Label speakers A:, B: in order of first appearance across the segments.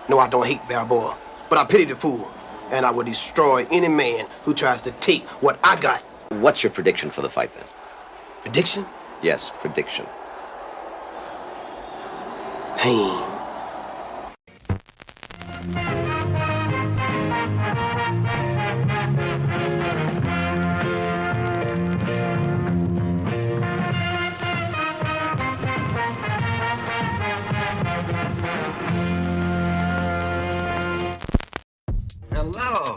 A: No, I don't hate Balboa, but I pity the fool, and I will destroy any man who tries to take what I got.
B: What's your prediction for the fight, then?
A: Prediction?
B: Yes, prediction.
A: Pain.
C: Hello.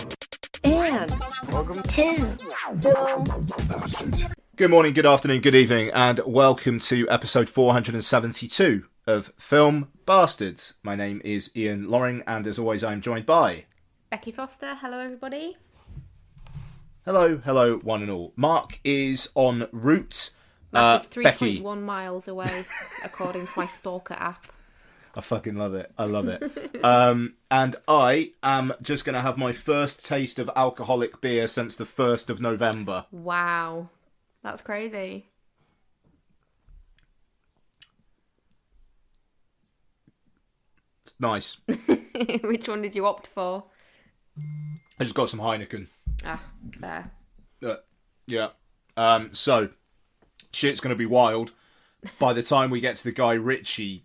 D: And welcome to Film Bastards.
E: Good morning, good afternoon, good evening, and welcome to episode 472 of Film Bastards. My name is Ian Loring, and as always, I'm joined by...
F: Becky Foster. Hello, everybody.
E: Hello, one and all. Mark is en route.
F: Mark is 3.1
E: Becky.
F: miles away, according to my Stalker app.
E: I fucking love it. I love it. And I am just going to have my first taste of alcoholic beer since the 1st of November.
F: Wow. That's crazy.
E: Nice.
F: Which one did you opt for?
E: I just got some Heineken.
F: Ah, fair.
E: Yeah. So, shit's going to be wild. By the time we get to the Guy Ritchie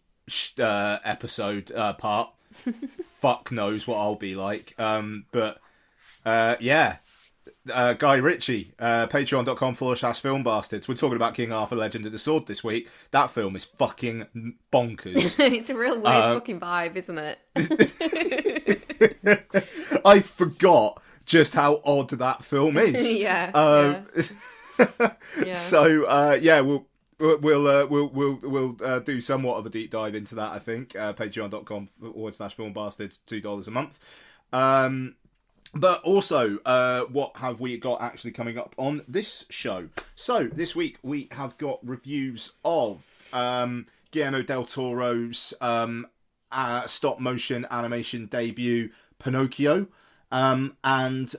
E: episode part, fuck knows what I'll be like. But yeah. Guy Ritchie, patreon.com/filmbastards. We're talking about King Arthur Legend of the Sword this week. That film is fucking bonkers.
F: It's a real weird fucking vibe, isn't
E: it? I forgot just how odd that film is.
F: Yeah.
E: So yeah, we'll do somewhat of a deep dive into that. I think patreon.com/filmbastards, $2 a month. But also, what have we got actually coming up on this show? So, this week we have got reviews of Guillermo del Toro's stop-motion animation debut, Pinocchio, and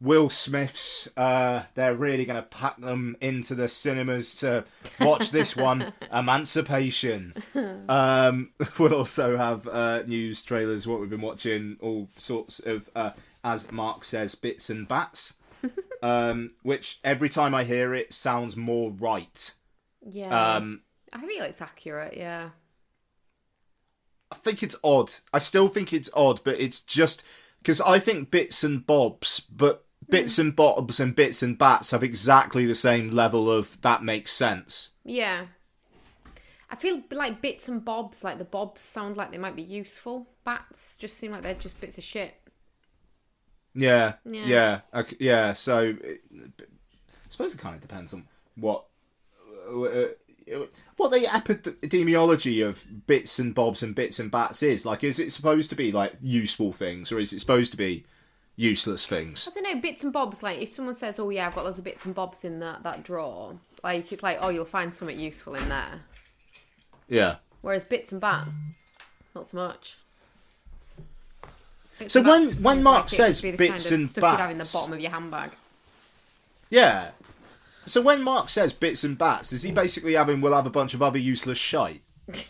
E: Will Smith's, they're really going to pack them into the cinemas to watch this one, Emancipation. We'll also have news, trailers, what we've been watching, all sorts of, as Mark says, bits and bats, which every time I hear it sounds more right.
F: Yeah. I think it's accurate, yeah.
E: I think it's odd. I still think it's odd, but it's just... Because I think bits and bobs, but bits and bobs and bits and bats have exactly the same level of that makes sense.
F: Yeah. I feel like bits and bobs, like the bobs sound like they might be useful. Bats just seem like they're just bits of shit.
E: Yeah.
F: Okay,
E: yeah. So, I suppose it kind of depends on what the epidemiology of bits and bobs and bits and bats is. Like, is it supposed to be like useful things, or is it supposed to be useless things?
F: I don't know, bits and bobs, like if someone says, oh yeah, I've got loads of bits and bobs in that drawer, like it's like, oh, you'll find something useful in there.
E: Yeah.
F: Whereas bits and bats, not so much.
E: So when Mark says bits and
F: stuff
E: bats,
F: you'd have in the bottom of your handbag.
E: Yeah. So when Mark says bits and bats, is he basically having, we'll have a bunch of other useless shite?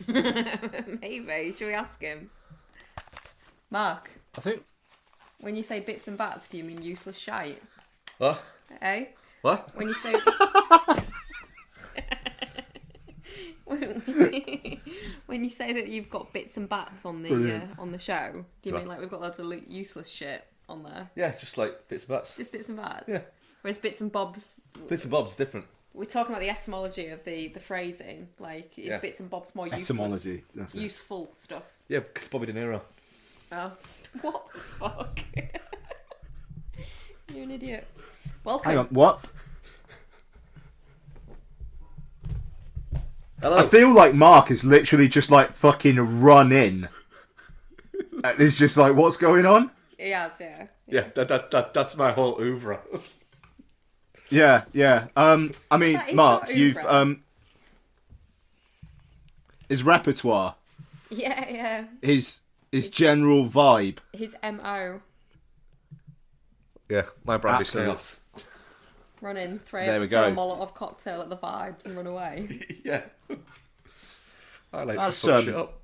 F: Maybe. Should we ask him? Mark,
E: I think...
F: when you say bits and bats, do you mean useless shite?
C: What?
F: Eh?
C: What?
F: When you say... when you say that you've got bits and bats on the show, do you mean like we've got loads of useless shit on there?
C: Yeah, just like bits and bats.
F: Just bits and bats?
C: Yeah.
F: Whereas bits and bobs...
C: Bits and bobs is different.
F: We're talking about the etymology of the phrasing. Like, is bits and bobs more useless?
E: Etymology. That's
F: useful stuff.
C: Yeah, because Bobby De Niro.
F: Oh. What the fuck? You're an idiot. Welcome.
E: Hang on, what?
C: Hello.
E: I feel like Mark is literally just like fucking run in. And it's just like, what's going on?
F: He has, yeah.
C: Yeah, that's my whole oeuvre.
E: Yeah. I mean,
F: That is
E: Mark,
F: your
E: you've
F: oeuvre.
E: his repertoire,
F: Yeah.
E: his general vibe.
F: His MO.
C: Yeah, my brandy
E: Absolute.
C: snails.
F: Run in, throw
E: There we
F: a
E: go.
F: Molotov cocktail at the vibes and run away.
C: Yeah. I like
E: That's,
C: to fuck shit up.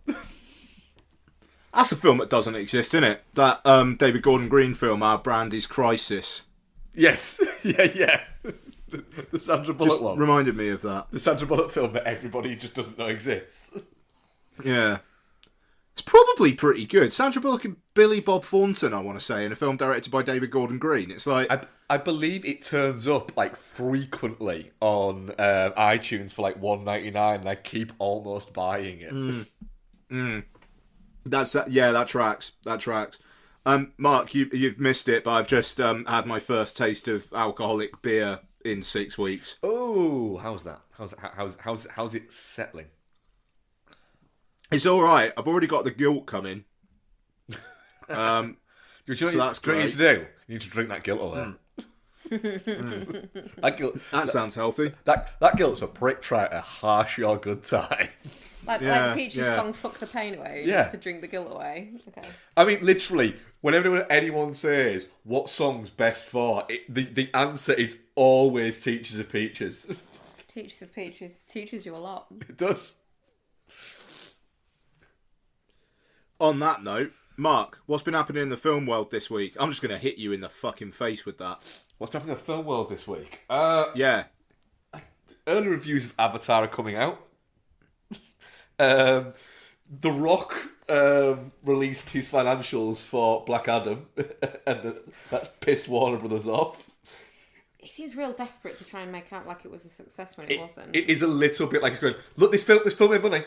E: That's a film that doesn't exist, isn't it? That David Gordon Green film, Our Brand is Crisis.
C: Yes. Yeah. The Sandra Bullock
E: Just
C: one.
E: reminded me of that.
C: The Sandra Bullock film that everybody just doesn't know exists.
E: Yeah. It's probably pretty good. Sandra Bullock and Billy Bob Thornton, I want to say, in a film directed by David Gordon Green. It's like...
C: I believe it turns up like frequently on iTunes for like $1.99, and I keep almost buying it.
E: That tracks. That tracks. Mark, you've missed it, but I've just had my first taste of alcoholic beer in 6 weeks.
C: Oh, how's that? How's it settling?
E: It's all right. I've already got the guilt coming. So that's
C: What you need
E: great.
C: to do? You need to drink that guilt away.
E: That sounds healthy.
C: That guilt's a prick trying to harsh your good time.
F: Like Peach's song "Fuck the Pain Away."
C: Yeah.
F: Just to drink the guilt away. Okay.
C: I mean, literally, whenever anyone says what song's best for, the answer is always "Teachers of Peaches."
F: Teachers of Peaches teaches you a lot.
C: It does.
E: On that note, Mark, what's been happening in the film world this week? I'm just going to hit you in the fucking face with that.
C: What's happening in the film world this week?
E: Yeah.
C: Early reviews of Avatar are coming out. The Rock released his financials for Black Adam, and that's pissed Warner Brothers off.
F: He seems real desperate to try and make out like it was a success when it wasn't.
C: It is a little bit like he's going, look, this film made money.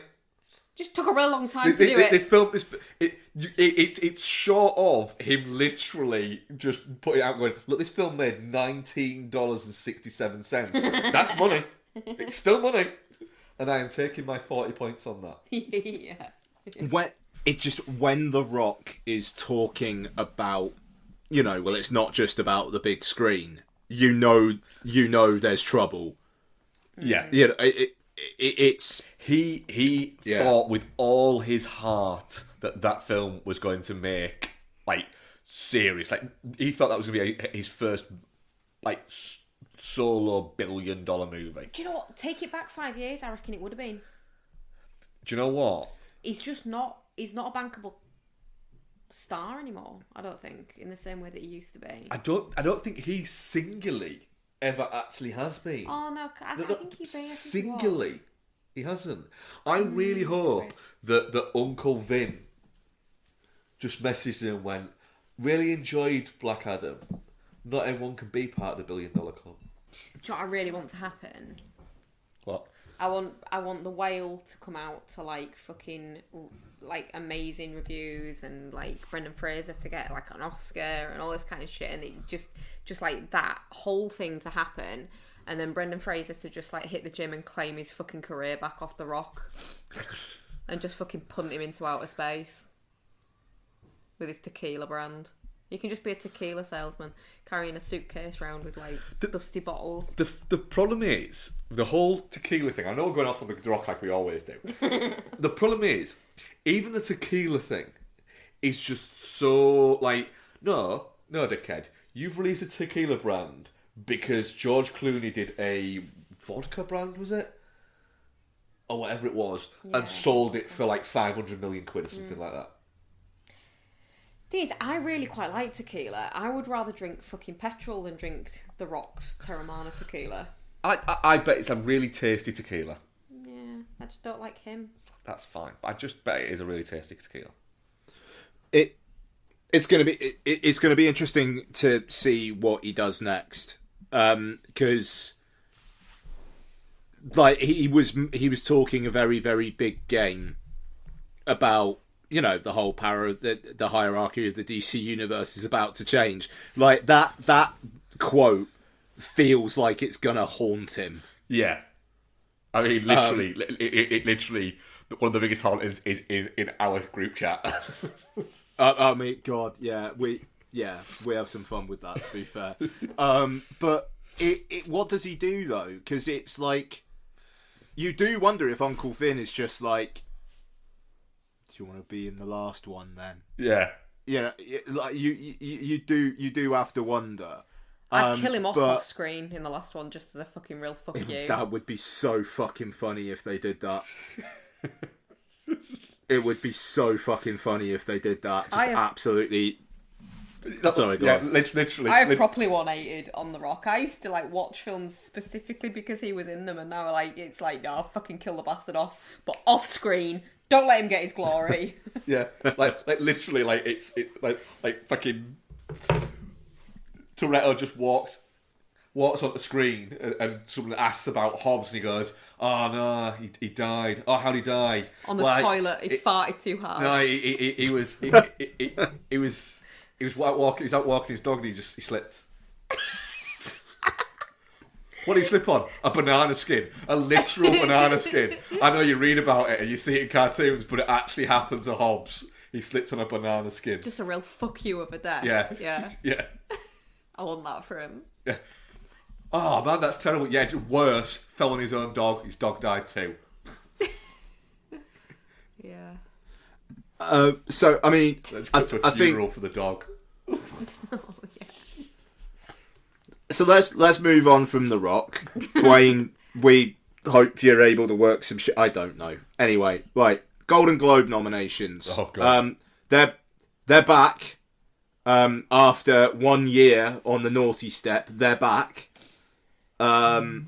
F: Just took a real long time to do it.
C: This film, it's short of him literally just putting it out and going, look, this film made $19.67. That's money. It's still money. And I am taking my 40 points on that.
F: Yeah.
E: When The Rock is talking about, well, it's not just about the big screen. You know, there's trouble.
C: Yeah.
E: It's
C: he thought with all his heart that film was going to make like serious. Like he thought that was going to be his first like solo $1 billion movie.
F: Do you know what? Take it back 5 years. I reckon it would have been.
C: Do you know what?
F: He's just not. He's not a bankable star anymore. I don't think in the same way that he used to be.
C: I don't think he singularly ever actually has been.
F: Oh no, I think he
C: singularly. He hasn't. I really hope that Uncle Vin just messaged him and went, really enjoyed Black Adam. Not everyone can be part of the $1 billion club.
F: Do you know what I really want to happen?
C: What?
F: I want the Whale to come out to like fucking like amazing reviews and like Brendan Fraser to get like an Oscar and all this kind of shit, and it just like that whole thing to happen. And then Brendan Fraser to just like hit the gym and claim his fucking career back off The Rock. And just fucking punt him into outer space. With his tequila brand. You can just be a tequila salesman carrying a suitcase around with like dusty bottles.
C: The problem is, the whole tequila thing, I know we're going off on the Rock like we always do. The problem is, even the tequila thing is just so like, no dickhead. You've released a tequila brand because George Clooney did a vodka brand, was it? Or whatever it was, and sold it for like 500 million quid or something like that.
F: Thing is, I really quite like tequila. I would rather drink fucking petrol than drink The Rock's Terramana tequila.
C: I bet it's a really tasty tequila.
F: Yeah, I just don't like him.
C: That's fine. I just bet it is a really tasty tequila.
E: It's gonna be interesting to see what he does next, because like he was talking a very, very big game about, the whole power, the hierarchy of the DC universe is about to change. Like that quote feels like it's gonna haunt him.
C: Yeah, I mean, literally, it literally one of the biggest hauntings is in our group chat.
E: I mean, God, we have some fun with that, to be fair. But what does he do though? Because it's like you do wonder if Uncle Finn is just like, do you want to be in the last one then?
C: Yeah.
E: Yeah, like you do have to wonder.
F: I'd kill him off screen in the last one just as a fucking real fuck you.
E: That would be so fucking funny if they did that. It would be so fucking funny if they did that. Just
F: I have-
E: absolutely. Sorry, go
C: Yeah,
E: on.
C: literally.
F: I have properly 180'd on The Rock. I used to like watch films specifically because he was in them, and now like it's like, no, fucking kill the bastard off, but off screen. Don't let him get his glory.
C: Yeah, like literally, like it's like fucking Toretto just walks on the screen and someone asks about Hobbs and he goes, "Oh no, he died. Oh, how'd he die?
F: On the toilet, he farted too hard.
C: No, he was out walking his dog and he slipped." What did he slip on? A banana skin. A literal banana skin. I know you read about it and you see it in cartoons, but it actually happened to Hobbs. He slipped on a banana skin.
F: Just a real fuck you of a death.
C: Yeah.
F: Yeah.
C: Yeah.
F: I want that for him.
C: Yeah. Oh man, that's terrible. Yeah, just worse. Fell on his own dog. His dog died too.
F: Yeah.
E: So I mean,
C: Let's
E: I
C: go to a
E: think
C: funeral for the dog.
E: so. Let's move on from The Rock. Dwayne, we hope you're able to work some shit. I don't know. Anyway, right. Golden Globe nominations.
C: Oh god.
E: They're back. After 1 year on the naughty step, they're back. It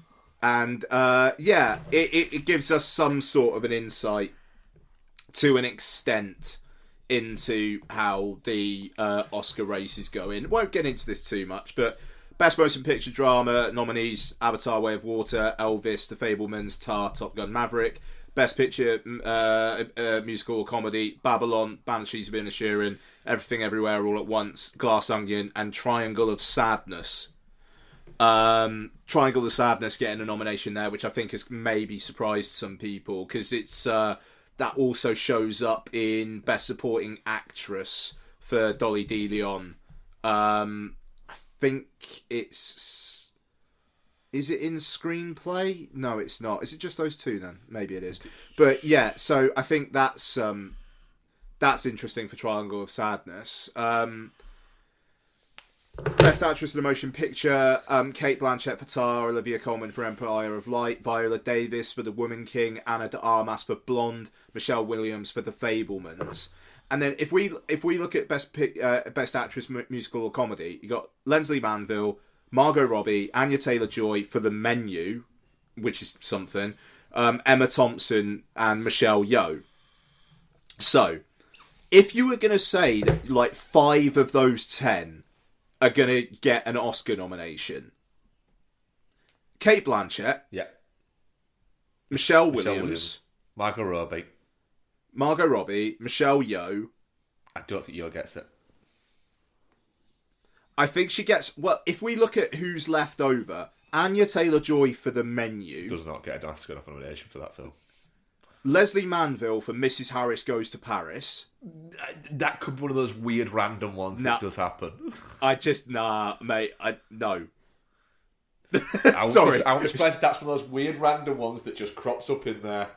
E: gives us some sort of an insight to an extent into how the Oscar race is going. Won't get into this too much, but Best Motion Picture Drama nominees: Avatar: Way of Water, Elvis, The Fabelmans, Tar, Top Gun: Maverick. Best Picture Musical or Comedy: Babylon, Banshees of Inisherin, Everything Everywhere All at Once, Glass Onion, and Triangle of Sadness. Triangle of Sadness getting a nomination there, which I think has maybe surprised some people, because it's that also shows up in Best Supporting Actress for Dolly De Leon. I think it's... Is it in screenplay? No, it's not. Is it just those two then? Maybe it is. But yeah, so I think that's interesting for Triangle of Sadness. Best Actress in a Motion Picture: Kate Blanchett for Tar, Olivia Colman for Empire of Light, Viola Davis for The Woman King, Ana de Armas for Blonde, Michelle Williams for The Fabelmans. And then if we look at Best Actress Musical or Comedy, you got Leslie Manville, Margot Robbie, Anya Taylor-Joy for The Menu, which is something, Emma Thompson and Michelle Yeoh. So, if you were going to say that like 5 of those 10 are going to get an Oscar nomination, Kate Blanchett,
C: Yeah.
E: Michelle Williams,
C: Margot Robbie.
E: Michelle Yeoh.
C: I don't think Yeoh gets it.
E: I think she gets... Well, if we look at who's left over, Anya Taylor-Joy for The Menu.
C: Does not get an Oscar nomination for that film.
E: Leslie Manville for Mrs. Harris Goes to Paris.
C: That could be one of those weird random ones that does happen.
E: Mate, no.
C: Sorry. I would express that's one of those weird random ones that just crops up in there.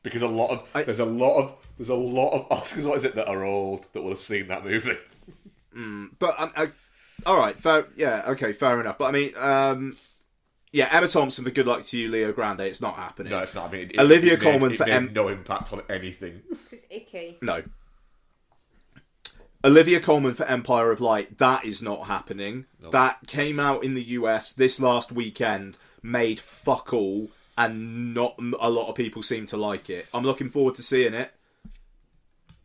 C: Because there's a lot of Oscars, what is it, that are old that will have seen that movie.
E: But all right, fair enough. But I mean, Emma Thompson for Good Luck to You, Leo Grande. It's not happening.
C: No, it's not. I mean,
E: Olivia Colman for
C: no impact on anything.
F: It's icky.
E: No. Olivia Colman for Empire of Light. That is not happening.
C: Nope.
E: That came out in the US this last weekend, made fuck all, and not a lot of people seem to like it. I'm looking forward to seeing it.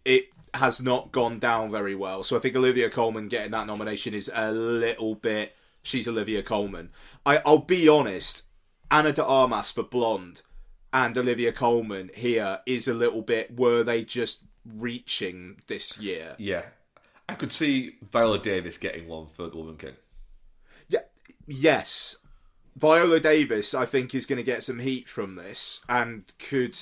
E: It has not gone down very well. So I think Olivia Colman getting that nomination is a little bit... She's Olivia Colman. I'll be honest, Ana de Armas for Blonde and Olivia Colman here is a little bit... Were they just reaching this year?
C: Yeah. I could see Viola Davis getting one for The Woman King.
E: Yeah, yes. Viola Davis, I think, is going to get some heat from this and could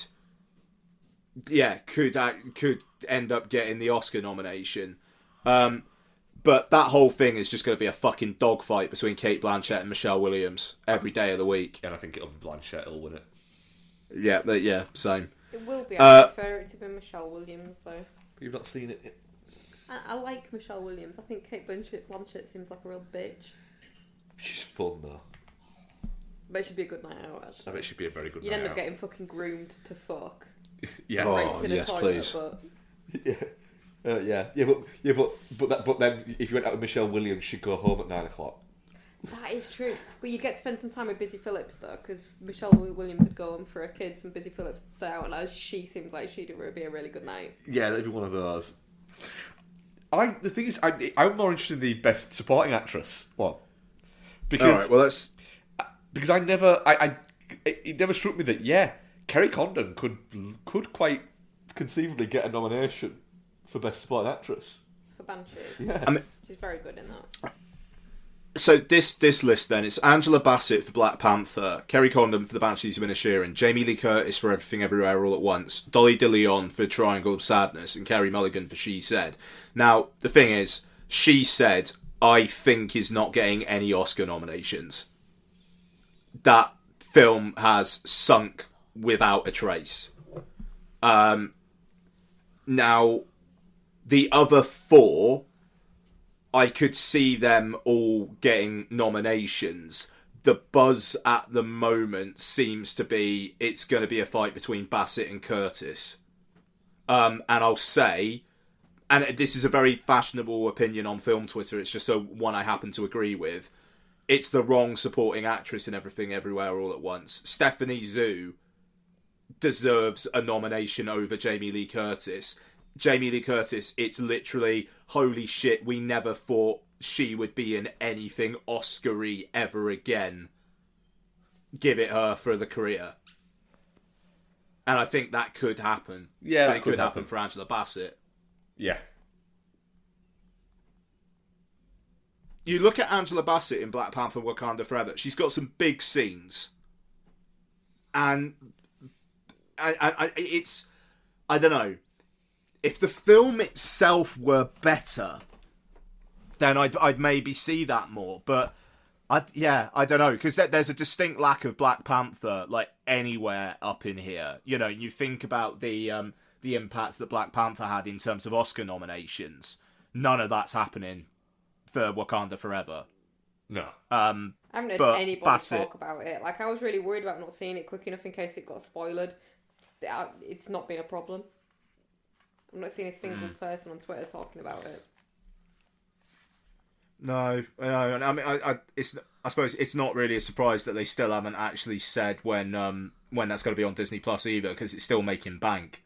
E: end up getting the Oscar nomination. But that whole thing is just going to be a fucking dogfight between Kate Blanchett and Michelle Williams every day of the week.
C: And I think it'll be Blanchett who'll win it.
E: Yeah, same.
F: It will be. I prefer it to be Michelle Williams, though.
C: You've not seen it.
F: I like Michelle Williams. I think Kate Blanchett seems like a real bitch.
C: She's fun, though.
F: But it should be a good night out, actually.
C: I bet she'd be a very good
F: You'd
C: night
F: end up
C: out.
F: getting fucking groomed to fuck.
C: Yeah.
E: Oh,
F: right to the
E: yes,
F: toilet,
E: please.
F: But
C: But then if you went out with Michelle Williams, she'd go home at 9:00.
F: that is true. But you'd get to spend some time with Busy Phillips though, because Michelle Williams would go home for her kids, and Busy Phillips would stay out, and as she seems like she'd be a really good night.
C: Yeah, that'd be one of those. The thing is, I'm more interested in the best supporting actress one because
E: All right, well, let's.
C: because it never struck me that Kerry Condon could quite conceivably get a nomination for best supporting actress.
F: For Banshees.
C: Yeah.
E: I mean,
F: She's very good in that.
E: so this list then, it's Angela Bassett for Black Panther, Kerry Condon for The Banshees of Inisherin, Jamie Lee Curtis for Everything Everywhere All at Once, Dolly DeLeon for Triangle of Sadness, and Carey Mulligan for She Said. Now, the thing is, She Said, I think, is not getting any Oscar nominations. That film has sunk without a trace. Now, the other four, I could see them all getting nominations. The buzz at the moment seems to be it's going to be a fight between Bassett and Curtis. And I'll say, and this is a very fashionable opinion on film Twitter, it's just one I happen to agree with, it's the wrong supporting actress in Everything Everywhere All at Once. Stephanie Zhu deserves a nomination over Jamie Lee Curtis. Jamie Lee Curtis, it's literally, holy shit, we never thought she would be in anything Oscar-y ever again. Give it her for the career. And I think that could happen.
C: Yeah,
E: but
C: that
E: it
C: could
E: could happen
C: happen
E: for Angela Bassett.
C: Yeah.
E: You look at Angela Bassett in Black Panther Wakanda Forever, she's got some big scenes. And it's, I don't know, if the film itself were better, then I'd maybe see that more. But I don't know, because there's a distinct lack of Black Panther like anywhere up in here. You know, you think about the impact that Black Panther had in terms of Oscar nominations. None of that's happening for Wakanda Forever.
C: No.
F: I haven't heard
E: But
F: anybody
E: Bassett,
F: talk about it. Like, I was really worried about not seeing it quick enough in case it got spoiled. It's not been a problem. I'm not seeing a single person on Twitter talking about it.
E: No. I mean, I suppose it's not really a surprise that they still haven't actually said when that's going to be on Disney Plus either, because it's still making bank.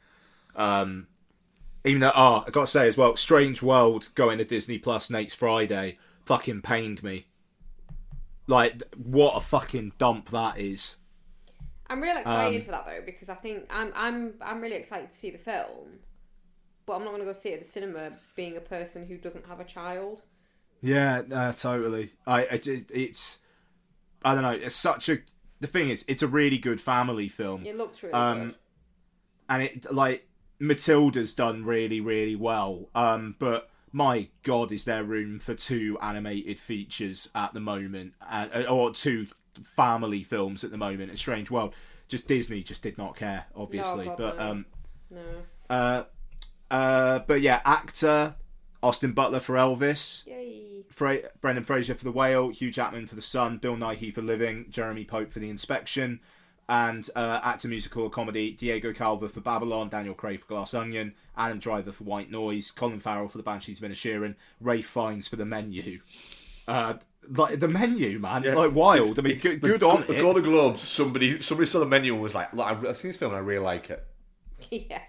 E: Even though, I got to say as well, Strange World going to Disney Plus next Friday fucking pained me. Like, what a fucking dump that is.
F: I'm real excited for that though, because I think I'm really excited to see the film, but I'm not going to go see it at the cinema being a person who doesn't have a child.
E: Yeah, totally. It's I don't know. It's such a. The thing is, it's a really good family film.
F: It looks really good,
E: and it like Matilda's done really, really well. But my God, is there room for 2 animated features at the moment, or 2 family films at the moment? A Strange World. Just Disney just did not care, obviously.
F: No,
E: but
F: no.
E: but yeah, actor Austin Butler for Elvis.
F: Yay.
E: Brendan Fraser for The Whale, Hugh Jackman for The Sun, Bill Nighy for Living, Jeremy Pope for The Inspection, and actor musical or comedy Diego Calva for Babylon, Daniel Craig for Glass Onion, Adam Driver for White Noise, Colin Farrell for The Banshees of Inisherin, Ray Fiennes for The Menu. Like The Menu, man,
C: Yeah.
E: like wild. I mean, good on
C: the
E: it.
C: Golden Globes. Somebody saw the menu and was like, "Look, I've seen this film and I really like it."
F: Yeah.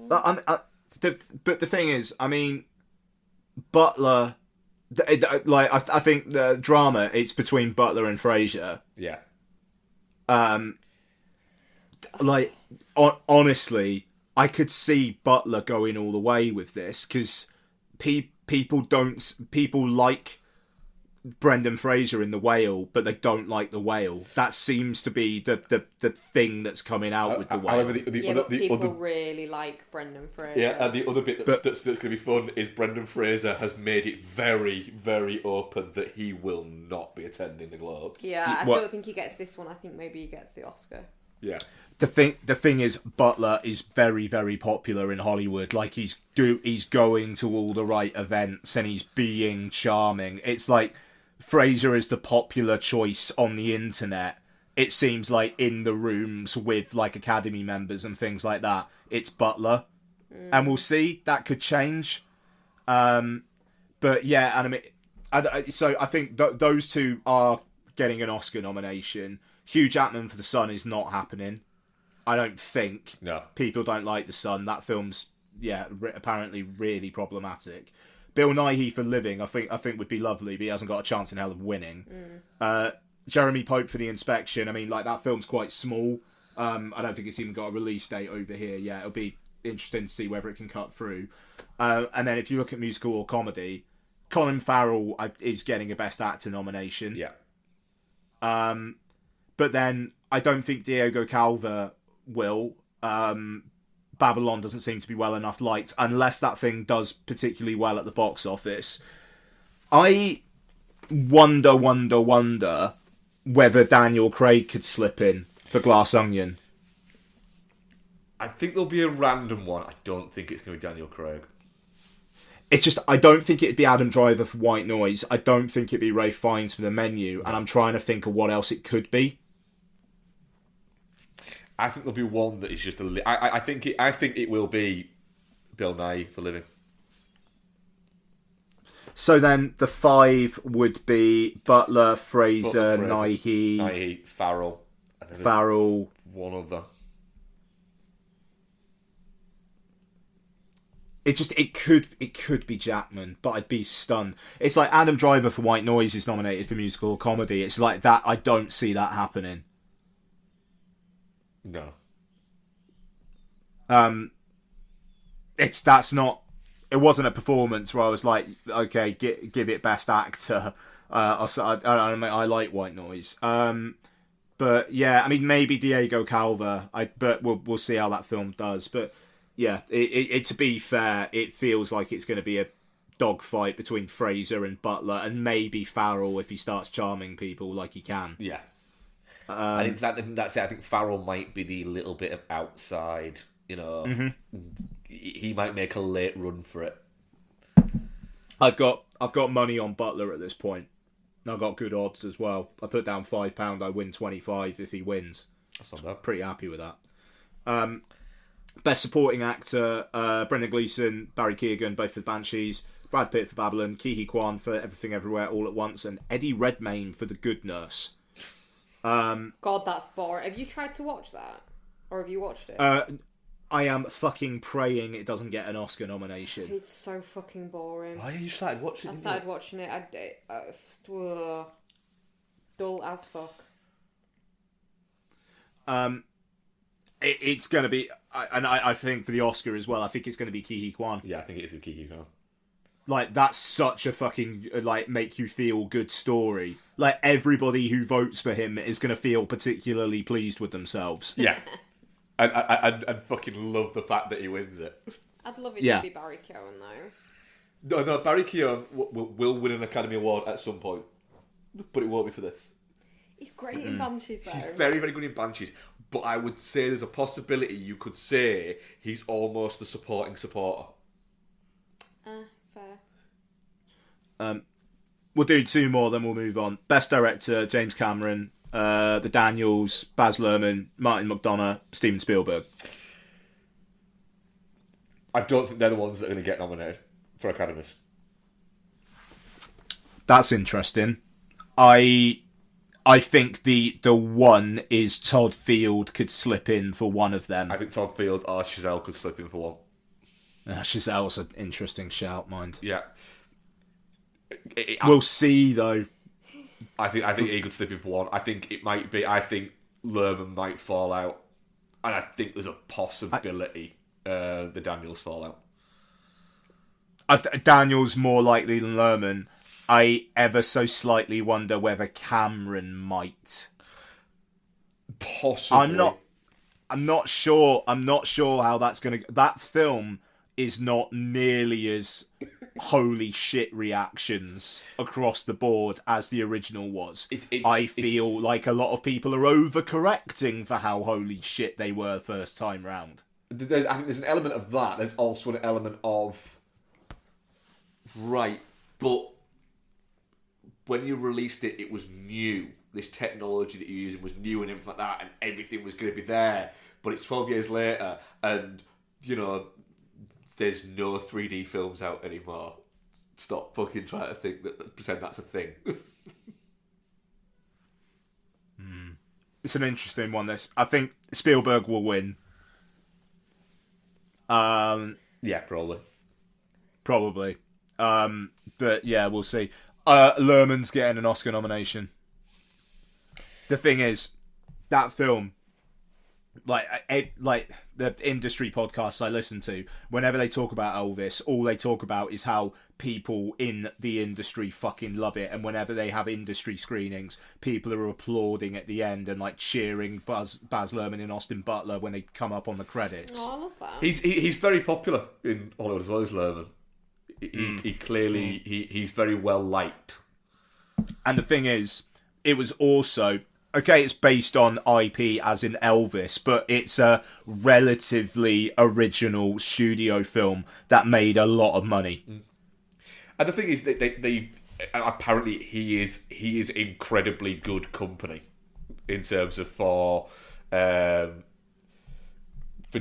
E: But the thing is, I mean, Butler, I think the drama, it's between Butler and Fraser.
C: Yeah.
E: Honestly, I could see Butler going all the way with this, because people like Brendan Fraser in The Whale, but they don't like The Whale. That seems to be the thing that's coming out with The Whale.
C: However,
F: But people really like Brendan Fraser.
C: Yeah, and the other bit that's going to be fun is Brendan Fraser has made it very, very open that he will not be attending the Globes.
F: Yeah, I don't think he gets this one. I think maybe he gets the Oscar.
C: Yeah.
E: The thing is, Butler is very, very popular in Hollywood. Like, he's going to all the right events and he's being charming. It's like Fraser is the popular choice on the internet, it seems like in the rooms with like Academy members and things like that, it's Butler. And we'll see, that could change. But yeah, and so I think those two are getting an Oscar nomination. Hugh Jackman for The Sun is not happening. I don't think.
C: No.
E: People don't like The Sun. That film's apparently really problematic. Bill Nighy for Living, I think would be lovely, but he hasn't got a chance in hell of winning. Jeremy Pope for The Inspection. I mean, like, that film's quite small. I don't think it's even got a release date over here yet. It'll be interesting to see whether it can cut through. And then if you look at musical or comedy, Colin Farrell is getting a Best Actor nomination.
C: Yeah.
E: But then I don't think Diego Calva will. Babylon doesn't seem to be well enough liked, unless that thing does particularly well at the box office. I wonder whether Daniel Craig could slip in for Glass Onion.
C: I think there'll be a random one. I don't think it's going to be Daniel Craig.
E: It's just, I don't think it'd be Adam Driver for White Noise. I don't think it'd be Ralph Fiennes for The Menu, and I'm trying to think of what else it could be.
C: I think there'll be one that is just I think it will be Bill Nighy for Living.
E: So then the 5 would be Butler, Fraser, Nighy,
C: Farrell, one other.
E: It could be Jackman, but I'd be stunned. It's like Adam Driver for White Noise is nominated for musical or comedy. It's like that. I don't see that happening.
C: No.
E: It wasn't a performance where I was like, okay, give it Best Actor. I like White Noise. But yeah, I mean, maybe Diego Calva. But we'll see how that film does. But yeah, it to be fair, it feels like it's going to be a dogfight between Fraser and Butler, and maybe Farrell if he starts charming people like he can.
C: Yeah. I think that's it. I think Farrell might be the little bit of outside, He might make a late run for it.
E: I've got money on Butler at this point. And I've got good odds as well. I put down £5. I win 25 if he wins.
C: That's not bad.
E: Pretty happy with that. Best Supporting Actor: Brendan Gleeson, Barry Keoghan, both for Banshees. Brad Pitt for Babylon. Ke Kwan for Everything Everywhere All at Once, and Eddie Redmayne for The Good Nurse.
F: God, that's boring. Have you tried to watch that? Or have you watched it?
E: I am fucking praying it doesn't get an Oscar nomination.
F: It's so fucking boring.
C: Why you started watching it?
F: I started watching it. Dull as fuck.
E: It's going to be... I think for the Oscar as well, I think it's going to be Ke Kwan.
C: Yeah, I think it is Ke Kwan.
E: Like, that's such a fucking, like, make you feel good story. Like, everybody who votes for him is going to feel particularly pleased with themselves.
C: Yeah. and fucking love the fact that he wins it.
F: I'd love it to be Barry Keoghan, though.
C: No, Barry Keoghan will win an Academy Award at some point. But it won't be for this.
F: He's great in Banshees, though.
C: He's very, very good in Banshees. But I would say there's a possibility you could say he's almost the supporting supporter.
F: Fair.
E: We'll do 2 more, then we'll move on. Best Director: James Cameron, The Daniels, Baz Luhrmann, Martin McDonagh, Steven Spielberg.
C: I don't think they're the ones that are going to get nominated for Academies.
E: That's interesting. I think the one is Todd Field could slip in for one of them.
C: I think Todd Field or Chazelle could slip in for one.
E: Chazelle's an interesting shout, mind.
C: Yeah.
E: We'll see, though.
C: I think he could slip in for one. I think it might be. I think Luhrmann might fall out, and I think there's a possibility the Daniels fall out.
E: Daniels more likely than Luhrmann. I ever so slightly wonder whether Cameron might.
C: Possibly.
E: I'm not sure how that's going to... That film is not nearly as holy shit reactions across the board as the original was. I feel like a lot of people are overcorrecting for how holy shit they were first time round.
C: I think there's an element of that. There's also an element of... Right, but... When you released it, it was new. this technology that you're using was new and everything like that, and everything was going to be there. But it's 12 years later, and there's no 3D films out anymore. Stop fucking trying to pretend that's a thing.
E: It's an interesting one. This, I think Spielberg will win.
C: Yeah, probably.
E: But yeah, we'll see. Lerman's getting an Oscar nomination. The thing is, that film, like the industry podcasts I listen to, whenever they talk about Elvis, all they talk about is how people in the industry fucking love it, and whenever they have industry screenings, people are applauding at the end and like cheering Baz Luhrmann and Austin Butler when they come up on the credits.
F: Oh, I love that.
C: He's very popular in Hollywood as well as Luhrmann. He clearly he's very well liked.
E: And the thing is, it was also, okay, it's based on IP as in Elvis, but it's a relatively original studio film that made a lot of money.
C: And the thing is that they apparently he is incredibly good company in terms of for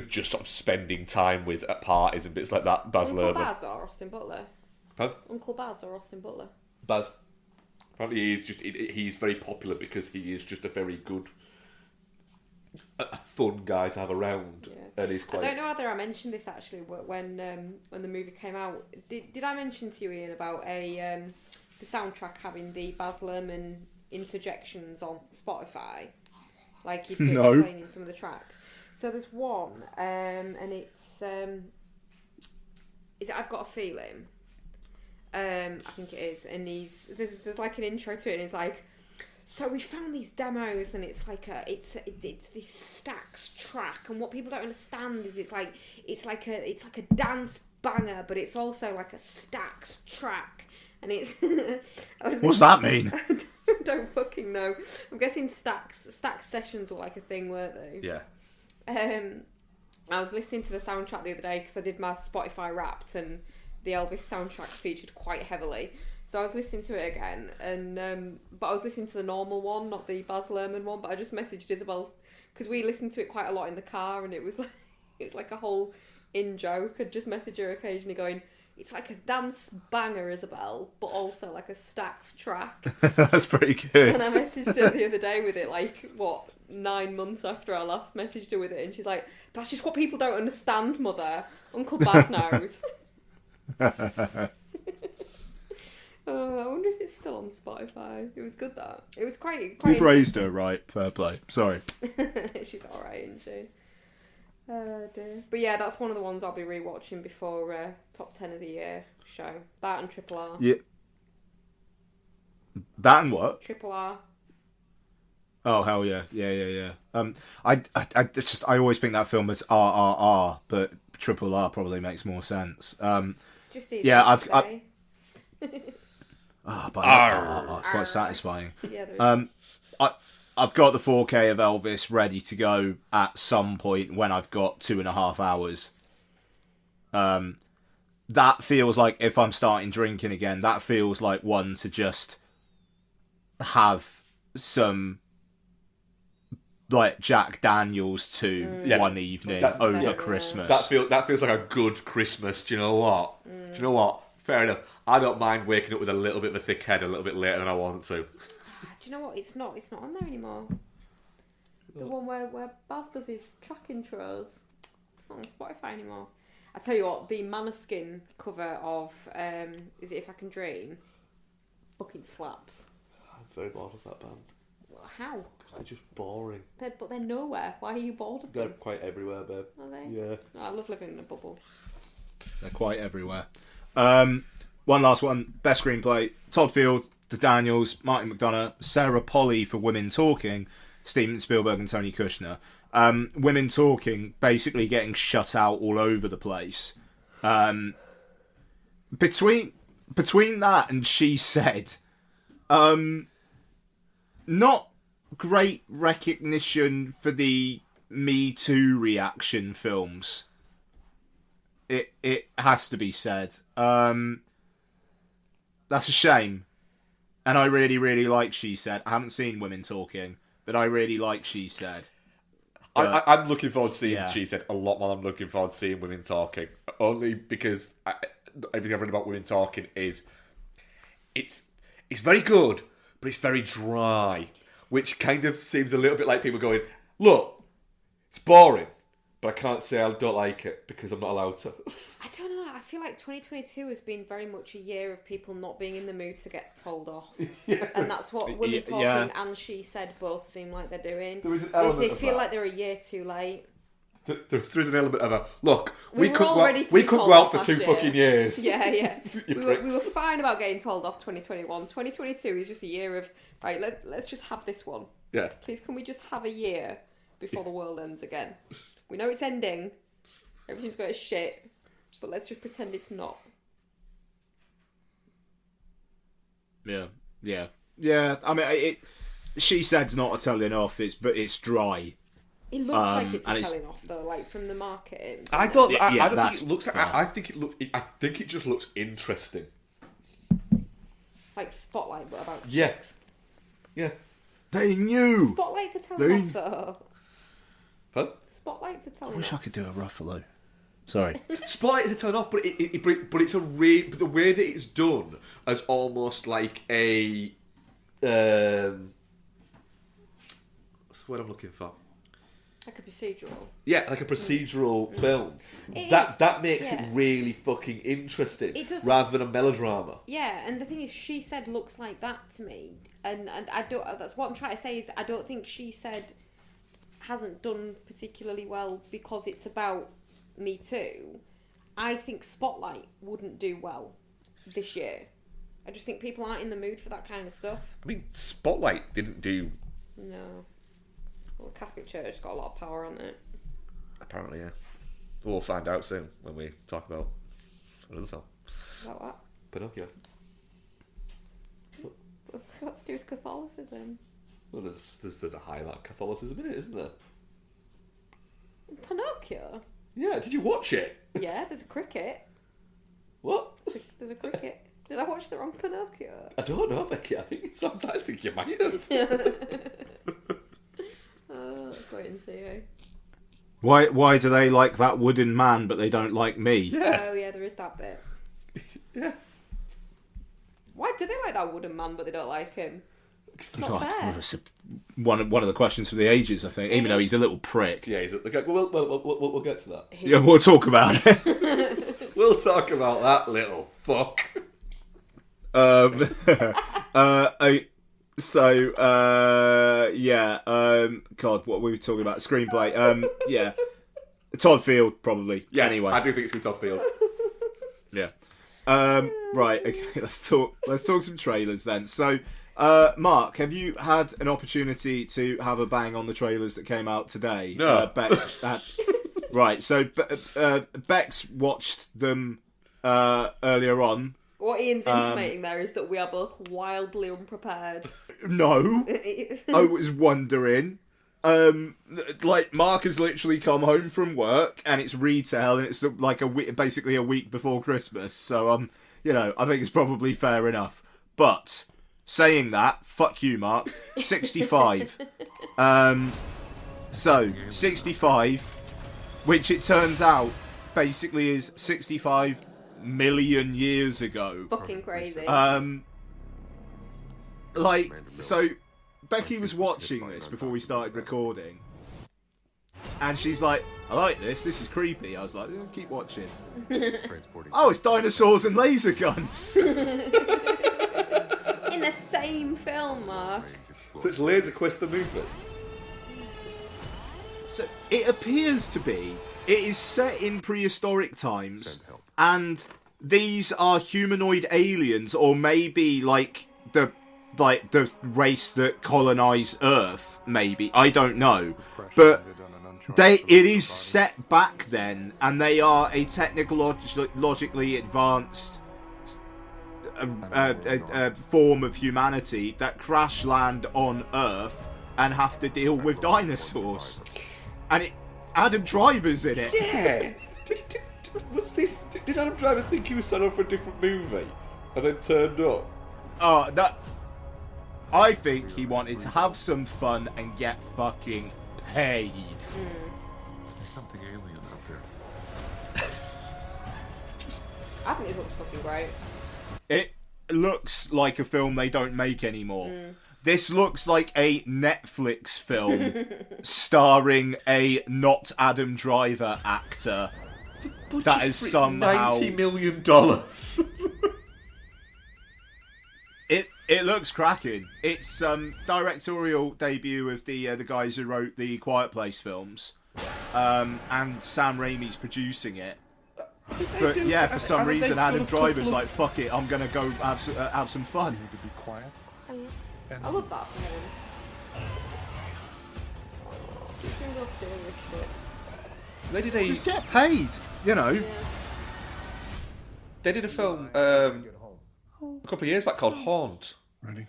C: just sort of spending time with at parties and bits like that. Baz
F: Uncle
C: Luhrmann.
F: Baz or Austin Butler?
C: Pardon?
F: Uncle Baz or Austin Butler?
C: Baz. Apparently he's very popular because he is just a very good, a fun guy to have around.
F: Yeah.
C: And he's quite...
F: I don't know whether I mentioned this actually when the movie came out. Did I mention to you, Ian, about the soundtrack having the Baz Luhrmann interjections on Spotify? Like he'd be explaining some of the tracks. So there's one, and it's is it I've Got a Feeling? I think it is, and there's like an intro to it, and it's like, so we found these demos, and it's like it's this Stax track, and what people don't understand is it's like a dance banger, but it's also like a Stax track, and it's
E: What's that mean?
F: I don't fucking know. I'm guessing Stax sessions were like a thing, weren't they?
C: Yeah.
F: I was listening to the soundtrack the other day because I did my Spotify Wrapped, and the Elvis soundtrack featured quite heavily. So I was listening to it again, and but I was listening to the normal one, not the Baz Luhrmann one. But I just messaged Isabel because we listened to it quite a lot in the car, and it was like a whole in joke. I'd just message her occasionally going, "It's like a dance banger, Isabel, but also like a Stax track."
E: That's pretty good.
F: And I messaged her the other day with it, 9 months after I last messaged her with it, and she's like, "That's just what people don't understand, Mother. Uncle Baz knows." Oh, I wonder if it's still on Spotify. It was good, that. It was quite
E: You've raised her right. Fair play. Sorry.
F: She's alright, isn't she? Oh dear. But yeah, that's one of the ones I'll be rewatching before Top 10 of the Year show. That and Triple R.
E: Yeah. That and what?
F: Triple R.
E: Oh hell yeah, yeah. I always think that film is RRR, but Triple R probably makes more sense.
F: It's just easy
E: yeah,
F: to say.
E: But RRR, it's quite satisfying.
F: Yeah,
E: I've got the 4K of Elvis ready to go at some point when I've got 2.5 hours. That feels like, if I'm starting drinking again, that feels like one to just have some like Jack Daniels one evening over Christmas.
C: That feels like a good Christmas. Do you know what? Do you know what? Fair enough. I don't mind waking up with a little bit of a thick head a little bit later than I want to.
F: Do you know what? It's not on there anymore. The one where Baz does his track intros. It's not on Spotify anymore. I tell you what, the Maneskin cover of Is It If I Can Dream fucking slaps.
C: I'm very bored of that band.
F: How?
C: Because they're just boring.
F: But they're nowhere. Why are you bored of
C: They're
F: them?
C: quite everywhere, babe.
F: Are they?
C: Yeah.
F: Oh, I love living in a bubble.
E: They're quite everywhere. One last one. Best screenplay. Todd Field, The Daniels, Martin McDonagh, Sarah Polley for Women Talking, Steven Spielberg and Tony Kushner. Women Talking basically getting shut out all over the place. Between that and She Said, not great recognition for the Me Too reaction films. It has to be said. That's a shame. And I really, really like She Said. I haven't seen Women Talking, but I really like She Said.
C: I'm looking forward to seeing
E: Yeah.
C: She Said a lot more than I'm looking forward to seeing Women Talking. Only because everything I've read about Women Talking is it's very good, but it's very dry, which kind of seems a little bit like people going, look, it's boring, but I can't say I don't like it because I'm not allowed to.
F: I don't know. I feel like 2022 has been very much a year of people not being in the mood to get told off. And that's what Women Talking
E: Yeah.
F: and She Said both seem like they're doing.
C: There is an
F: They
C: element of
F: feel
C: that.
F: like they're a year too late.
C: There's an element of a look.
F: We
C: We
F: were
C: could
F: all
C: go,
F: ready to
C: we
F: be
C: could
F: told
C: go out
F: off
C: for
F: last
C: 2
F: year.
C: fucking years.
F: Yeah.
C: You
F: we
C: pricks.
F: were fine about getting told off 2021. 2022 is just a year of, right, let's just have this one.
C: Yeah.
F: Please, can we just have a year before the world ends again? We know it's ending. Everything's going to shit. But let's just pretend it's not.
E: Yeah. I mean, She Said's not a telling off. But it's dry.
F: It looks like it's
E: and
F: a
E: it's-
F: telling off, though, like from the market.
C: I don't.
E: Yeah,
C: I don't
E: that's
C: think it looks.
E: fair.
C: I think it look. I think it just looks interesting.
F: Like Spotlight, but about
C: Yeah.
F: chicks.
C: Yeah.
E: They knew.
F: Spotlight's a telling off, though.
C: Fun.
F: Spotlight's a telling
E: I wish I
F: off.
E: could do a Ruffalo. Sorry.
C: Spotlight is a turn off, but but it's a but the way that it's done as almost like a what's the word I'm looking for?
F: Like a procedural.
C: Yeah, like a procedural film.
F: It
C: That
F: is,
C: makes
F: yeah.
C: it really fucking interesting,
F: It does.
C: rather than a melodrama.
F: Yeah, and the thing is, She Said looks like that to me, and I don't. That's what I'm trying to say is I don't think She Said hasn't done particularly well because it's about Me Too. I think Spotlight wouldn't do well this year. I just think people aren't in the mood for that kind of stuff.
C: I mean, Spotlight didn't do.
F: No. Well, the Catholic Church's got a lot of power on it.
C: Apparently, yeah. We'll find out soon when we talk about another film,
F: About what?
C: Pinocchio.
F: What's it got to do with Catholicism?
C: Well, there's a high amount of Catholicism in it, isn't there?
F: Pinocchio?
C: Yeah. Did you watch it?
F: Yeah, there's a cricket.
C: What?
F: There's a cricket. Did I watch the wrong Pinocchio?
C: I don't know, Becky. I think sometimes I think you might have.
F: Let's wait and see. Eh?
E: Why do they like that wooden man, but they don't like me?
C: Yeah.
F: Oh yeah, there is that bit.
C: Yeah.
F: Why do they like that wooden man, but they don't like him? It's not fair.
E: It's one of the questions for the ages, I think. Even though he's a little prick.
C: Yeah. He's okay. We'll get to that.
E: Yeah, we'll talk about it.
C: We'll talk about that little fuck.
E: God, what were we talking about? Screenplay. Yeah. Todd Field, probably.
C: Yeah.
E: Anyway.
C: I do think it's with Todd Field.
E: Yeah. Right. Okay. Let's talk some trailers then. So, Mark, have you had an opportunity to have a bang on the trailers that came out today?
C: No.
E: Bex. Right. So, Bex watched them earlier on.
F: What Ian's intimating there is that we are both wildly unprepared.
E: No, I was wondering. Like Mark has literally come home from work and it's retail and it's like basically a week before Christmas. So I think it's probably fair enough. But saying that, fuck you, Mark. 65. So 65, which it turns out basically is 65 million years ago.
F: Fucking crazy.
E: So Becky was watching this before we started recording, and she's like, I like this is creepy. I was like, keep watching. Oh, it's dinosaurs and laser guns.
F: In the same film, Mark.
C: So it's Laser Quest the movie.
E: So it appears to be. It is set in prehistoric times, and these are humanoid aliens, or maybe like the race that colonize Earth. Maybe, I don't know, but it is set back then, and they are a technologically advanced form of humanity that crash land on Earth and have to deal with dinosaurs. And Adam Driver's in it.
C: Yeah. Did Adam Driver think he was set up for a different movie and then turned up?
E: Oh, I think he wanted to have some fun and get fucking paid.
C: There's something alien out there.
F: I think this looks fucking great.
E: It looks like a film they don't make anymore. This looks like a Netflix film starring a not Adam Driver actor that is somehow
C: $90 million.
E: It looks cracking. It's directorial debut of the guys who wrote the Quiet Place films, and Sam Raimi's producing it. But yeah, for some reason, Adam Driver's like, "Fuck it, I'm gonna go have some fun."
C: You need to be quiet.
F: I love that for him. He's doing real serious shit.
C: They did a
E: Just get paid, you know.
F: Yeah.
C: They did a film a couple of years back called Haunt.
A: Ready?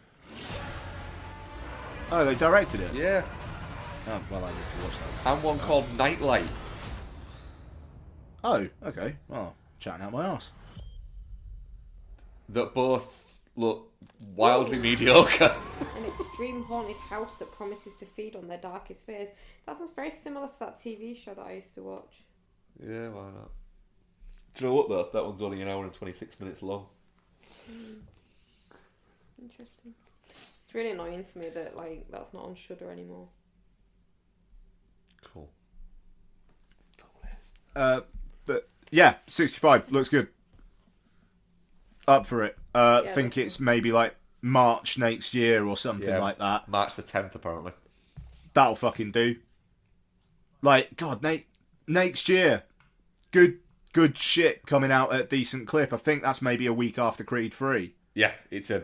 E: Oh, they directed it.
C: Yeah.
E: Oh, well, I need to watch that.
C: And one called Nightlight.
E: Oh, okay. Well, chatting out my ass.
C: That both look wildly mediocre.
F: An extreme haunted house that promises to feed on their darkest fears. That sounds very similar to that TV show that I used to watch.
C: Yeah, why not? Do you know what though? That one's only an hour and 26 minutes long.
F: Interesting. It's really annoying to me that like that's not on Shudder anymore.
C: Cool.
E: But yeah, 65 looks good. Up for it. Think it's maybe like March next year or something like that.
C: March the 10th, apparently.
E: That'll fucking do. Like, God, next year, good shit coming out at a decent clip. I think that's maybe a week after Creed 3.
C: Yeah, it's a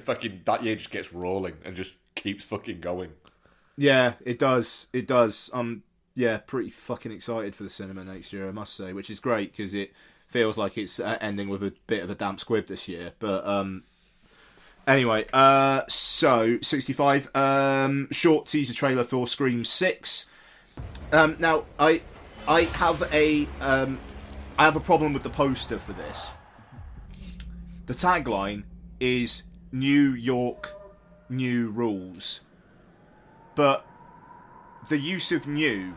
C: fucking, that year just gets rolling and just keeps fucking going.
E: Yeah, it does. It does. Yeah, pretty fucking excited for the cinema next year, I must say, which is great because it feels like it's ending with a bit of a damp squib this year. But anyway, so 65 short teaser trailer for Scream 6. Now I have a problem with the poster for this. The tagline is New York, new rules. But the use of new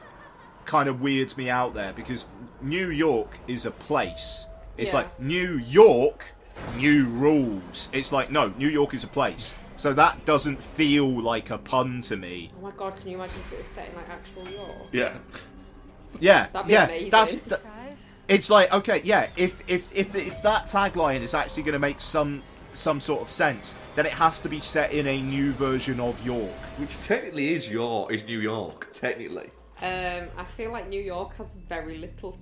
E: kind of weirds me out there because New York is a place. It's like New York, new rules. It's like, no, New York is a place. So that doesn't feel like a pun to me.
F: Oh my god, can you imagine if it was set in like actual York?
C: Yeah.
E: Yeah,
F: That'd be
E: yeah.
F: amazing.
E: It's like, okay, yeah. If that tagline is actually going to make some sort of sense, then it has to be set in a new version of York.
C: Which technically is New York, technically.
F: I feel like New York has very little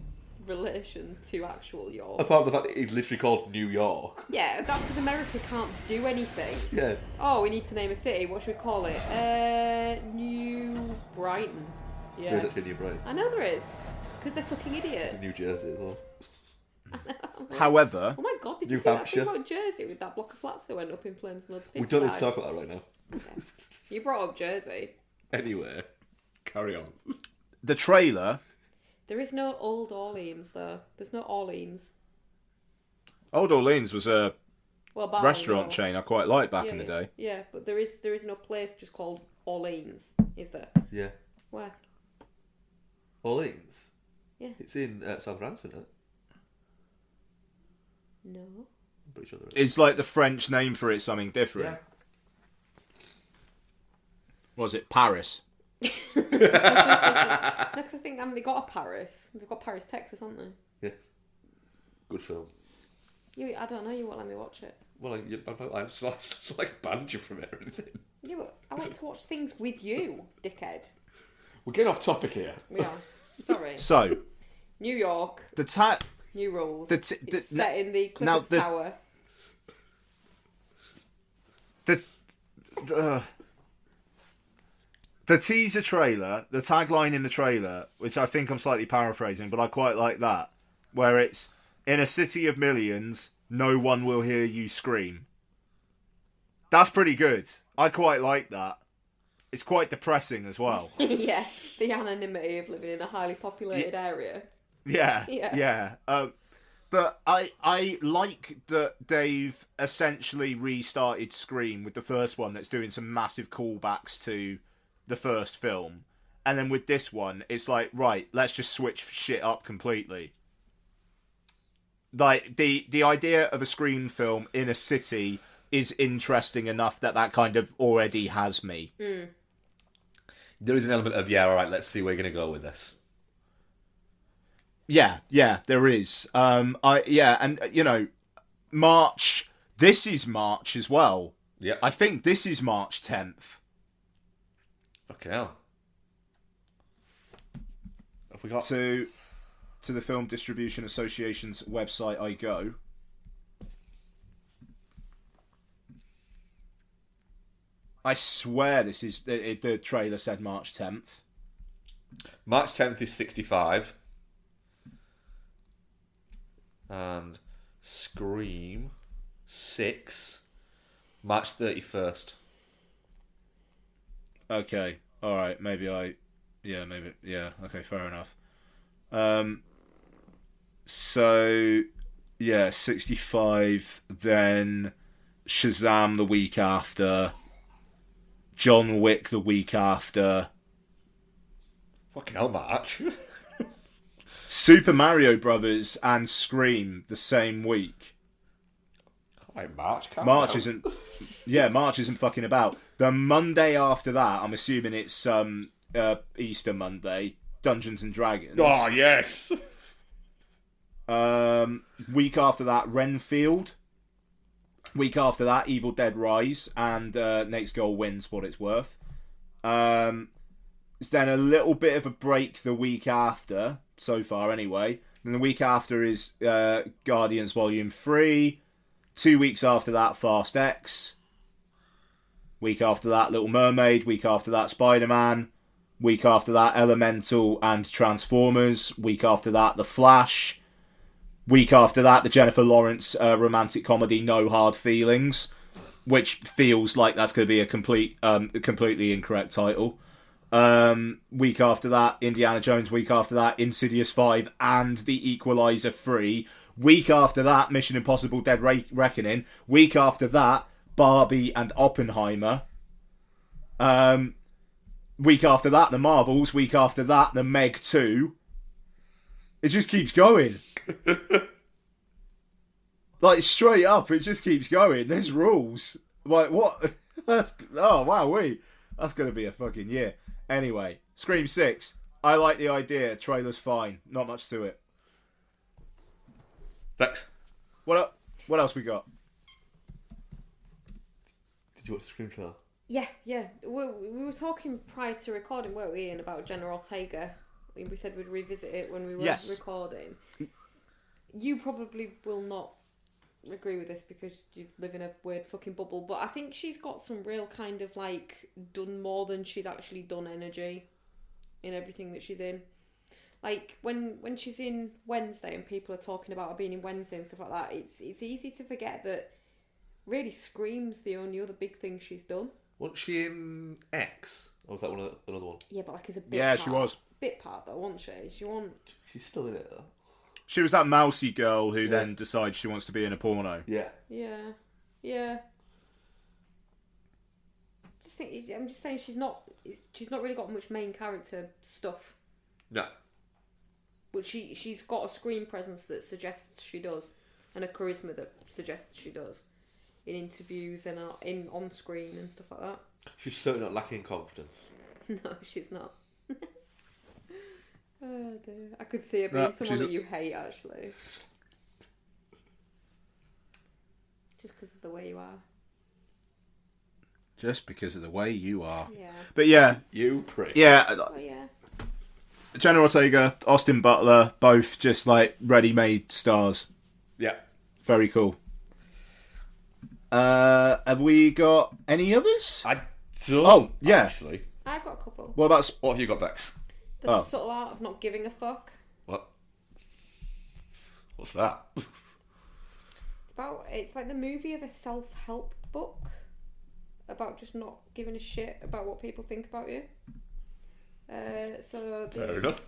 F: relation to actual York.
C: Apart from the fact that it's literally called New York.
F: Yeah, that's because America can't do anything.
C: Yeah.
F: Oh, we need to name a city. What should we call it? New Brighton. Yeah.
C: There's actually New Brighton.
F: I know there is. Because they're fucking idiots.
C: It's New Jersey as well.
E: However,
F: Oh my god, did you
C: New
F: see that
C: Hampshire.
F: thing about Jersey with that block of flats that went up in flames and loads of people
C: We don't need to
F: died?
C: talk about that right now.
F: Okay. You brought up Jersey.
C: Anyway, carry on.
E: the trailer.
F: There is no Old Orleans, though. There's no Orleans.
E: Old Orleans was a
F: Well, bar
E: restaurant
F: no.
E: chain I quite liked back
F: Yeah,
E: in the day.
F: Yeah, but there is no place just called Orleans, is there?
C: Yeah.
F: Where?
C: Orleans?
F: Yeah.
C: It's in South France, isn't it?
F: No.
C: I'm pretty sure there is.
E: It's like the French name for it, something different. Was it Paris?
F: No, because I think they got a Paris. They've got Paris, Texas, haven't they?
C: Yes. Good film.
F: I don't know. You won't let me watch it.
C: Well, I'm just like a banjo from it or anything.
F: Yeah, but I like to watch things with you, dickhead.
C: We're getting off topic here.
F: We are. Sorry.
E: So
F: New York,
E: the
F: new rules.
E: The
F: It's set in the
E: now
F: Clifford Tower.
E: the teaser trailer, the tagline in the trailer, which I think I'm slightly paraphrasing, but I quite like that, where it's in a city of millions, no one will hear you scream. That's pretty good. I quite like that. It's quite depressing as well.
F: Yeah, the anonymity of living in a highly populated area.
E: Yeah,
F: Yeah.
E: yeah. But I like that they've essentially restarted Scream with the first one that's doing some massive callbacks to the first film. And then with this one, it's like, right, let's just switch shit up completely. Like, the idea of a Scream film in a city is interesting enough that kind of already has me.
C: There is an element of, yeah, all right, let's see where you're going to go with this.
E: Yeah, there is. And you know, March. This is March as well.
C: Yeah.
E: I think this is March 10th.
C: Fucking hell. Have we got
E: To the Film Distribution Association's website I go. I swear this is the trailer said March 10th.
C: March 10th is 65. And Scream 6, March 31st.
E: Okay, all right, okay, fair enough. So, yeah, 65, then Shazam the week after, John Wick the week after,
C: Fucking hell, March.
E: Super Mario Brothers and Scream the same week.
C: Alright, March.
E: March isn't fucking about. The Monday after that, I'm assuming it's Easter Monday, Dungeons and Dragons.
C: Oh, yes.
E: Week after that, Renfield. Week after that, Evil Dead Rise, and Nate's Goal wins what it's worth. It's then a little bit of a break the week after, so far anyway. Then the week after is Guardians Volume 3. 2 weeks after that, Fast X. Week after that, Little Mermaid. Week after that, Spider-Man. Week after that, Elemental and Transformers. Week after that, The Flash. Week after that, the Jennifer Lawrence romantic comedy No Hard Feelings, which feels like that's going to be a completely incorrect title. Week after that, Indiana Jones. Week after that, Insidious 5 and The Equalizer 3. Week after that, Mission Impossible Dead Reckoning. Week after that, Barbie and Oppenheimer. Week after that, The Marvels. Week after that, The Meg 2. It just keeps going. Like, straight up, it just keeps going. There's rules. Like, what? That's going to be a fucking year. Anyway, Scream 6. I like the idea. Trailer's fine. Not much to it.
C: Bex,
E: What else we got?
C: did you watch the Scream trailer?
F: Yeah. We were talking prior to recording, weren't we, Ian, about General Ortega. We said we'd revisit it when we were recording. You probably will not agree with this because you live in a weird fucking bubble, but I think she's got some real kind of like done more than she's actually done energy in everything that she's in. Like when she's in Wednesday and people are talking about her being in Wednesday and stuff like that, it's easy to forget that really Scream's the only other big thing she's done.
C: Wasn't she in X? Or was that another one?
F: Yeah, but like as a bit
E: Yeah,
F: part.
E: she was.
F: Bit part though, wasn't she?
C: She's still in it though.
E: She was that mousy girl who then decides she wants to be in a porno.
C: Yeah.
F: Yeah. I'm just saying she's not really got much main character stuff.
C: No.
F: But she's got a screen presence that suggests she does, and a charisma that suggests she does, in interviews and on screen and stuff like that.
C: She's certainly not lacking in confidence.
F: No, she's not. Oh dear, I could see her being someone that you hate actually, just because of the way you are.
E: Just because of the way you are.
F: Yeah.
E: But yeah.
C: You prick.
E: Yeah.
F: Oh yeah.
E: Jenna Ortega, Austin Butler, both just like ready-made stars.
C: Yeah.
E: Very cool. Have we got any others?
C: I don't.
E: Oh, yeah.
C: Actually.
F: I've got a couple.
E: What about...
C: What have you got, Bex?
F: The subtle art of not giving a fuck.
C: What? What's that?
F: It's like the movie of a self-help book about just not giving a shit about what people think about you. So
C: Fair enough.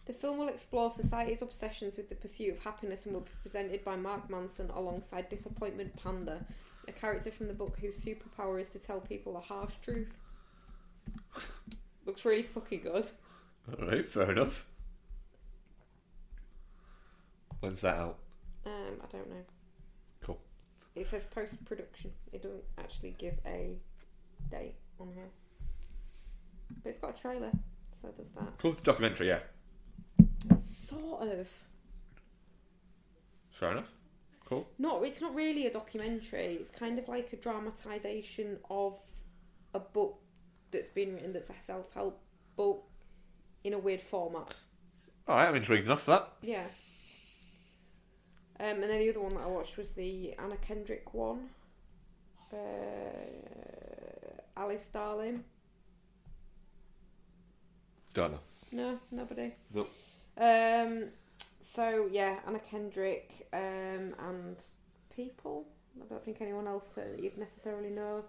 F: The film will explore society's obsessions with the pursuit of happiness and will be presented by Mark Manson alongside Disappointment Panda, a character from the book whose superpower is to tell people the harsh truth. Looks really fucking good.
C: Alright, fair enough. When's that out?
F: I don't know.
C: Cool.
F: It says post-production. It doesn't actually give a date on here. But it's got a trailer, so there's that.
C: Cool, it's a documentary, yeah.
F: Sort of.
C: Fair enough. Cool.
F: No, it's not really a documentary. It's kind of like a dramatisation of a book that's been written that's a self-help book in a weird format.
C: Alright, I'm intrigued enough for that.
F: Yeah. And then the other one that I watched was the Anna Kendrick one. Alice Darling.
C: Don't know.
F: No, nobody.
C: Nope.
F: So yeah, Anna Kendrick and people. I don't think anyone else that you'd necessarily know.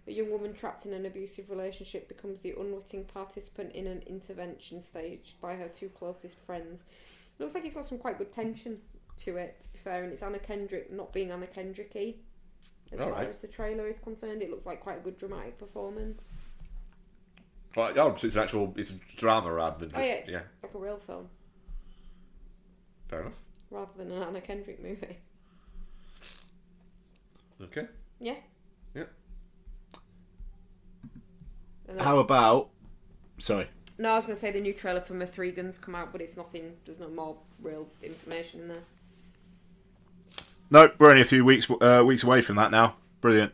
F: A young woman trapped in an abusive relationship becomes the unwitting participant in an intervention staged by her two closest friends. Looks like it's got some quite good tension to it, to be fair, and it's Anna Kendrick not being Anna Kendricky. As far as the trailer is concerned, it looks like quite a good dramatic performance.
C: Well, so it's it's a drama rather than just...
F: Oh yeah, it's like a real film.
C: Fair enough.
F: Rather than an Anna Kendrick movie.
C: Okay.
F: Yeah.
C: Yeah.
E: How about... Sorry.
F: No, I was going to say the new trailer for My Three Guns come out, but it's nothing, there's no more real information in there.
E: Nope, we're only a few weeks away from that now. Brilliant.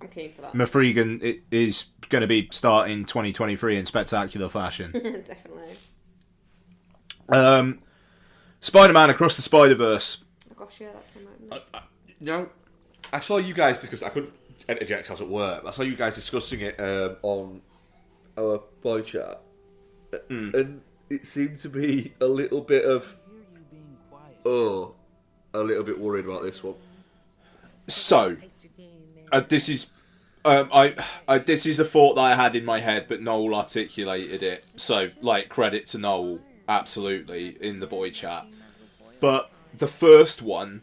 F: I'm keen for that.
E: Mafregan is going to be starting 2023 in spectacular fashion.
F: Definitely.
E: Spider-Man Across the Spider-Verse.
F: Oh gosh, yeah, that came out.
C: No, I saw you guys discuss... I couldn't interject, I was at work. I saw you guys discussing it on our boy chat. And it seemed to be a little bit of... a little bit worried about this one.
E: So, this is... this is a thought that I had in my head, but Noel articulated it. So, credit to Noel, absolutely, in the boy chat. But the first one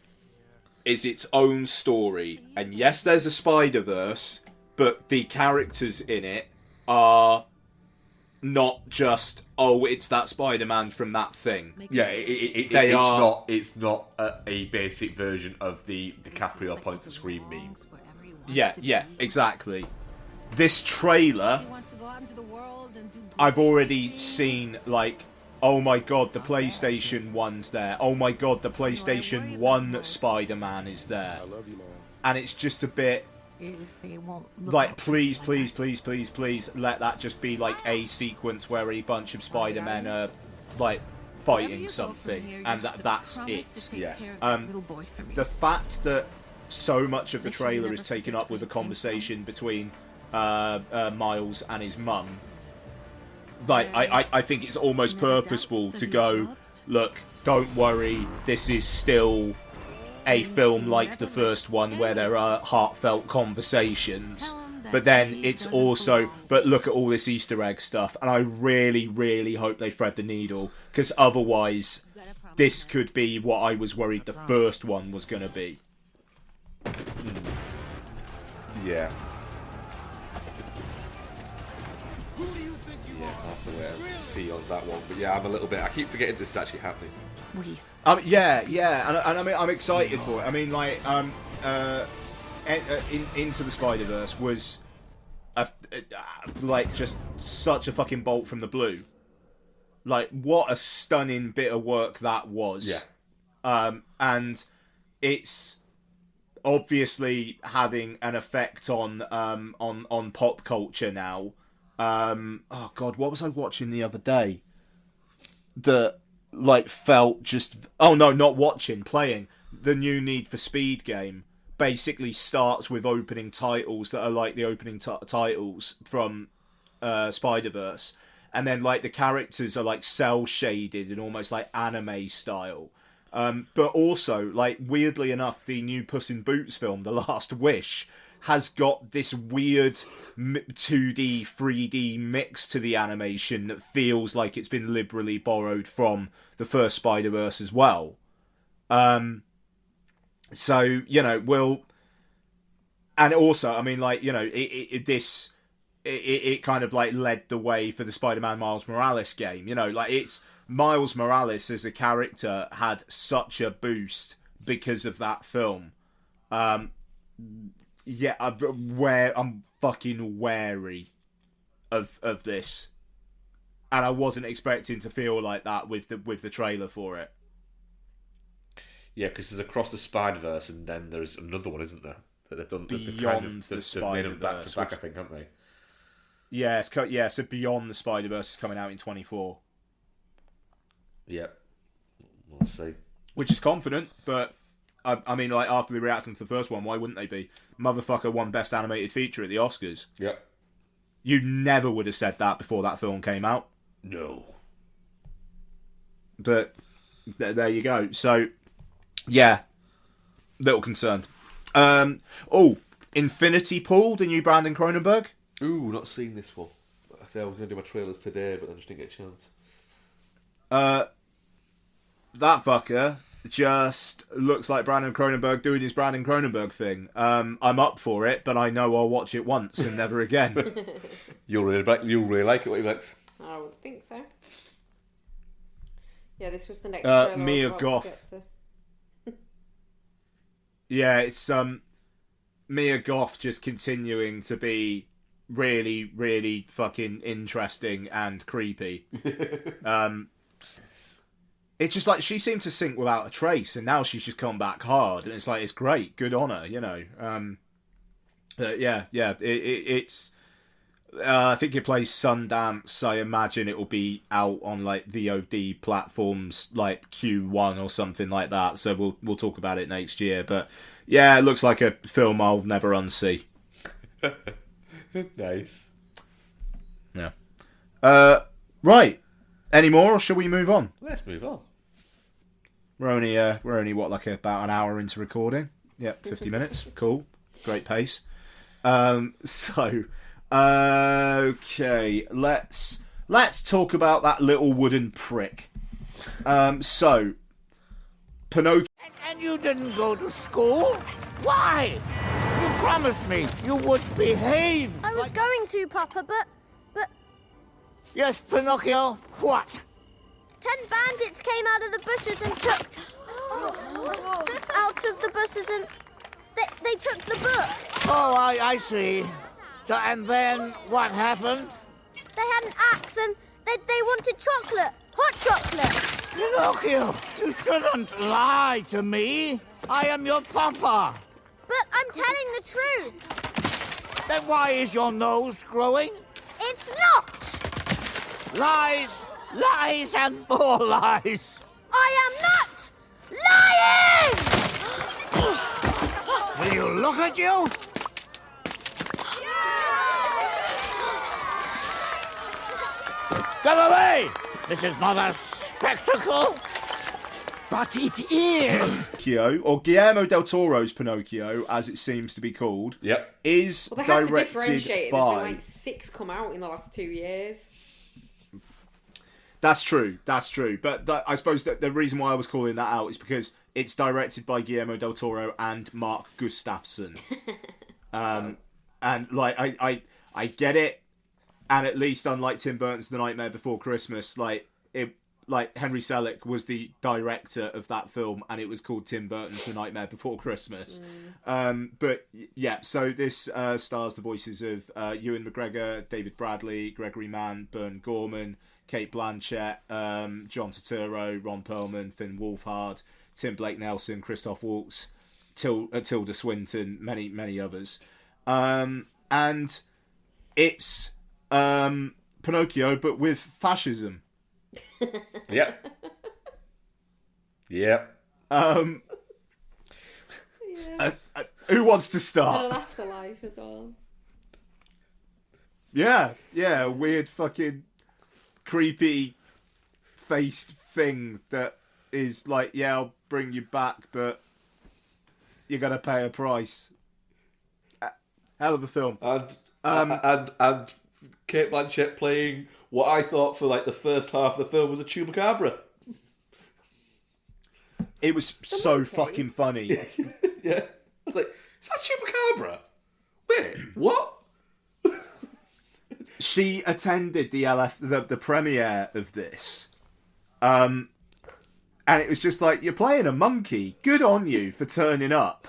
E: is its own story. And yes, there's a Spider-Verse, but the characters in it are not just, it's that Spider-Man from that thing.
C: Yeah, it's not a basic version of the DiCaprio point to screen meme.
E: Yeah, exactly. This trailer, I've already seen, oh my god, the PlayStation 1's there. Oh my god, the PlayStation 1 Spider-Man is there. And it's just a bit... please, let that just be, a sequence where a bunch of Spider-Men are, fighting something. And that's it.
C: Yeah.
E: The fact that so much of the trailer is taken up with a conversation between Miles and his mum. I think it's almost purposeful to go, look, don't worry, this is still a film like the first one where there are heartfelt conversations. But then it's also, but look at all this Easter egg stuff, and I really, really hope they thread the needle, because otherwise this could be what I was worried the first one was going to be.
C: Yeah. I'll have to wait and see on that one. But yeah, I'm a little bit... I keep forgetting this is actually happening.
E: Yeah, and I mean, I'm excited for it. I mean, Into the Spider-Verse was just such a fucking bolt from the blue. What a stunning bit of work that was.
C: Yeah.
E: And it's obviously having an effect on pop culture now. Oh god, what was I watching the other day that felt just... Oh no, not watching, playing. The new Need for Speed game basically starts with opening titles that are the opening titles from Spider-Verse, and then the characters are cell shaded and almost anime style. But also, weirdly enough, the new Puss in Boots film, The Last Wish, has got this weird 2D, 3D mix to the animation that feels like it's been liberally borrowed from the first Spider-Verse as well. So, you know, and also, I mean, like, you know, it kind of like led the way for the Spider-Man Miles Morales game. You know, like, it's Miles Morales as a character had such a boost because of that film. Yeah, I'm fucking wary of this, and I wasn't expecting to feel like that with the trailer for it.
C: Yeah, because there's Across the Spider-Verse, and then there's another one, isn't there? That they've done
E: Beyond the
C: they've made them back
E: Spider-Verse,
C: to back, I think, haven't they?
E: Yeah, so Beyond the Spider-Verse is coming out in 2024.
C: Yep. We'll see.
E: Which is confident, but I mean, like, after the reaction to the first one, why wouldn't they be? Motherfucker won Best Animated Feature at the Oscars.
C: Yep.
E: You never would have said that before that film came out.
C: No.
E: But there you go. So, yeah, little concerned. Infinity Pool, the new Brandon Cronenberg.
C: Ooh, not seen this one. I said I was going to do my trailers today, but I just didn't get a chance.
E: That fucker just looks like Brandon Cronenberg doing his Brandon Cronenberg thing. I'm up for it, but I know I'll watch it once and never again.
C: You'll really like it, what you Lex?
F: I would think so. Yeah, this was the next trailer
E: Mia
F: I was about
E: Goth.
F: to get to.
E: Yeah, it's Mia Goth just continuing to be really, really fucking interesting and creepy. It's just like she seemed to sink without a trace, and now she's just come back hard, and it's like, it's great, good on her, you know. But yeah, it's. I think it plays Sundance. I imagine it will be out on like VOD platforms like Q1 or something like that. So we'll talk about it next year. But yeah, it looks like a film I'll never unsee.
C: Nice.
E: Yeah. Right. Any more, or shall we move on?
C: Let's move on.
E: We're only what, like about an hour into recording? Yep, 50 minutes. Cool. Great pace. So, okay, let's talk about that little wooden prick. So, Pinocchio.
G: And you didn't go to school? Why? You promised me you would behave.
D: I was going to, Papa, but
G: Yes, Pinocchio, what?
D: 10 bandits came out of the bushes and took... out of the bushes and... They took the book.
G: Oh, I see. So, and then what happened?
D: They had an axe and they wanted chocolate. Hot chocolate.
G: Pinocchio, you shouldn't lie to me. I am your papa.
D: But I'm telling the truth.
G: Then why is your nose growing?
D: It's not.
G: Lies, lies, and more lies.
D: I am not lying!
G: Will you look at you? Go away! This is not a spectacle. But it is.
E: Pinocchio, or Guillermo del Toro's Pinocchio, as it seems to be called,
C: Yep.
E: is
F: Well, they have to
E: directed
F: differentiate.
E: by...
F: There's been like 6 come out in the last 2 years.
E: That's true. But I suppose that the reason why I was calling that out is because it's directed by Guillermo del Toro and Mark Gustafsson. And like I get it, and at least unlike Tim Burton's The Nightmare Before Christmas, like Henry Selick was the director of that film, and it was called Tim Burton's The Nightmare Before Christmas. But yeah, so this stars the voices of Ewan McGregor, David Bradley, Gregory Mann, Bern Gorman, Kate Blanchett, John Turturro, Ron Perlman, Finn Wolfhard, Tim Blake Nelson, Christoph Waltz, Tilda Swinton, many others. And it's Pinocchio, but with fascism.
C: Yep. Yep.
E: Who wants to
F: And
E: start?
F: an afterlife as well.
E: Yeah, weird fucking creepy faced thing that is like, yeah, I'll bring you back, but you're gonna pay a price. Hell of a film.
C: And Kate Blanchett playing what I thought for like the first half of the film was a chupacabra.
E: It was so fucking funny.
C: Yeah. I was like, is that chupacabra? Wait, what?
E: She attended the premiere of this. And it was just like, you're playing a monkey. Good on you for turning up.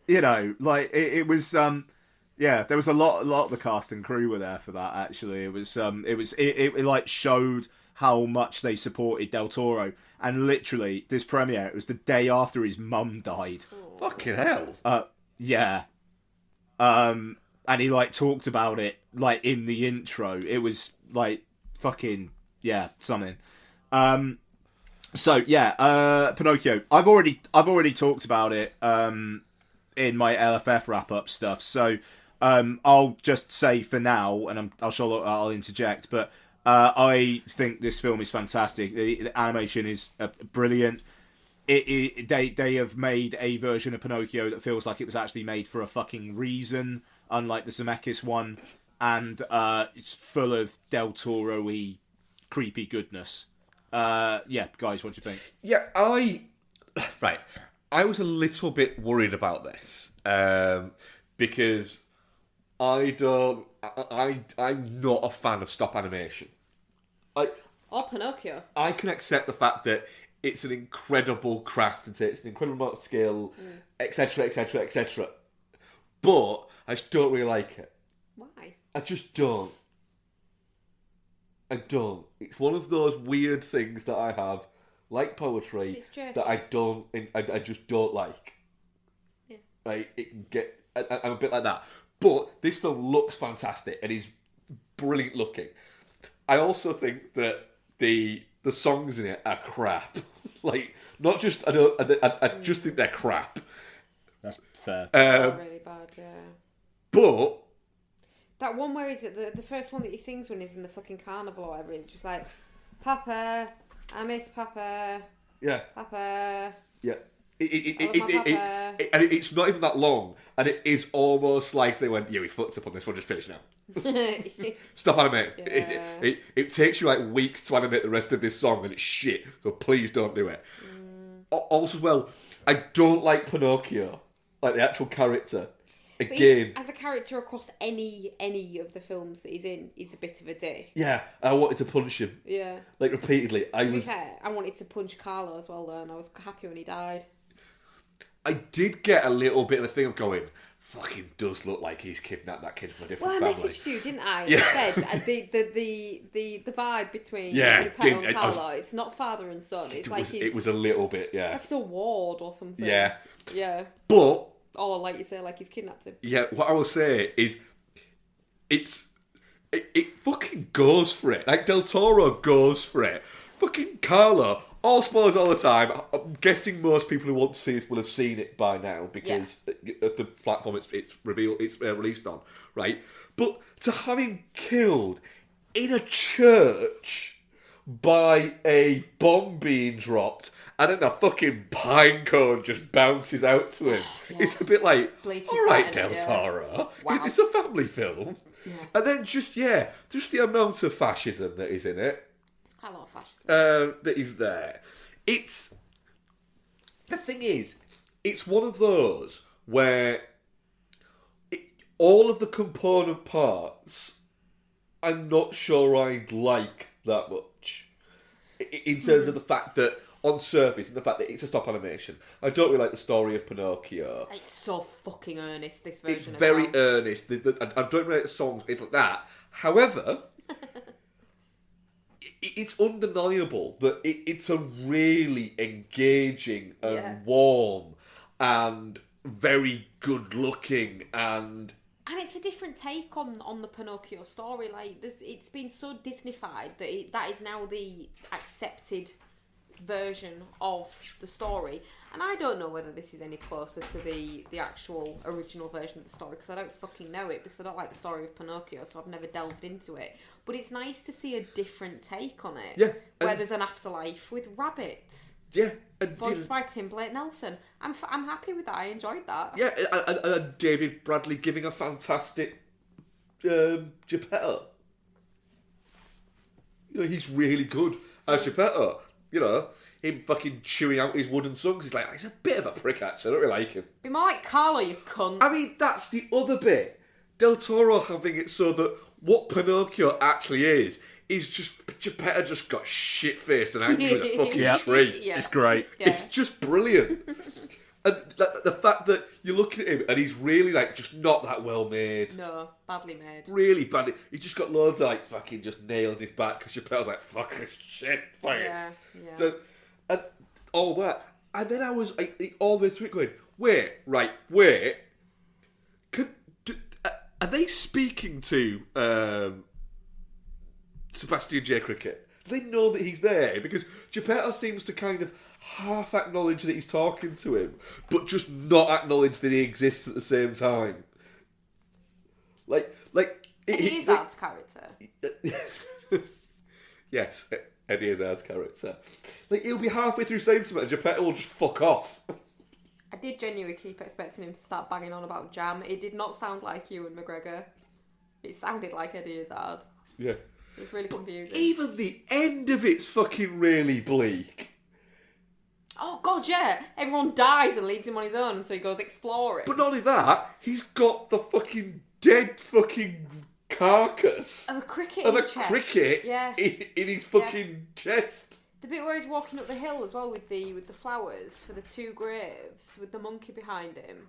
E: You know, like it was there was a lot of the cast and crew were there for that actually. It like showed how much they supported Del Toro. And literally this premiere, it was the day after his mum died.
C: Fucking hell.
E: Yeah. And he like talked about it like in the intro. It was like fucking something. So yeah, Pinocchio. I've already talked about it in my LFF wrap up stuff. So I'll just say for now, and I'll interject, but I think this film is fantastic. The animation is brilliant. They have made a version of Pinocchio that feels like it was actually made for a fucking reason, unlike the Zemeckis one, and it's full of Del Toro-y creepy goodness. Guys, what do you think?
C: Yeah, I was a little bit worried about this because I'm not a fan of stop animation.
F: Or Pinocchio.
C: I can accept the fact that it's an incredible craft and it's an incredible amount of skill, etc., etc., etc. But I just don't really like it.
F: Why?
C: I just don't. I don't. It's one of those weird things that I have, like poetry, that I just don't like. Yeah. Like, it can get... I'm a bit like that. But this film looks fantastic and is brilliant looking. I also think that the songs in it are crap. Like, not just... I just think they're crap.
E: That's fair.
F: Really bad, yeah.
C: But...
F: That one where is it the first one that he sings when he's in the fucking carnival or whatever? It's just like, Papa, I miss Papa.
C: Yeah.
F: Papa.
C: Yeah.
F: Papa.
C: And it's not even that long, and it is almost like they went, we fucked up on this one, just finish now. Stop animating.
F: Yeah.
C: It takes you like weeks to animate the rest of this song, and it's shit, so please don't do it. Also, well, I don't like Pinocchio, like the actual character. Again,
F: as a character across any of the films that he's in, he's a bit of a dick.
C: Yeah, I wanted to punch him.
F: Yeah.
C: Like, repeatedly.
F: To be fair, I wanted to punch Carlo as well, though, and I was happy when he died.
C: I did get a little bit of a thing of going, fucking does look like he's kidnapped that kid from a different family.
F: Well, I messaged you, didn't I?
C: Yeah.
F: I said the vibe between Geppetto and Carlo, it's not father and son.
C: It was a little bit, yeah.
F: It's like he's a ward or something.
C: Yeah.
F: Yeah.
C: But...
F: Or, like you say, like he's kidnapped him.
C: Yeah, what I will say is, it fucking goes for it. Like, Del Toro goes for it. Fucking Carlo, all spoilers all the time. I'm guessing most people who want to see this will have seen it by now because of the platform it's released on, right? But to have him killed in a church by a bomb being dropped, and then a fucking pine cone just bounces out to him. Yeah. It's a bit like, alright, Del Toro, it's a family film. Yeah. And then just the amount of fascism that is in it.
F: It's quite a lot of fascism.
C: That is there. The thing is, it's one of those where all of the component parts, I'm not sure I'd like that much. In terms of the fact that, on surface, and the fact that it's a stop animation. I don't really like the story of Pinocchio.
F: It's so fucking earnest, this version.
C: It's very earnest. I don't really like the songs, things like that. However, it's undeniable that it's a really engaging and warm and very good looking and
F: it's a different take on the Pinocchio story. Like, it's been so Disneyfied that that is now the accepted version of the story. And I don't know whether this is any closer to the actual original version of the story, because I don't fucking know it, because I don't like the story of Pinocchio, so I've never delved into it. But it's nice to see a different take on it.
C: Yeah.
F: Where there's an afterlife with rabbits.
C: Yeah. And,
F: Voiced by Tim Blake Nelson. I'm happy with that. I enjoyed that.
C: Yeah, and David Bradley giving a fantastic Geppetto. You know, he's really good as Geppetto. You know, him fucking chewing out his wooden songs. He's like, he's a bit of a prick, actually. I don't really like him.
F: Be more like Carlo, you cunt.
C: I mean, that's the other bit. Del Toro having it so that what Pinocchio actually is just Geppetto just got shit-faced and angry with a fucking tree.
F: Yeah.
E: It's great.
F: Yeah.
C: It's just brilliant. And the fact that you're looking at him and he's really like just not that well made.
F: No, badly made.
C: Really badly. He's just got loads of like fucking just nails in his back because Chappelle's like, fucking shit, fuck it.
F: Yeah.
C: So, and all that. And then I was like, all the way through it going, wait. Are they speaking to Sebastian J. Cricket? Do they know that he's there? Because Geppetto seems to kind of half acknowledge that he's talking to him, but just not acknowledge that he exists at the same time.
F: Eddie Izzard's character.
C: Yes, Eddie Izzard's character. Like, he'll be halfway through saying something and Geppetto will just fuck off.
F: I did genuinely keep expecting him to start banging on about jam. It did not sound like Ewan McGregor. It sounded like Eddie Izzard.
C: Yeah.
F: It was really confusing.
C: Even the end of it's fucking really bleak.
F: Oh god, yeah! Everyone dies and leaves him on his own, and so he goes exploring.
C: But not only that, he's got the fucking dead fucking carcass
F: of a cricket
C: of
F: in
C: a
F: his chest.
C: cricket
F: Yeah.
C: in his fucking chest.
F: The bit where he's walking up the hill as well with the flowers for the two graves with the monkey behind him,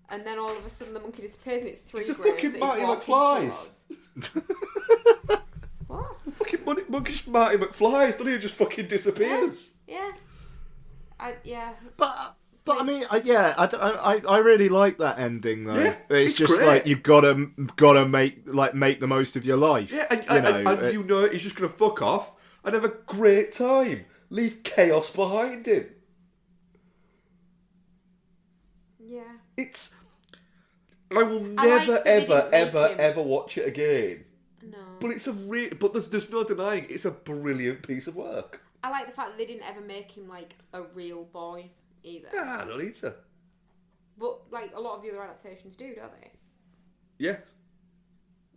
F: and then all of a sudden the monkey disappears and it's three
C: The
F: graves.
C: fucking
F: that
C: Marty
F: he's walking
C: McFly's.
F: towards. What?
C: Fucking monkey Marty McFly's, doesn't he? Just fucking disappears.
F: Yeah.
E: But I mean, I really like that ending though.
C: Yeah,
E: it's just
C: great.
E: like you've gotta make the most of your life.
C: Yeah, and you know he's just gonna fuck off and have a great time. Leave chaos behind him.
F: Yeah.
C: It's. I will
F: I like
C: never,
F: that they didn't make him-
C: ever watch it again.
F: No.
C: But it's a but there's no denying it's a brilliant piece of work.
F: I like the fact that they didn't ever make him like a real boy either.
C: Yeah, I don't need to.
F: But like a lot of the other adaptations do, don't they?
C: Yeah.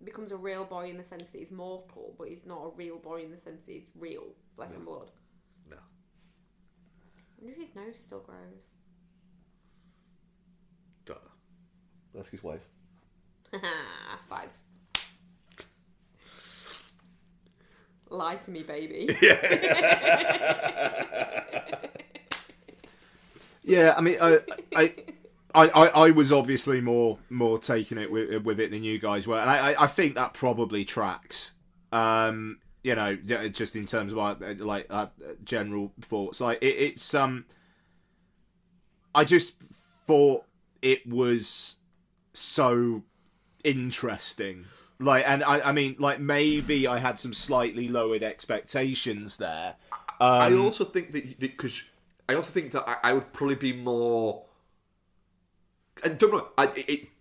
F: Becomes a real boy in the sense that he's mortal, but he's not a real boy in the sense that he's real, flesh and blood.
C: No.
F: I wonder if his nose still grows.
C: Don't know. Ask his wife.
F: Fives. Lie to me, baby.
E: Yeah, I mean, I was obviously more taking it with it than you guys were, and I think that probably tracks. You know, just in terms of like general thoughts, like it's I just thought it was so interesting. Like, and I mean, like maybe I had some slightly lowered expectations there.
C: I also think that because I would probably be more. And don't know,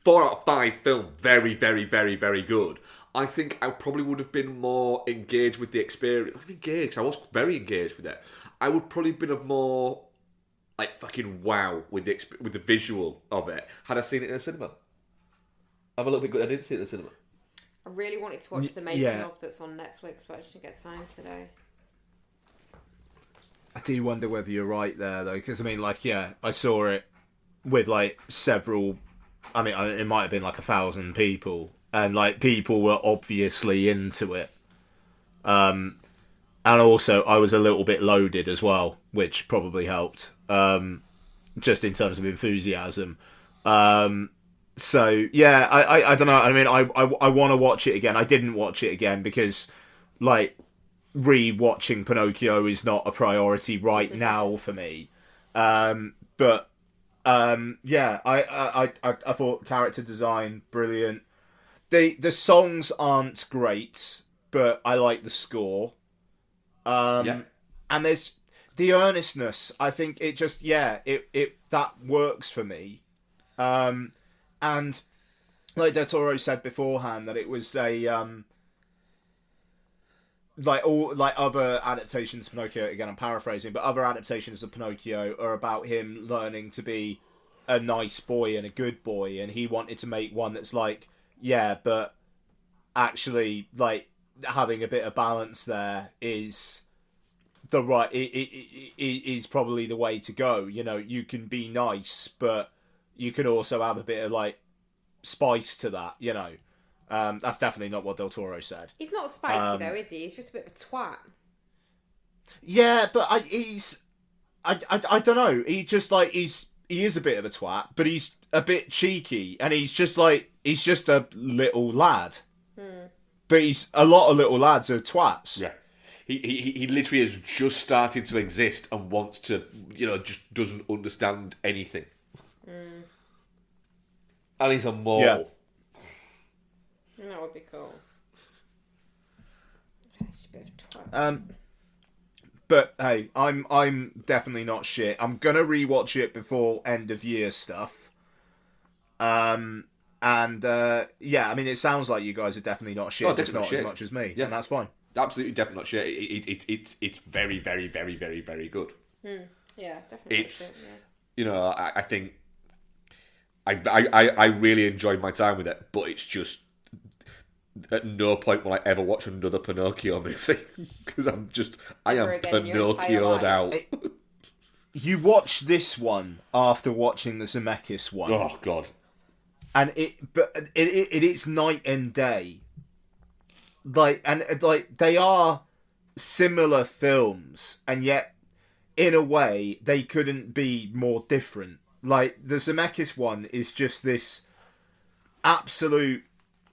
C: 4 out of 5 film, very, very, very, very good. I think I probably would have been more engaged with the experience. I'm engaged. I was very engaged with it. I would probably been of more like fucking wow with the visual of it had I seen it in the cinema. I'm a little bit good. I didn't see it in the cinema.
F: I really wanted to watch the making of that's on Netflix, but I just didn't get time today.
E: I do wonder whether you're right there though, because I mean, like, yeah, I saw it with like several. I mean, it might have been like 1,000 people, and like people were obviously into it. And also, I was a little bit loaded as well, which probably helped. Just in terms of enthusiasm. So yeah, I don't know. I mean, I want to watch it again. I didn't watch it again because, like, re-watching Pinocchio is not a priority right now for me. But yeah, I thought character design brilliant. The songs aren't great, but I like the score. And there's the earnestness. I think it just it that works for me. And like Del Toro said beforehand, that it was a other adaptations of Pinocchio, again I'm paraphrasing, but other adaptations of Pinocchio are about him learning to be a nice boy and a good boy, and he wanted to make one that's like, yeah, but actually like having a bit of balance there is the right is probably the way to go. You know, you can be nice, but you can also have a bit of like spice to that, you know. That's definitely not what Del Toro said.
F: He's not spicy though, is he? He's just a bit of a twat.
E: Yeah, but I don't know. He just like he is a bit of a twat, but he's a bit cheeky, and he's just a little lad. But a lot of little lads are twats.
C: Yeah. He literally has just started to exist and wants to, you know, just doesn't understand anything. And he's a mortal.
E: Yeah.
F: That would be cool. It's a bit of a twat.
E: But hey, I'm definitely not shit. I'm gonna rewatch it before end of year stuff. Yeah, I mean, it sounds like you guys are definitely not shit, just not
C: shit.
E: as much as me,
C: Yeah.
E: and that's fine.
C: Absolutely, definitely not shit. It's very, very, very, very, very good.
F: Yeah, definitely.
C: It's, you know, I think I really enjoyed my time with it, but it's just at no point will I ever watch another Pinocchio movie because I am Pinocchio'd out.
E: You watch this one after watching the Zemeckis one.
C: Oh God!
E: And it's night and day. Like they are similar films, and yet in a way they couldn't be more different. Like the Zemeckis one is just this absolute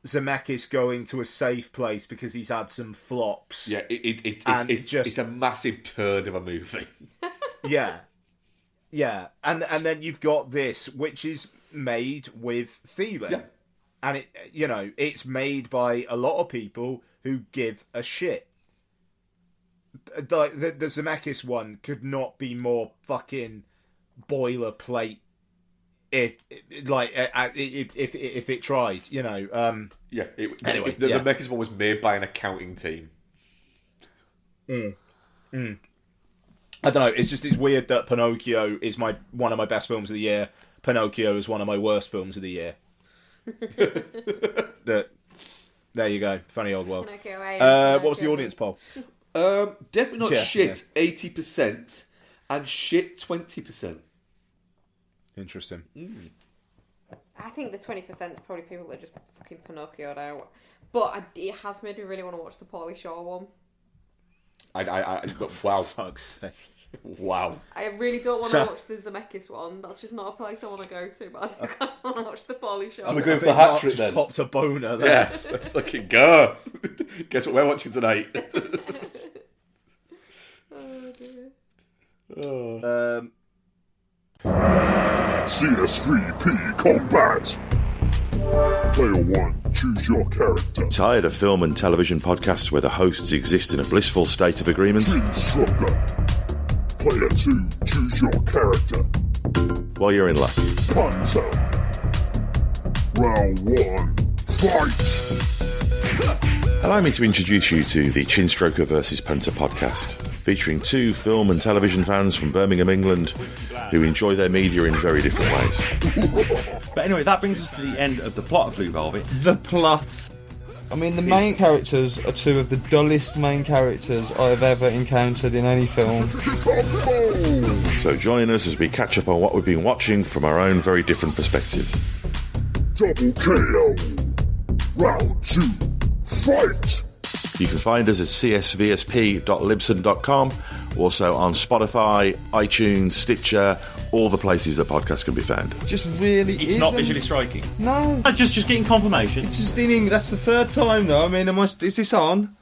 E: Zemeckis going to a safe place because he's had some flops.
C: Yeah, it's a massive turd of a movie.
E: Yeah, and then you've got this, which is made with feeling.
C: Yeah.
E: And it's made by a lot of people who give a shit. The Zemeckis one could not be more fucking boilerplate if it tried, you know.
C: Anyway, the Zemeckis one was made by an accounting team.
E: I don't know. It's weird that Pinocchio is one of my best films of the year. Pinocchio is one of my worst films of the year. There you go. Funny old world. What was the audience poll?
C: Definitely not shit. 80% and shit 20%.
E: Interesting.
F: I think the 20% is probably people that are just fucking Pinocchio'd out. But it has made me really want to watch the Pauly Shore one.
E: Wow. Fuck's sake.
C: Wow.
F: I really don't want to watch the Zemeckis one. That's just not a place I want to go to, but I do kind of want to watch the Pauly Shore.
C: So we're going for the hat trick
E: then?
C: then?
E: Popped a boner there.
C: Yeah, let's fucking go. Guess what we're watching tonight?
F: Oh dear.
H: CS3P Combat. Player 1, choose your character.
I: Tired of film and television podcasts where the hosts exist in a blissful state of agreement?
H: Stronger. Player 2, choose your character.
I: Well, you're in luck.
H: Punter. Round 1, fight!
I: Allow me to introduce you to the Chinstroker vs. Punter podcast, featuring two film and television fans from Birmingham, England, who enjoy their media in very different ways.
J: But anyway, that brings us to the end of the plot of Blue Velvet.
K: The plot. I mean, the main characters are two of the dullest main characters I have ever encountered in any film.
I: So join us as we catch up on what we've been watching from our own very different perspectives.
H: Double KO. Round 2, fight!
I: You can find us at csvsp.libsyn.com, also on Spotify, iTunes, Stitcher, all the places that podcasts can be found.
K: Just really
J: It's not visually striking.
K: No.
J: Just getting confirmation.
K: It's just in English. That's the third time, though. I mean, is this on?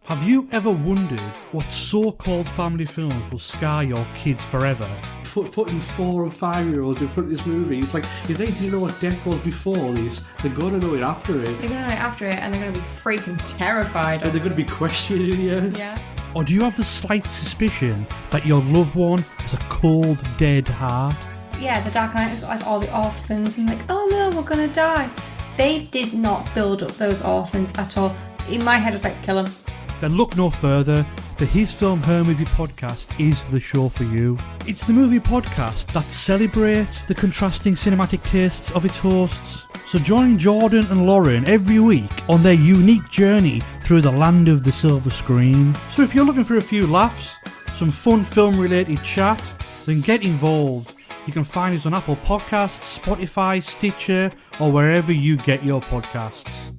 L: Have you ever wondered what so-called family films will scar your kids forever? Putting 4 and 5-year-olds in front of this movie, it's like, if they didn't know what death was before this, they're going to know it after it.
M: They're going to know it after it, and they're going to be freaking terrified.
L: And they're going to be questioning you.
M: Yeah.
L: Or do you have the slight suspicion that your loved one has a cold, dead heart?
M: The Dark Knight has got like all the orphans and like, oh no, we're gonna die. They did not build up those orphans at all. In my head, it's like, kill them.
L: Then look no further. The His Film Her Movie podcast is the show for you. It's the movie podcast that celebrates the contrasting cinematic tastes of its hosts. So join Jordan and Lauren every week on their unique journey through the land of the silver screen. So if you're looking for a few laughs, some fun film related chat, then get involved. You can find us on Apple Podcasts, Spotify, Stitcher, or wherever you get your podcasts.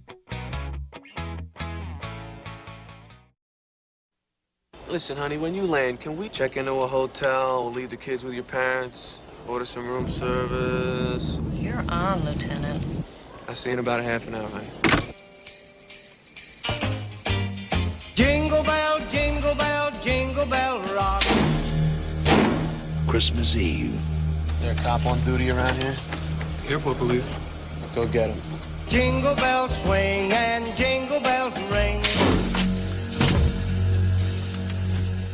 A: Listen, honey, when you land, can we check into a hotel or leave the kids with your parents? Order some room service?
N: You're on, Lieutenant.
A: I'll see you in about a half an hour, honey.
O: Jingle bell rock.
P: Christmas Eve.
A: Is there a cop on duty around here? Airport police. Go get him.
O: Jingle bells swing and jingle bells ring.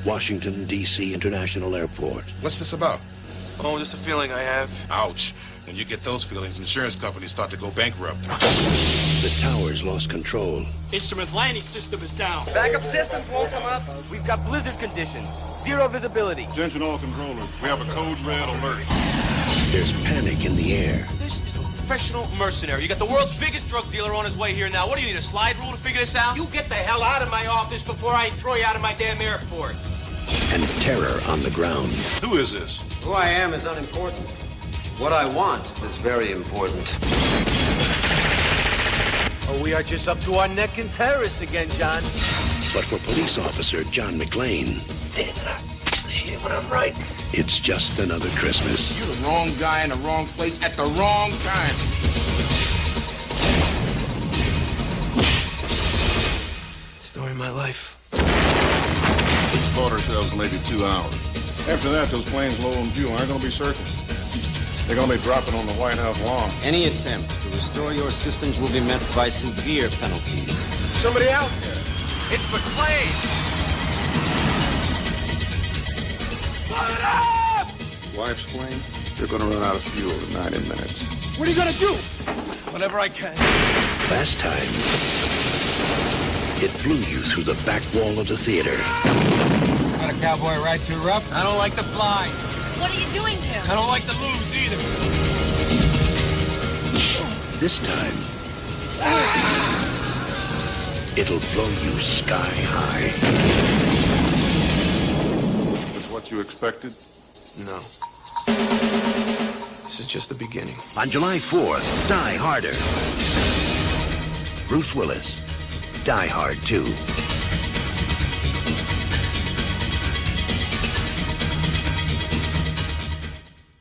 P: Washington, D.C. International Airport.
Q: What's this about?
A: Oh, just a feeling I have.
Q: Ouch. When you get those feelings, insurance companies start to go bankrupt.
P: The towers lost control.
R: Instrument landing system is down.
O: Backup systems won't come up. We've got blizzard conditions. Zero visibility.
Q: Attention all controllers. We have a code red alert.
P: There's panic in the air.
R: This is a professional mercenary. You got the world's biggest drug dealer on his way here now. What do you need, a slide rule to figure this out?
O: You get the hell out of my office before I throw you out of my damn airport.
P: And terror on the ground.
Q: Who is this?
B: Who I am is unimportant. What I want is very important.
O: Oh, we are just up to our neck in terrorists again, John.
P: But for police officer John McClane,
O: When I'm right.
P: it's just another Christmas.
Q: You're the wrong guy in the wrong place at the wrong time.
A: Story of my life.
Q: Slaughter cells maybe 2 hours. After that, those planes low on fuel aren't going to be circling. They're going to be dropping on the White House lawn.
S: Any attempt to restore your systems will be met by severe penalties.
O: Somebody out there. It's McClane. Blow it up!
Q: Wife's plane, they're going to run out of fuel in 90 minutes.
O: What are you going to do? Whatever I can.
P: Last time, it blew you through the back wall of the theater.
O: Got a cowboy ride too rough? I don't like to fly.
N: What are you doing, Jim?
O: I don't like to lose either.
P: This time, it'll blow you sky high.
Q: Is what you expected?
A: No. This is just the beginning.
P: On July 4th, Die Harder. Bruce Willis, Die Hard 2.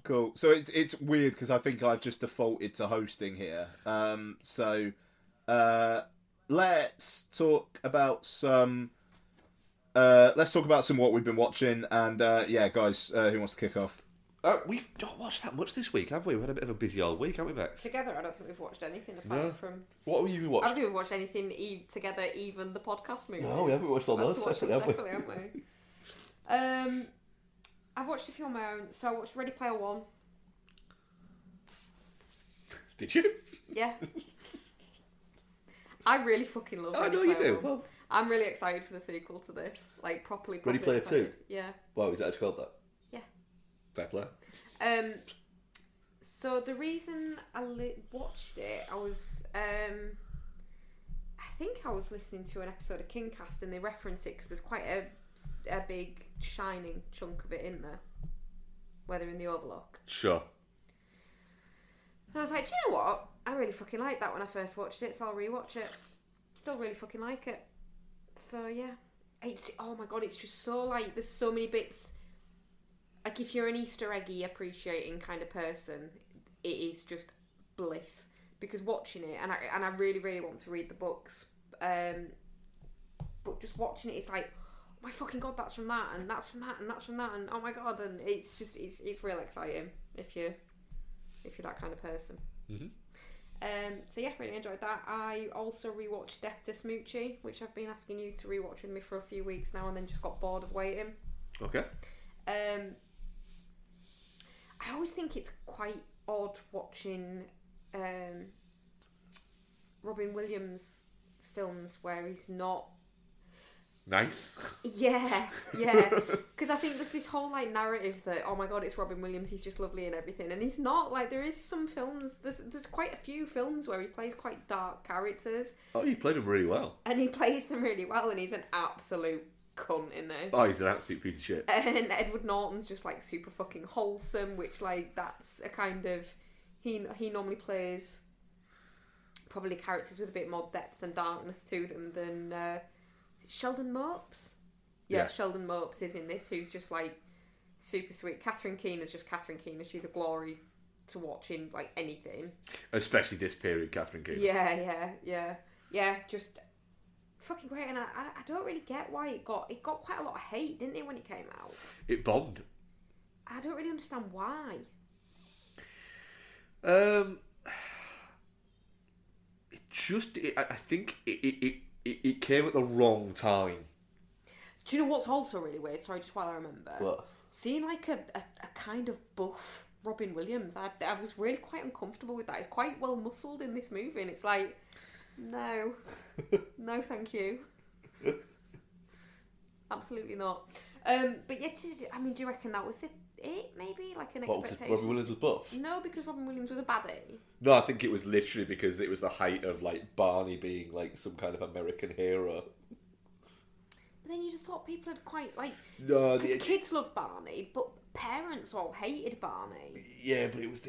E: Cool. So it's weird because I think I've just defaulted to hosting here. Let's talk about some. Let's talk about some what we've been watching, and guys, who wants to kick off?
C: We've not watched that much this week, have we? We've had a bit of a busy old week, haven't we, Bex?
F: Together, I don't think we've watched anything apart from.
C: What have you watched?
F: I don't think we've watched anything together, even the podcast movie.
C: No, we haven't watched all those
F: separately, haven't we? I've watched a few on my own. So I watched Ready Player One.
C: Did you?
F: Yeah. I really fucking love Ready
C: I know
F: Player
C: you do.
F: One.
C: Well,
F: I'm really excited for the sequel to this. Like, properly
C: Ready Player
F: excited.
C: 2?
F: Yeah.
C: Wow, is that actually called that?
F: Yeah.
C: Fair play.
F: So the reason I watched it, I was, I think I was listening to an episode of Kingcast and they reference it because there's quite a big shining chunk of it in there, where they're in the Overlook.
C: Sure.
F: And I was like, do you know what? I really fucking liked that when I first watched it, so I'll rewatch it. Still really fucking like it. So yeah, it's, oh my god, it's just so like, there's so many bits. Like, if you're an Easter eggy appreciating kind of person, it is just bliss. Because watching it, and I really, really want to read the books, but just watching it, it's like, oh my fucking god, that's from that, and that's from that, and that's from that, and oh my god, and it's just, it's real exciting if you're that kind of person.
C: Mm-hmm.
F: So yeah, really enjoyed that. I also rewatched Death to Smoochie, which I've been asking you to rewatch with me for a few weeks now, and then just got bored of waiting.
C: Okay.
F: I always think it's quite odd watching Robin Williams films where he's not
C: nice.
F: Yeah. Because I think there's this whole like narrative that, oh my god, it's Robin Williams, he's just lovely and everything, and he's not. Like, there is some films, there's quite a few films where he plays quite dark characters.
C: Oh, he played them really well.
F: And he plays them really well, and he's an absolute cunt in this.
C: Oh, he's an absolute piece of shit.
F: And Edward Norton's just like super fucking wholesome, which like that's a kind of he normally plays probably characters with a bit more depth and darkness to them than Sheldon Mopes. Yeah, Sheldon Mopes is in this, who's just like super sweet. Catherine Keener's just Catherine Keener. She's a glory to watch in like anything.
C: Especially this period, Catherine Keener.
F: Yeah. Just fucking great. And I don't really get why it got quite a lot of hate, didn't it, when it came out?
C: It bombed.
F: I don't really understand why.
C: I think it came at the wrong time.
F: Do you know what's also really weird? Sorry, just while I remember.
C: What?
F: Seeing like a kind of buff Robin Williams, I was really quite uncomfortable with that. He's quite well muscled in this movie, and it's like, no, thank you. Absolutely not. But yeah, I mean, do you reckon that was it? Maybe like an expectation.
C: Because Robin Williams was buff?
F: No, because Robin Williams was a baddie.
C: No, I think it was literally because it was the height of like Barney being like some kind of American hero.
F: But then you'd have thought people had quite like
C: because
F: kids love Barney, but parents all hated Barney.
C: Yeah, but it was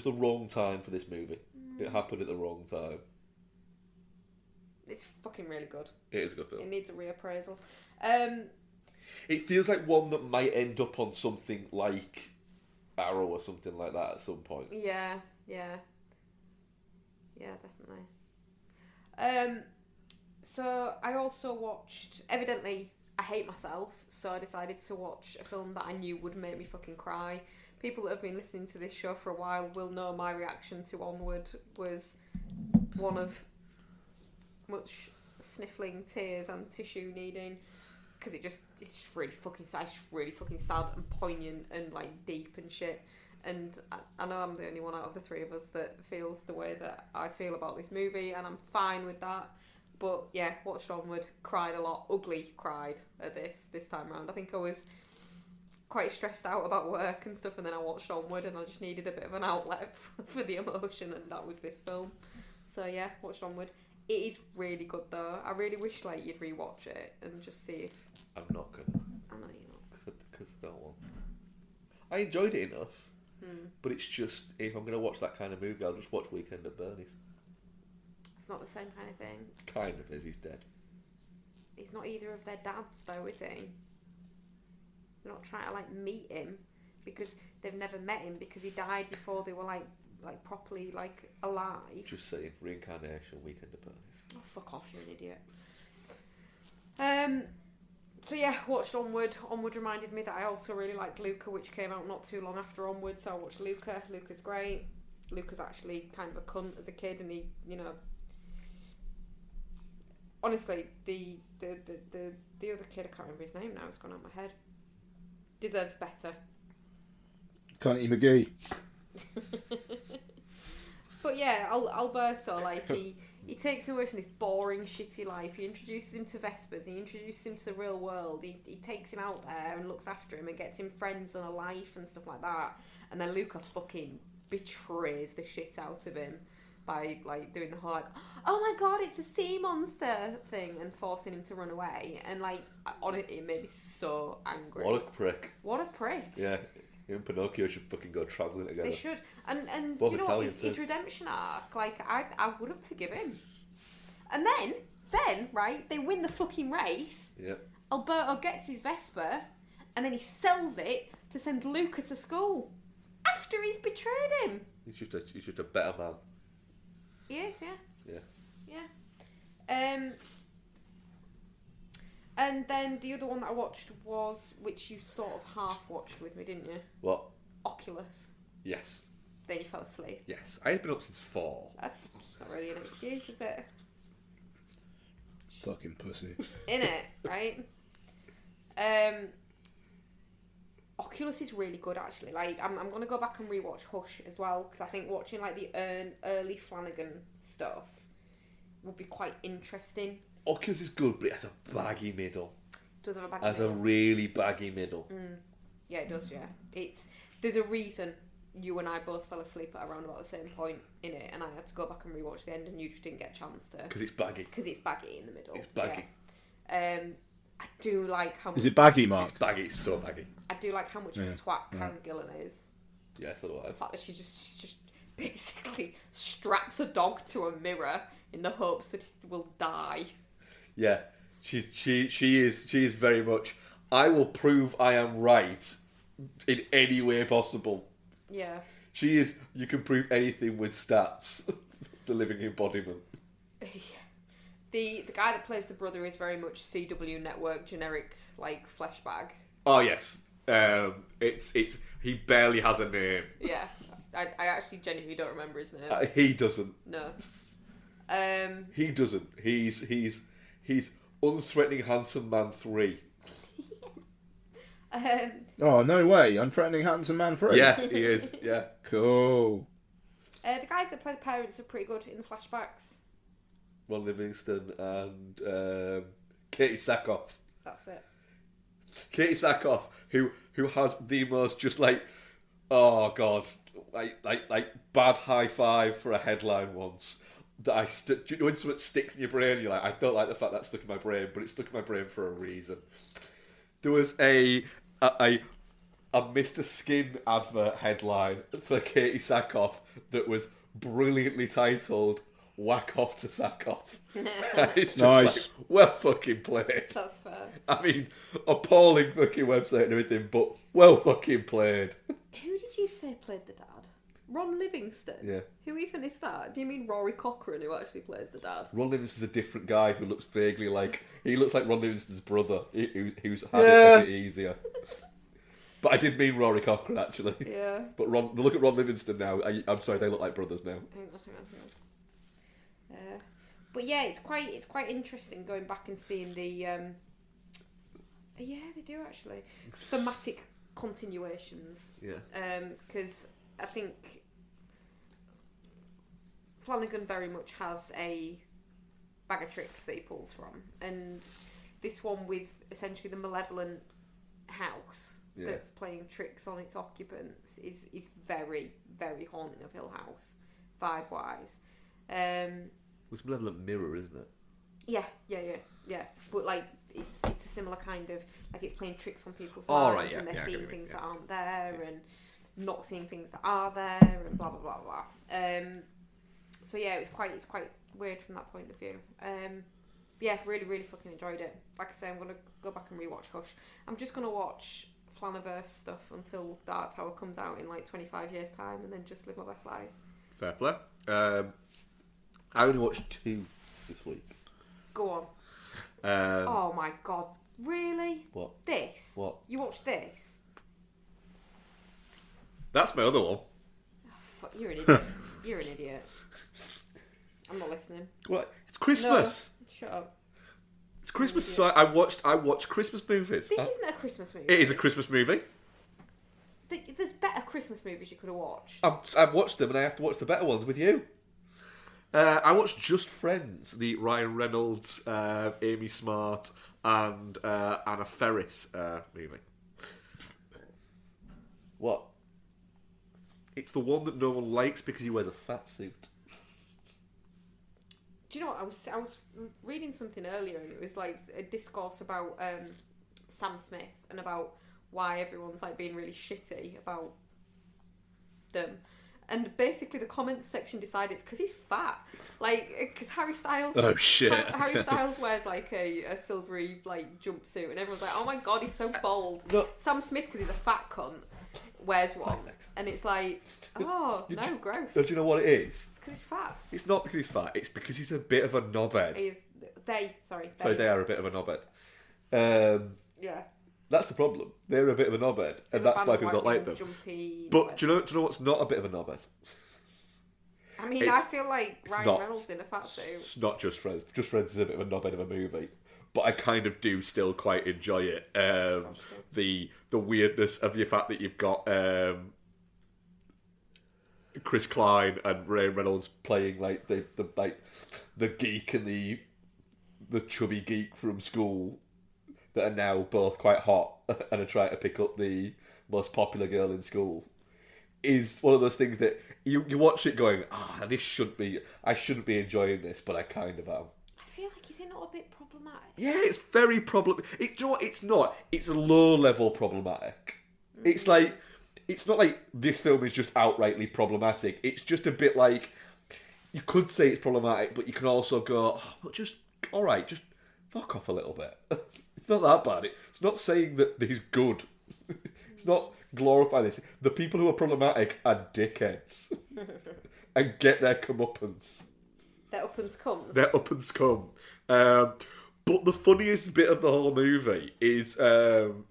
C: the wrong time for this movie. It happened at the wrong time.
F: It's fucking really good.
C: It is a good film.
F: It needs a reappraisal.
C: It feels like one that might end up on something like Arrow or something like that at some point.
F: Yeah, definitely. So I also watched, evidently I hate myself, so I decided to watch a film that I knew would make me fucking cry. People that have been listening to this show for a while will know my reaction to Onward was one of much sniffling, tears and tissue needing, because it's just really fucking sad. It's really fucking sad and poignant and like deep and shit. And I know I'm the only one out of the three of us that feels the way that I feel about this movie, and I'm fine with that. But yeah, watched Onward, cried a lot, ugly cried at this time around. I think I was quite stressed out about work and stuff, and then I watched Onward and I just needed a bit of an outlet for the emotion, and that was this film. So yeah, watched Onward. It is really good though. I really wish like you'd rewatch it and just see if...
C: I'm not gonna.
F: I know you're not.
C: Because I don't want to. I enjoyed it enough, but it's just, if I'm gonna watch that kind of movie, I'll just watch Weekend at Bernie's.
F: It's not the same kind of thing.
C: Kind of is, he's dead.
F: He's not either of their dads though, is he? They're not trying to like meet him because they've never met him because he died before they were like properly like alive.
C: Just saying, reincarnation, Weekend at Bernie's.
F: Oh, fuck off, you're an idiot. So yeah, watched Onward. Onward reminded me that I also really liked Luca, which came out not too long after Onward, so I watched Luca. Luca's great. Luca's actually kind of a cunt as a kid, and he, you know, honestly, the other kid, I can't remember his name now, it's gone out of my head, deserves better.
E: Connie McGee.
F: But yeah, Alberto, like, he takes him away from this boring, shitty life. He introduces him to Vespers. He introduces him to the real world. He takes him out there and looks after him and gets him friends and a life and stuff like that. And then Luca fucking betrays the shit out of him by, like, doing the whole, like, oh my god, it's a sea monster thing, and forcing him to run away. And, like, honestly, it made me so angry.
C: What a prick.
F: What a prick.
C: Yeah. Him and Pinocchio should fucking go travelling together.
F: They should. And
C: Both
F: do you know what? His redemption arc, like, I wouldn't forgive him. And then, right, they win the fucking race.
C: Yeah.
F: Alberto gets his Vespa, and then he sells it to send Luca to school. After he's betrayed him.
C: He's just a better man.
F: He is,
C: Yeah.
F: Yeah. And then the other one that I watched was, which you sort of half watched with me, didn't you?
C: What?
F: Oculus.
C: Yes.
F: Then you fell asleep.
C: Yes. I had been up since 4.
F: That's not really an excuse, is it?
E: Fucking pussy.
F: In it, right? Oculus is really good, actually. Like, I'm going to go back and rewatch Hush as well, because I think watching, like, the early Flanagan stuff would be quite interesting.
C: Oculus is good, but it has a baggy middle.
F: Does have a baggy
C: Has
F: middle.
C: a really baggy middle.
F: Yeah, it does, yeah. There's a reason you and I both fell asleep at around about the same point in it, and I had to go back and rewatch the end, and you just didn't get a chance to.
C: Because it's baggy.
F: Because it's baggy in the middle.
C: It's baggy.
F: Yeah. I do like how much...
E: Is it baggy, Mark?
C: It's baggy, it's so baggy.
F: I do like how much of a twat Karen Gillan is.
C: Yeah, so do I.
F: The fact that she just basically straps a dog to a mirror in the hopes that it will die.
C: Yeah, she is very much. I will prove I am right in any way possible.
F: Yeah.
C: She is. You can prove anything with stats. The living embodiment.
F: The guy that plays the brother is very much CW Network generic, like, flesh bag.
C: Oh yes. It's he barely has a name.
F: Yeah, I actually genuinely don't remember his name.
C: He doesn't.
F: No.
C: He doesn't. He's Unthreatening Handsome Man 3.
E: Oh, no way. Unthreatening Handsome Man 3?
C: Yeah, he is. Yeah.
E: Cool.
F: The guys that play the parents are pretty good in the flashbacks.
C: Ron Livingston and Katie Sackhoff.
F: That's it.
C: Katie Sackhoff, who has the most just like, oh god, like bad high five for a headline once. That you know when something sticks in your brain, you're like, I don't like the fact that's stuck in my brain, but it's stuck in my brain for a reason. There was a Mr. Skin advert headline for Katie Sackhoff that was brilliantly titled "Whack Off to Sackhoff." It's just
E: nice.
C: like, well fucking played.
F: That's fair.
C: I mean, appalling fucking website and everything, but well fucking played.
F: Who did you say played the dad? Ron Livingston?
C: Yeah.
F: Who even is that? Do you mean Rory Cochrane, who actually plays the dad?
C: Ron Livingston's a different guy who looks vaguely like... He looks like Ron Livingston's brother, who's had it a bit easier. But I did mean Rory Cochrane, actually.
F: Yeah.
C: But look at Ron Livingston now. I'm sorry, they look like brothers now.
F: Hang on. But yeah, it's quite interesting going back and seeing the... yeah, they do, actually. Thematic continuations.
C: Yeah.
F: Because I think... Flanagan very much has a bag of tricks that he pulls from, and this one with essentially the malevolent house that's playing tricks on its occupants is very, very haunting of Hill House, vibe wise.
C: It's malevolent mirror, isn't it?
F: Yeah. But like it's a similar kind of like it's playing tricks on people's
C: Oh,
F: minds,
C: right, yeah,
F: and they're
C: yeah,
F: seeing things that aren't there, and not seeing things that are there, and blah blah blah blah. So yeah, it's quite weird from that point of view. Yeah, really, really fucking enjoyed it. Like I say, I'm gonna go back and rewatch Hush. I'm just gonna watch Flaniverse stuff until Dark Tower comes out in like 25 years' time, and then just live my best life.
C: Fair play. I only watched 2 this week.
F: Go on. Oh my god, really?
C: What?
F: This?
C: What?
F: You watched this?
C: That's my other one.
F: Oh, fuck, you're an idiot. You're an idiot. I'm not listening.
C: What? It's Christmas.
F: No, shut up.
C: It's Christmas, so I watch Christmas movies.
F: This isn't a Christmas movie.
C: It is a Christmas movie.
F: There's better Christmas movies you could have watched.
C: I've watched them, and I have to watch the better ones with you. I watched Just Friends, the Ryan Reynolds, Amy Smart, and Anna Faris movie. What? It's the one that no one likes because he wears a fat suit.
F: Do you know what? I was reading something earlier, and it was like a discourse about Sam Smith and about why everyone's like being really shitty about them. And basically, the comments section decided it's because he's fat. Like, because Harry Styles...
C: Oh, shit.
F: Harry Styles wears, like, a silvery, like, jumpsuit. And everyone's like, oh, my God, he's so bold.
C: No.
F: Sam Smith, because he's a fat cunt, wears one. And it's like, oh, no, gross.
C: Do you know what it is?
F: It's because he's fat.
C: It's not because he's fat. It's because he's a bit of a knobhead.
F: They
C: are a bit of a knobhead.
F: Yeah.
C: That's the problem. They're a bit of a knobhead, and that's why people don't like them. But do you know what's not a bit of a knobhead?
F: I mean, I feel like Ryan Reynolds in a fat suit.
C: It's not Just Friends. Just Friends is a bit of a knobhead of a movie. but I kind of do still quite enjoy it. The weirdness of the fact that you've got Chris Klein and Ray Reynolds playing like the geek and the chubby geek from school that are now both quite hot and are trying to pick up the most popular girl in school is one of those things that you watch it going, I shouldn't be enjoying this, but I kind of am.
F: I feel like, is it not a bit problematic?
C: Yeah, it's very problematic. You know what? It's not. It's a low-level problematic. It's like, it's not like this film is just outrightly problematic. It's just a bit like, you could say it's problematic, but you can also go, just fuck off a little bit. It's not that bad. It's not saying that he's good. It's not glorifying this. The people who are problematic are dickheads. And get their comeuppance.
F: Their uppance comes.
C: Their uppance come. But the funniest bit of the whole movie is Ryan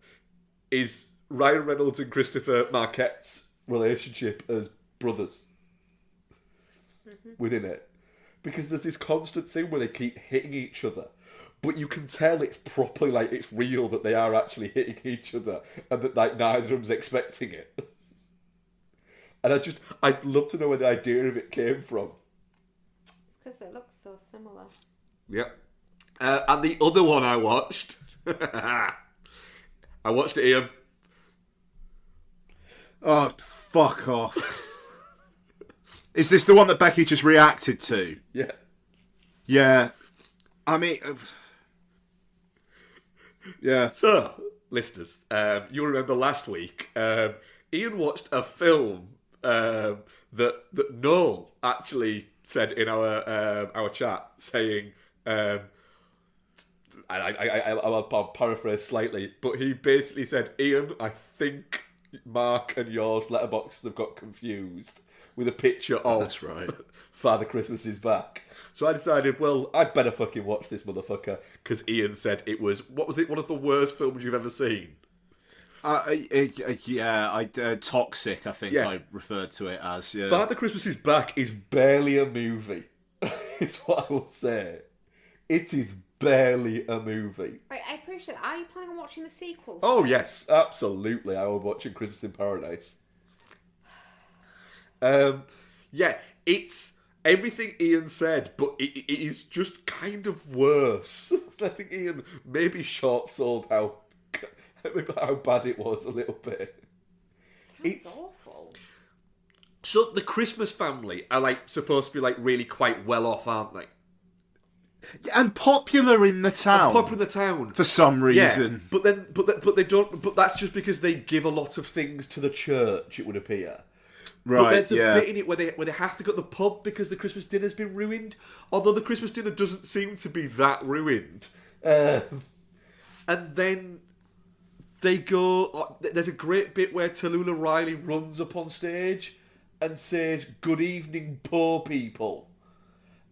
C: Reynolds and Christopher Marquette's relationship as brothers within it. Because there's this constant thing where they keep hitting each other. But you can tell it's properly, like, it's real that they are actually hitting each other and that, like, neither of them's expecting it. And I'd love to know where the idea of it came from.
F: It's because they look so similar.
C: Yep. And the other one I watched... I watched it, Ian.
E: Oh, fuck off. Is this the one that Becky just reacted to?
C: Yeah.
E: Yeah. I mean... yeah.
C: So, listeners, you'll remember last week, Ian watched a film that Noel actually said in our chat, saying, I'll paraphrase slightly, but he basically said, Ian, I think Mark and yours letterboxes have got confused with a picture of
E: That's right.
C: Father Christmas is Back. So I decided, well, I'd better fucking watch this motherfucker, because Ian said it was, what was it, one of the worst films you've ever seen?
E: Toxic, I think I referred to it as. Yeah.
C: Father Christmas is Back is barely a movie, is what I will say. It is barely a movie.
F: Right, I appreciate that. Are you planning on watching the sequels?
C: Oh, yes, absolutely. I was watching Christmas in Paradise. Yeah, it's everything Ian said, but it is just kind of worse. I think Ian maybe short-sold how bad it was a little bit.
F: It's awful.
C: So the Christmas family are like supposed to be like really quite well off, aren't they?
E: And popular in the town. For some reason.
C: Yeah, but they don't. But that's just because they give a lot of things to the church. It would appear.
E: Right.
C: But there's a bit in it where they have to go to the pub because the Christmas dinner's been ruined. Although the Christmas dinner doesn't seem to be that ruined. And then they go. There's a great bit where Tallulah Riley runs up on stage and says, "Good evening, poor people."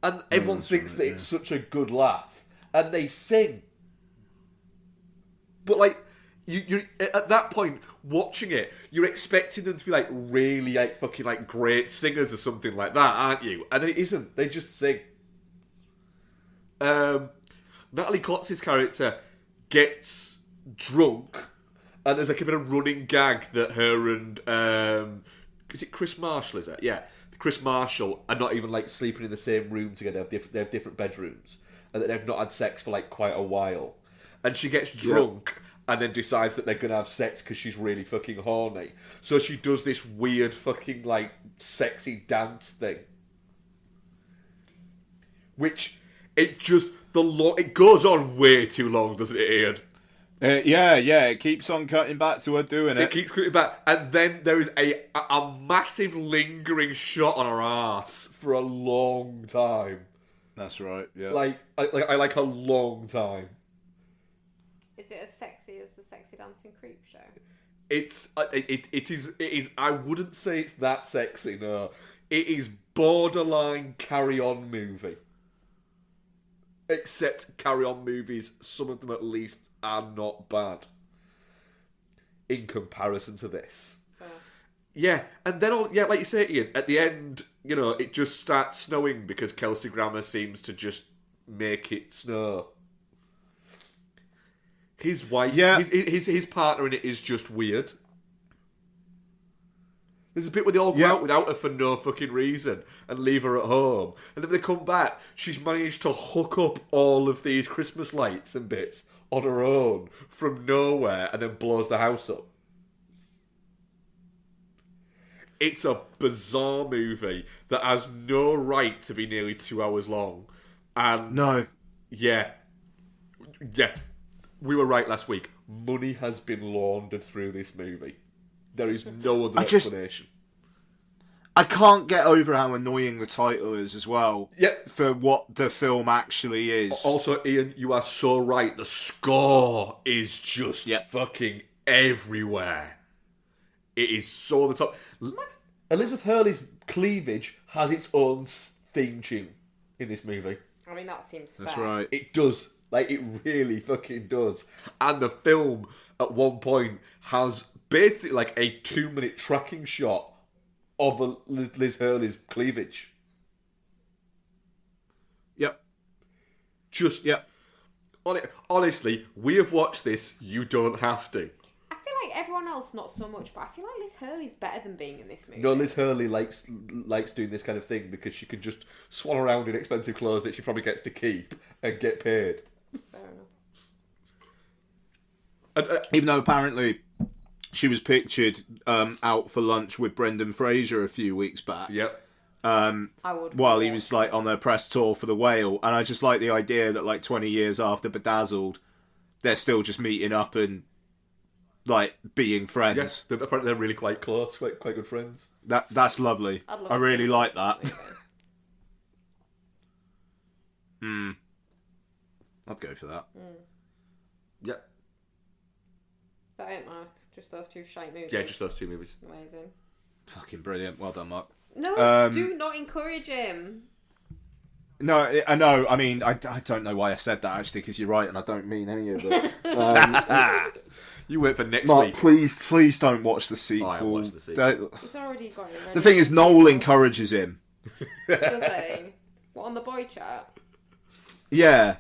C: And everyone thinks that it's such a good laugh. And they sing. But, like, you're at that point, watching it, you're expecting them to be, like, really, like, fucking, like, great singers or something like that, aren't you? And it isn't. They just sing. Natalie Cott's character gets drunk, and there's, like, a bit of running gag that her and... is it Chris Marshall, is it? Yeah. Chris Marshall are not even like sleeping in the same room together. They have different bedrooms, and that they've not had sex for like quite a while. And she gets drunk and then decides that they're gonna have sex because she's really fucking horny. So she does this weird fucking like sexy dance thing, which it goes on way too long, doesn't it, Ian?
E: It keeps on cutting back to her doing it.
C: It keeps cutting back, and then there is a massive lingering shot on her ass for a long time.
E: That's right. Yeah,
C: like a long time.
F: Is it as sexy as the Sexy Dancing Creep show?
C: It is. I wouldn't say it's that sexy. No, it is borderline Carry On movie. Except Carry On movies, some of them at least, are not bad in comparison to this. Yeah, and then like you say, Ian, at the end, you know, it just starts snowing because Kelsey Grammer seems to just make it snow. His wife, his partner in it is just weird. There's a bit where they all go out without her for no fucking reason and leave her at home. And then when they come back, she's managed to hook up all of these Christmas lights and bits on her own from nowhere and then blows the house up. It's a bizarre movie that has no right to be nearly 2 hours long. And
E: no.
C: Yeah. We were right last week. Money has been laundered through this movie. There is no other explanation.
E: I can't get over how annoying the title is as well.
C: Yep.
E: For what the film actually is.
C: Also, Ian, you are so right. The score is just fucking everywhere. It is so on the top. Elizabeth Hurley's cleavage has its own theme tune in this movie.
F: I mean, that seems fair.
E: That's right.
C: It does. Like, it really fucking does. And the film, at one point, has basically like a 2-minute tracking shot of Liz Hurley's cleavage.
E: Yep.
C: Just, honestly, we have watched this. You don't have to.
F: I feel like everyone else, not so much, but I feel like Liz Hurley's better than being in this movie.
C: No, Liz Hurley likes doing this kind of thing because she can just swan around in expensive clothes that she probably gets to keep and get paid.
F: Fair enough.
C: And,
E: even though apparently she was pictured out for lunch with Brendan Fraser a few weeks back.
C: Yep.
E: While he was like on their press tour for The Whale, and I just like the idea that like 20 years after Bedazzled, they're still just meeting up and like being friends.
C: Yes, apparently they're really quite close, quite good friends.
E: That's lovely. I really like that. I'd go for that.
C: Yep.
F: Is that it, Mark? Just those two shite movies?
C: Yeah, just those two movies.
F: Amazing.
E: Fucking brilliant. Well done, Mark.
F: No, do not encourage him.
E: No, I know. I mean, I don't know why I said that, actually, because you're right, and I don't mean any of it.
C: You wait for next
E: Mark,
C: week.
E: please don't watch the sequel.
C: I watched the sequel.
F: He's already got it ready.
E: The thing is, Noel encourages him.
F: Does he? What, on the boy chat?
E: Yeah.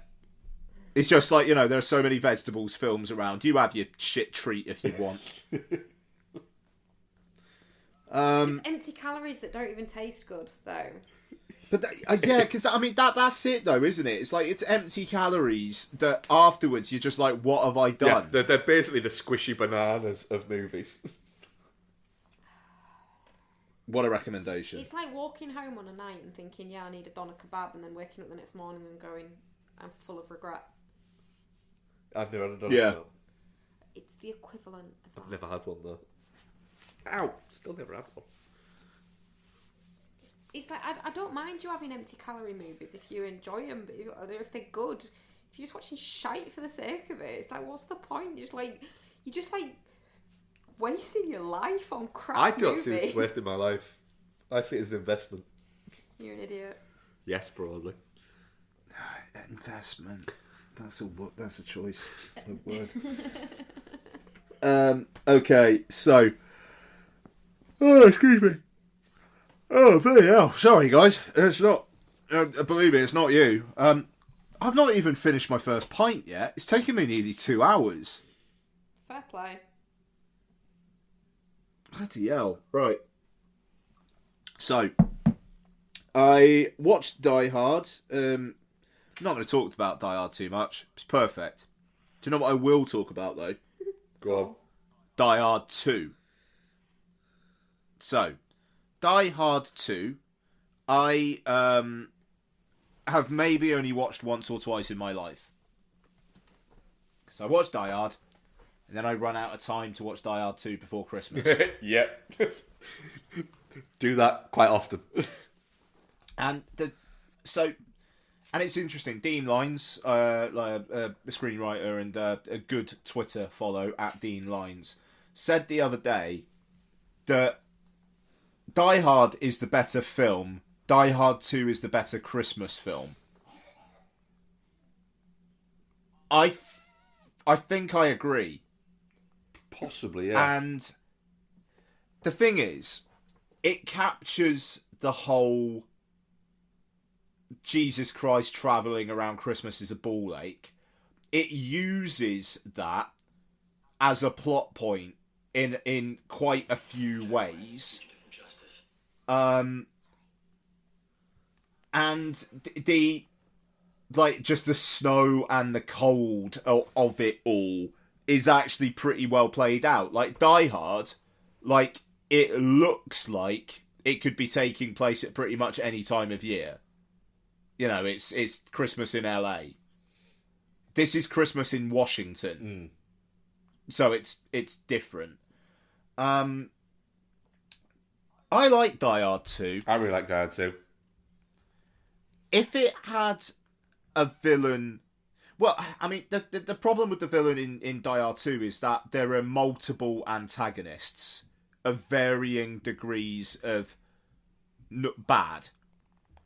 E: It's just like, there are so many vegetables films around. You have your shit treat if you want.
F: Just empty calories that don't even taste good, though.
E: But yeah, because I mean that's it though, isn't it? It's like it's empty calories that afterwards you're just like, what have I done?
C: Yeah, they're basically the squishy bananas of movies.
E: What a recommendation!
F: It's like walking home on a night and thinking, I need a doner kebab, and then waking up the next morning and going, I'm full of regret.
C: I've never done
E: Yeah.
C: it.
F: It's the equivalent of that.
C: I've never had one though. Ow! Still never had one.
F: It's like, I don't mind you having empty calorie movies if you enjoy them, but if they're good, if you're just watching shite for the sake of it, it's like, what's the point? You're just wasting your life on crap.
C: I don't see this as wasting my life. I see it as an investment.
F: You're an idiot.
C: Yes, probably.
E: Investment. That's a choice of word. Okay, so. Oh, excuse me. Oh, bloody hell. Sorry, guys. It's not... believe me, it's not you. I've not even finished my first pint yet. It's taken me nearly 2 hours.
F: Fair play.
E: Bloody hell. Right. So, I watched Die Hard. I'm not going to talk about Die Hard too much. It's perfect. Do you know what I will talk about, though?
C: Go on.
E: Die Hard 2. So... Die Hard 2, I have maybe only watched once or twice in my life. So I watched Die Hard, and then I run out of time to watch Die Hard 2 before Christmas.
C: Yep. Do that quite often.
E: And it's interesting. Dean Lines, a screenwriter and a good Twitter follow at Dean Lines, said the other day that Die Hard is the better film. Die Hard 2 is the better Christmas film. I think I agree.
C: Possibly, yeah.
E: And the thing is, it captures the whole Jesus Christ travelling around Christmas is a ball ache. it uses that as a plot point in quite a few ways. And the like just the snow and the cold of it all is actually pretty well played out. Like Die Hard, like it looks like it could be taking place at pretty much any time of year. You know, it's Christmas in LA. This is Christmas in Washington. So it's different. I like Die Hard 2.
C: I really like Die Hard 2.
E: If it had a villain... Well, I mean, the problem with the villain in Die Hard 2 is that there are multiple antagonists of varying degrees of bad.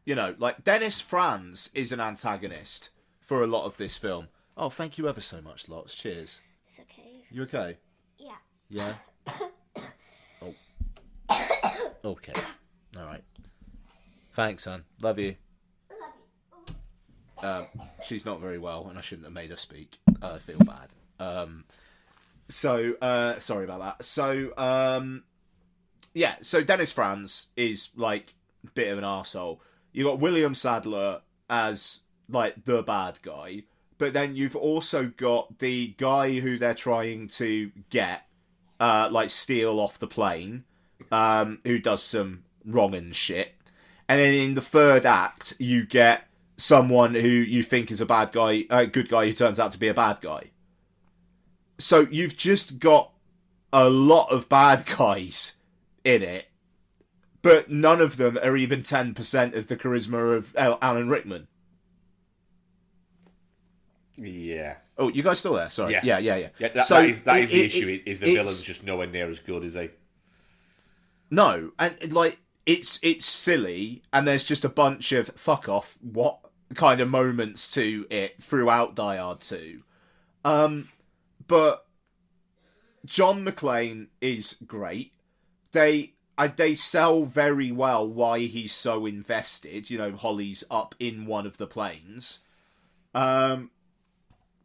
E: You know, like Dennis Franz is an antagonist for a lot of this film. Oh, thank you ever so much, Lots. Cheers.
D: It's okay.
E: You okay?
D: Yeah.
E: Yeah? Oh. Okay. All right. Thanks, son. Love you. She's not very well, and I shouldn't have made her speak. I feel bad. Sorry about that. So, yeah. So Dennis Franz is like a bit of an arsehole. You got William Sadler as like the bad guy, but then you've also got the guy who they're trying to get, like steal off the plane, who does some wrong and shit. And then in the third act, you get someone who you think is a bad guy, a good guy who turns out to be a bad guy. So you've just got a lot of bad guys in it, but none of them are even 10% of the charisma of Alan Rickman.
C: Yeah.
E: Oh, you guys still there? Sorry. Yeah.
C: That is the issue. Is the villain's just nowhere near as good, is he?
E: No, and like it's silly, and there's just a bunch of fuck off what kind of moments to it throughout Die Hard 2. But John McClane is great. They sell very well why he's so invested. You know, Holly's up in one of the planes. And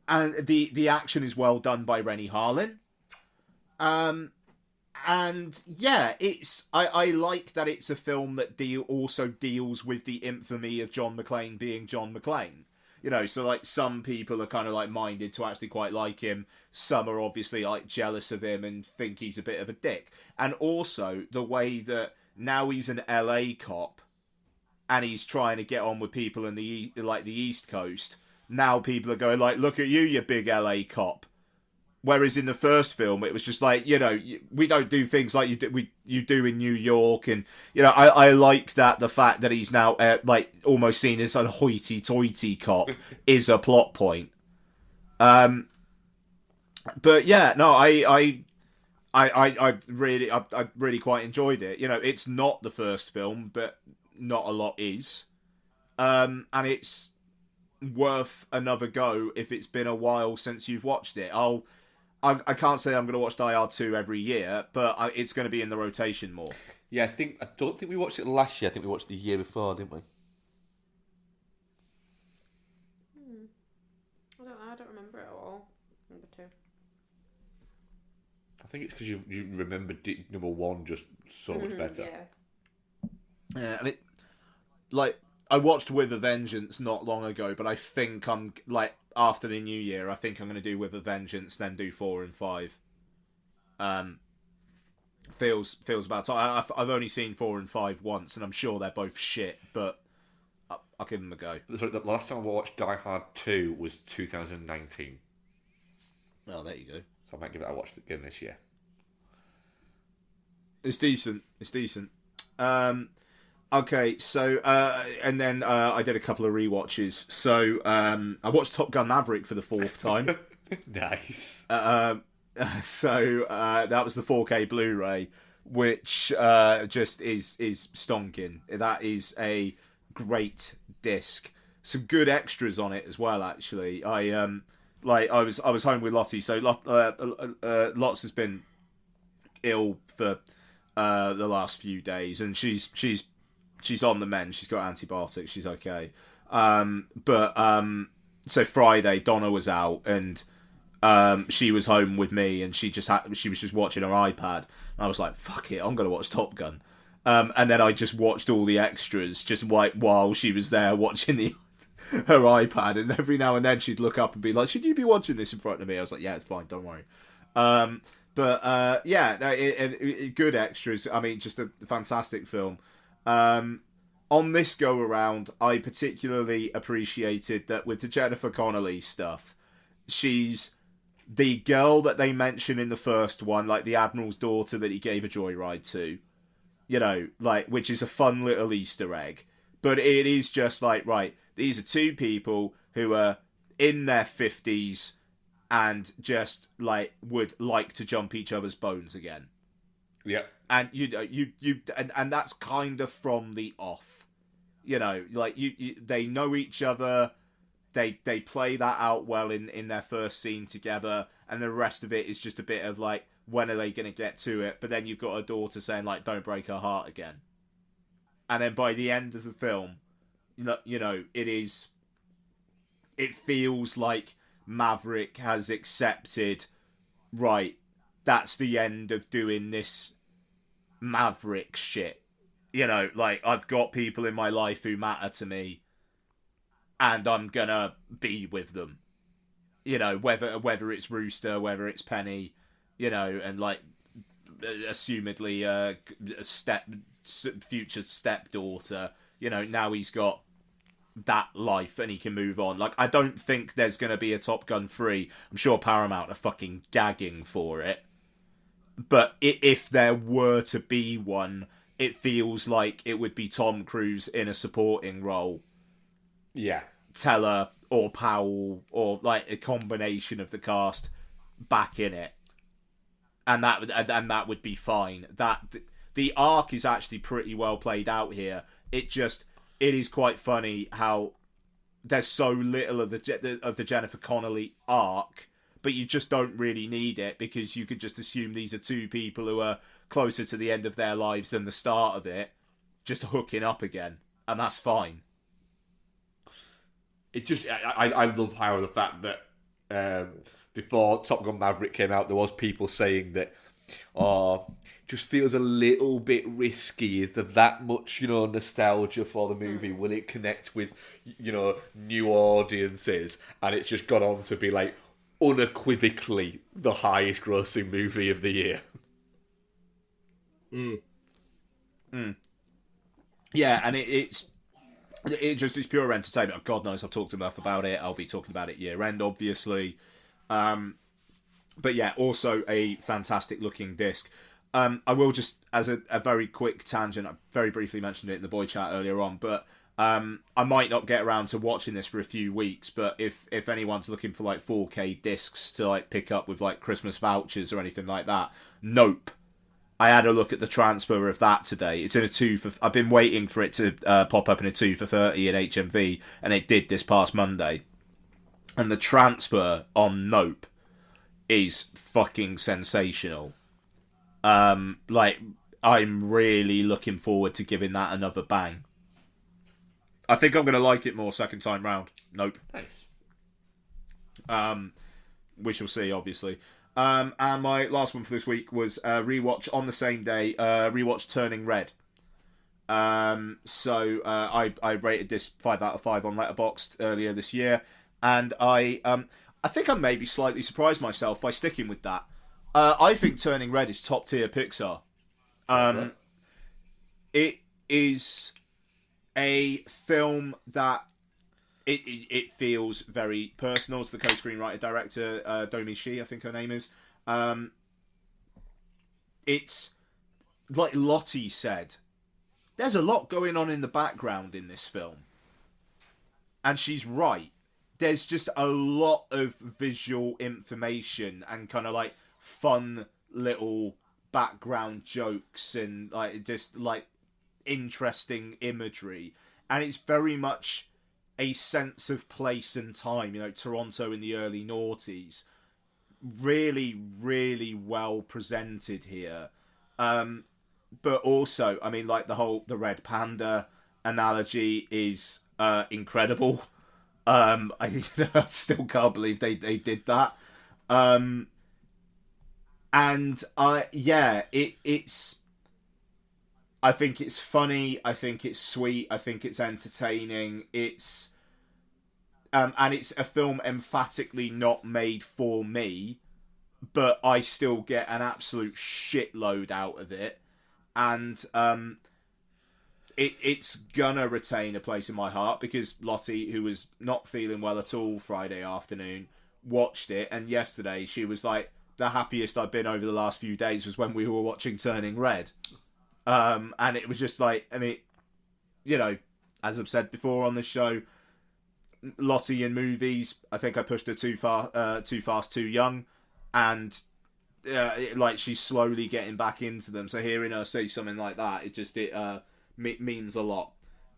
E: the action is well done by Rennie Harlin. And yeah, I like that it's a film that also deals with the infamy of John McClane being John McClane. You know, so like some people are kind of like minded to actually quite like him. Some are obviously like jealous of him and think he's a bit of a dick. And also the way that now he's an LA cop and he's trying to get on with people in the East Coast. Now people are going like, look at you big LA cop. Whereas in the first film, it was just like, you know, we don't do things like you do in New York. And, you know, I like that the fact that he's now, like, almost seen as a hoity-toity cop is a plot point. But, yeah, no, I really quite enjoyed it. You know, it's not the first film, but not a lot is. And it's worth another go if it's been a while since you've watched it. I can't say I'm going to watch Die Hard 2 every year, but it's going to be in the rotation more.
C: Yeah, I don't think we watched it last year. I think we watched it the year before, didn't we?
F: I don't know. I don't remember it at all. Number 2.
C: I think it's because you remembered number 1 just so much better.
E: Yeah, and it like I watched With a Vengeance not long ago, but I think I'm like after the new year, I think I'm going to do With a Vengeance, then do 4 and 5. Feels about time. I've only seen 4 and 5 once, and I'm sure they're both shit, but I'll give them a go.
C: So the last time I watched Die Hard 2 was 2019.
E: Well, there you go.
C: So I might give it a watch again this year.
E: It's decent. Okay, so and then I did a couple of rewatches. So I watched Top Gun Maverick for the 4th time.
C: Nice.
E: So that was the 4K Blu-ray, which just is stonking. That is a great disc. Some good extras on it as well. Actually, I was home with Lottie, so Lots has been ill for the last few days, and she's so Friday, Donna was out and she was home with me, and she was just watching her iPad. And I was like, "Fuck it, I'm gonna watch Top Gun." And then I just watched all the extras, just while she was there watching her iPad. And every now and then she'd look up and be like, "Should you be watching this in front of me?" I was like, "Yeah, it's fine, don't worry." But good extras. I mean, just a fantastic film. On this go around, I particularly appreciated that with the Jennifer Connelly stuff, she's the girl that they mention in the first one, like the Admiral's daughter that he gave a joyride to, you know, like, which is a fun little Easter egg. But it is just like, right, these are two people who are in their 50s and just like would like to jump each other's bones again.
C: Yeah.
E: And and that's kind of from the off. You know, like they know each other. They play that out well in their first scene together, and the rest of it is just a bit of like, when are they going to get to it? But then you've got a daughter saying like, "Don't break her heart again." And then by the end of the film, you know, it feels like Maverick has accepted, right, that's the end of doing this Maverick shit. You know, like, I've got people in my life who matter to me, and I'm gonna be with them. You know, whether it's Rooster, whether it's Penny, you know, and like, assumedly, future stepdaughter. You know, now he's got that life and he can move on. Like, I don't think there's gonna be a Top Gun 3. I'm sure Paramount are fucking gagging for it. But if there were to be one, it feels like it would be Tom Cruise in a supporting role.
C: Yeah.
E: Teller or Powell or like a combination of the cast back in it. And that would be fine. The arc is actually pretty well played out here. It is quite funny how there's so little of the Jennifer Connelly arc, but you just don't really need it because you could just assume these are two people who are closer to the end of their lives than the start of it, just hooking up again, and that's fine.
C: It just, I love how the fact that before Top Gun Maverick came out, there was people saying that, just feels a little bit risky. Is there that much, you know, nostalgia for the movie? Will it connect with, you know, new audiences? And it's just gone on to be like unequivocally the highest grossing movie of the year.
E: Yeah, and it's pure entertainment. God knows I've talked enough about it. I'll be talking about it year end, obviously. But yeah, also a fantastic looking disc. I will just, as a very quick tangent, I very briefly mentioned it in the boy chat earlier on, but I might not get around to watching this for a few weeks, but if anyone's looking for like 4K discs to like pick up with like Christmas vouchers or anything like that, Nope. I had a look at the transfer of that today. It's in a 2 for... I've been waiting for it to pop up in a 2 for 30 at HMV, and it did this past Monday. And the transfer on Nope is fucking sensational. Like, I'm really looking forward to giving that another bang. I think I'm going to like it more second time round. Nope.
C: Nice.
E: We shall see, obviously. And my last one for this week was rewatch on the same day. Rewatch Turning Red. So I rated this 5 out of 5 on Letterboxd earlier this year, and I think I maybe slightly surprised myself by sticking with that. I think Turning Red is top tier Pixar. It is a film that it feels very personal to the co-screenwriter director Domi Shi, I think her name is. It's like Lottie said, there's a lot going on in the background in this film, and she's right. There's just a lot of visual information and kind of like fun little background jokes and like just like interesting imagery, and it's very much a sense of place and time, you know, Toronto in the early noughties. Really, really well presented here. But also, I mean, like the Red Panda analogy is incredible. I still can't believe they did that. And it's. I think it's funny. I think it's sweet. I think it's entertaining. It's. And it's a film emphatically not made for me, but I still get an absolute shitload out of it, and it's gonna retain a place in my heart because Lottie, who was not feeling well at all Friday afternoon, watched it, and yesterday she was like, the happiest I've been over the last few days was when we were watching Turning Red, and it was just like, and it, as I've said before on this show, Lottie in movies, I think I pushed her too fast, too young, and like she's slowly getting back into them. So hearing her say something like that, it means a lot.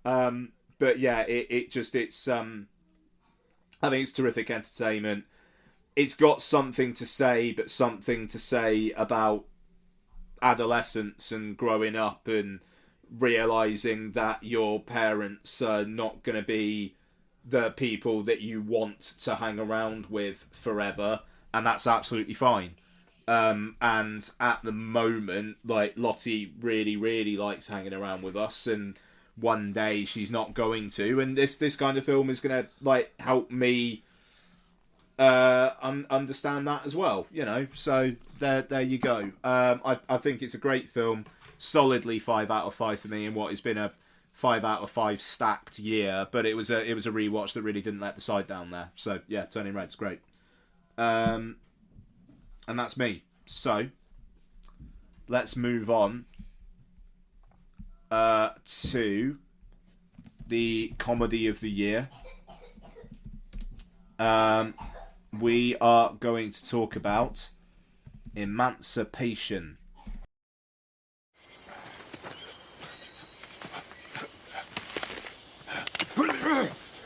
E: But yeah, it's I think it's terrific entertainment. It's got something to say, but something to say about adolescence and growing up and realizing that your parents are not going to be the people that you want to hang around with forever, and that's absolutely fine. And at the moment, like, Lottie really, really likes hanging around with us, and one day she's not going to, and this kind of film is going to, like, help me understand that as well, so there you go. I think it's a great film, solidly 5 out of 5 for me in what has been a 5 out of 5 stacked year, but it was a rewatch that really didn't let the side down there. So yeah, Turning Red's great. And that's me. So let's move on to the comedy of the year. We are going to talk about Emancipation.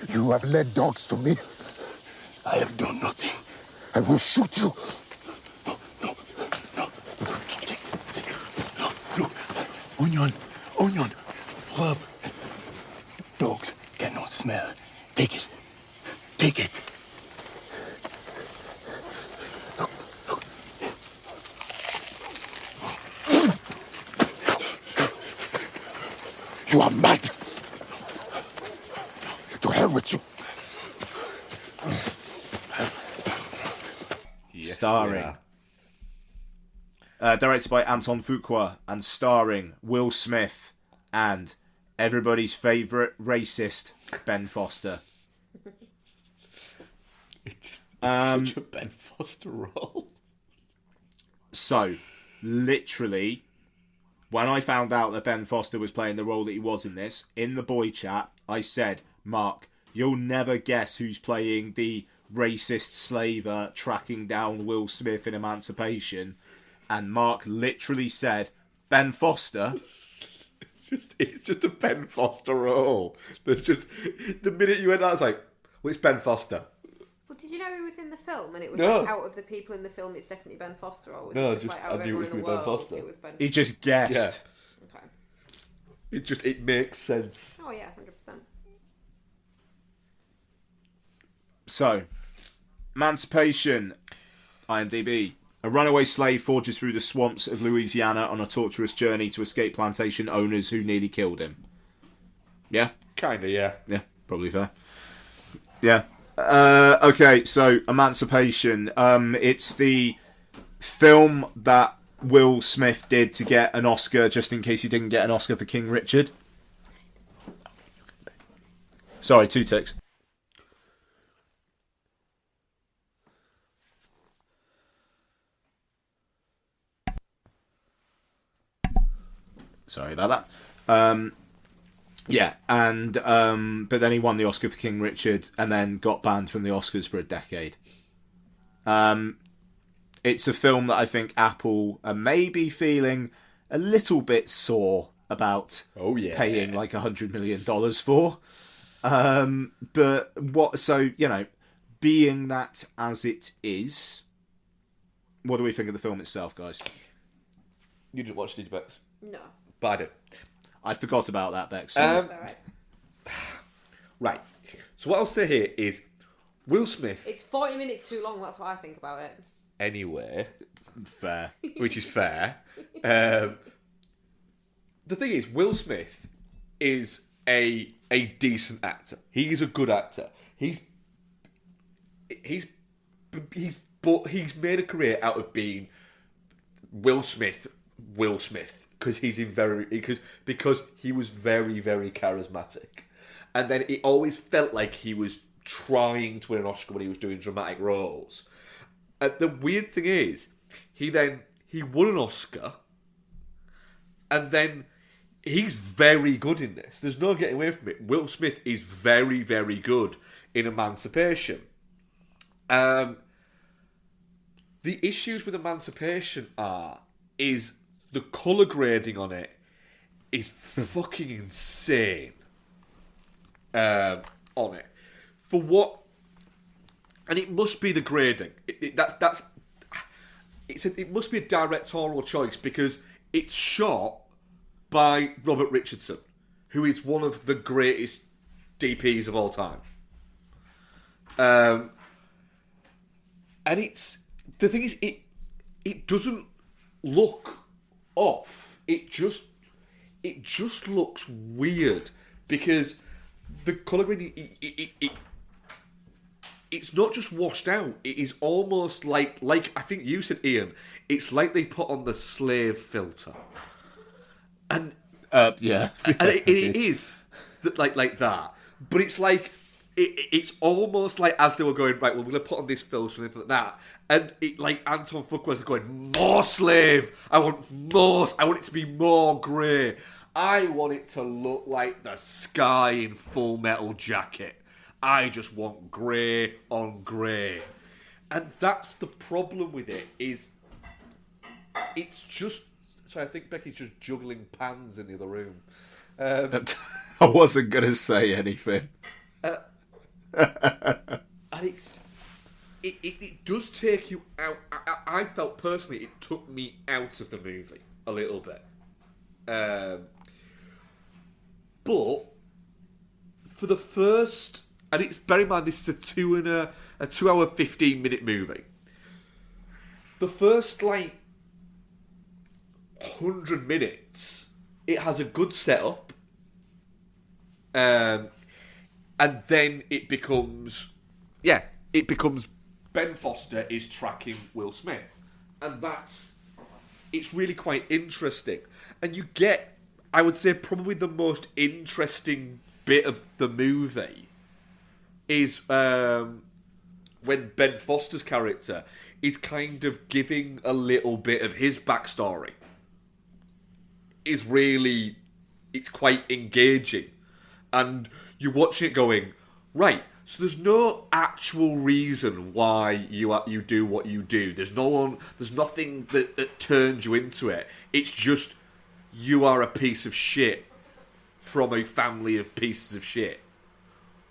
H: You have led dogs to me. I have done nothing. I will shoot you. No. Look. Onion. Herb. Dogs cannot smell. Take it. Look. You are mad. To hell with you.
C: Yes,
E: Starring. Directed by Anton Fuqua and starring Will Smith and everybody's favourite racist, Ben Foster.
C: It's such a Ben Foster role.
E: So, literally, when I found out that Ben Foster was playing the role that he was in this, in the boy chat, I said, Mark, you'll never guess who's playing the racist slaver tracking down Will Smith in Emancipation. And Mark literally said, Ben Foster.
C: It's just a Ben Foster role. There's just, the minute you went out, I was like, well, it's Ben Foster.
F: Well, did you know he was in the film? And it was
C: No.
F: like, out of the people in the film, it's definitely Ben Foster. Or was
C: No,
F: it just like, out of
C: I knew it was
F: everyone in
C: going
F: the
C: to be Ben
F: world,
C: Foster.
F: it was Ben
E: He just guessed.
C: Yeah.
F: Okay.
C: It makes sense.
F: Oh yeah, 100%.
E: So, Emancipation, IMDb. A runaway slave forges through the swamps of Louisiana on a torturous journey to escape plantation owners who nearly killed him. Yeah?
C: Kinda, yeah.
E: Yeah, probably fair. Yeah. Okay, so Emancipation. It's the film that Will Smith did to get an Oscar, just in case he didn't get an Oscar for King Richard. Sorry, 2 ticks. Sorry about that. Yeah, and but then he won the Oscar for King Richard, and then got banned from the Oscars for a decade. It's a film that I think Apple are maybe feeling a little bit sore about paying like $100 million for. But what? So being that as it is, what do we think of the film itself, guys?
C: You didn't watch it, did you, Bex?
F: No.
C: But I did.
E: I forgot about that, Bex.
F: That's alright.
C: Right. So what I'll say here is Will Smith.
F: It's 40 minutes too long. That's what I think about it.
C: Anyway,
E: fair,
C: which is fair. The thing is, Will Smith is a decent actor. He's a good actor. He's made a career out of being Will Smith, because because he was very, very charismatic, and then it always felt like he was trying to win an Oscar when he was doing dramatic roles. And the weird thing is, he won an Oscar, and then he's very good in this. There's no getting away from it. Will Smith is very, very good in Emancipation. The issues with Emancipation is the colour grading on it is fucking insane. On it. For what? And it must be the grading. It must be a directorial choice, because it's shot by Robert Richardson, who is one of the greatest DPs of all time. And the thing is, it doesn't look off. It just looks weird, because the colour grading, it's not just washed out. It is almost like I think you said, Ian, it's like they put on the slave filter. And
E: yeah,
C: and it is like that. But it's like it's almost like as they were going, right, well, we're gonna put on this filter and like that, and it like Anton Fuqua was going, more slave. I want more. I want it to be more grey. I want it to look like the sky in Full Metal Jacket. I just want grey on grey. And that's the problem with it, is it's just... Sorry, I think Becky's just juggling pans in the other room.
E: I wasn't going to say anything.
C: And it does take you out. I felt personally it took me out of the movie a little bit. But for the first... And it's, bear in mind, this is a 2 hour 15-minute movie. The first, 100 minutes, it has a good setup. And then it becomes Ben Foster is tracking Will Smith. And it's really quite interesting. And you get, I would say, probably the most interesting bit of the movie is when Ben Foster's character is kind of giving a little bit of his backstory. It's quite engaging. And you're watching it going, right, so there's no actual reason why you do what you do. There's nothing that turns you into it. It's just, you are a piece of shit from a family of pieces of shit.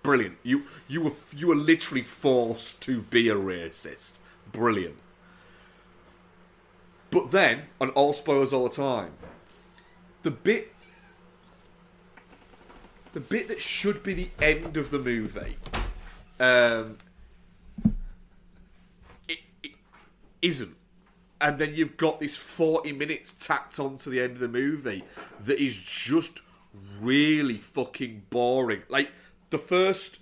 C: Brilliant. You were literally forced to be a racist. Brilliant. But then, on all spoilers all the time, the bit that should be the end of the movie, it isn't. And then you've got this 40 minutes tacked on to the end of the movie that is just really fucking boring. The first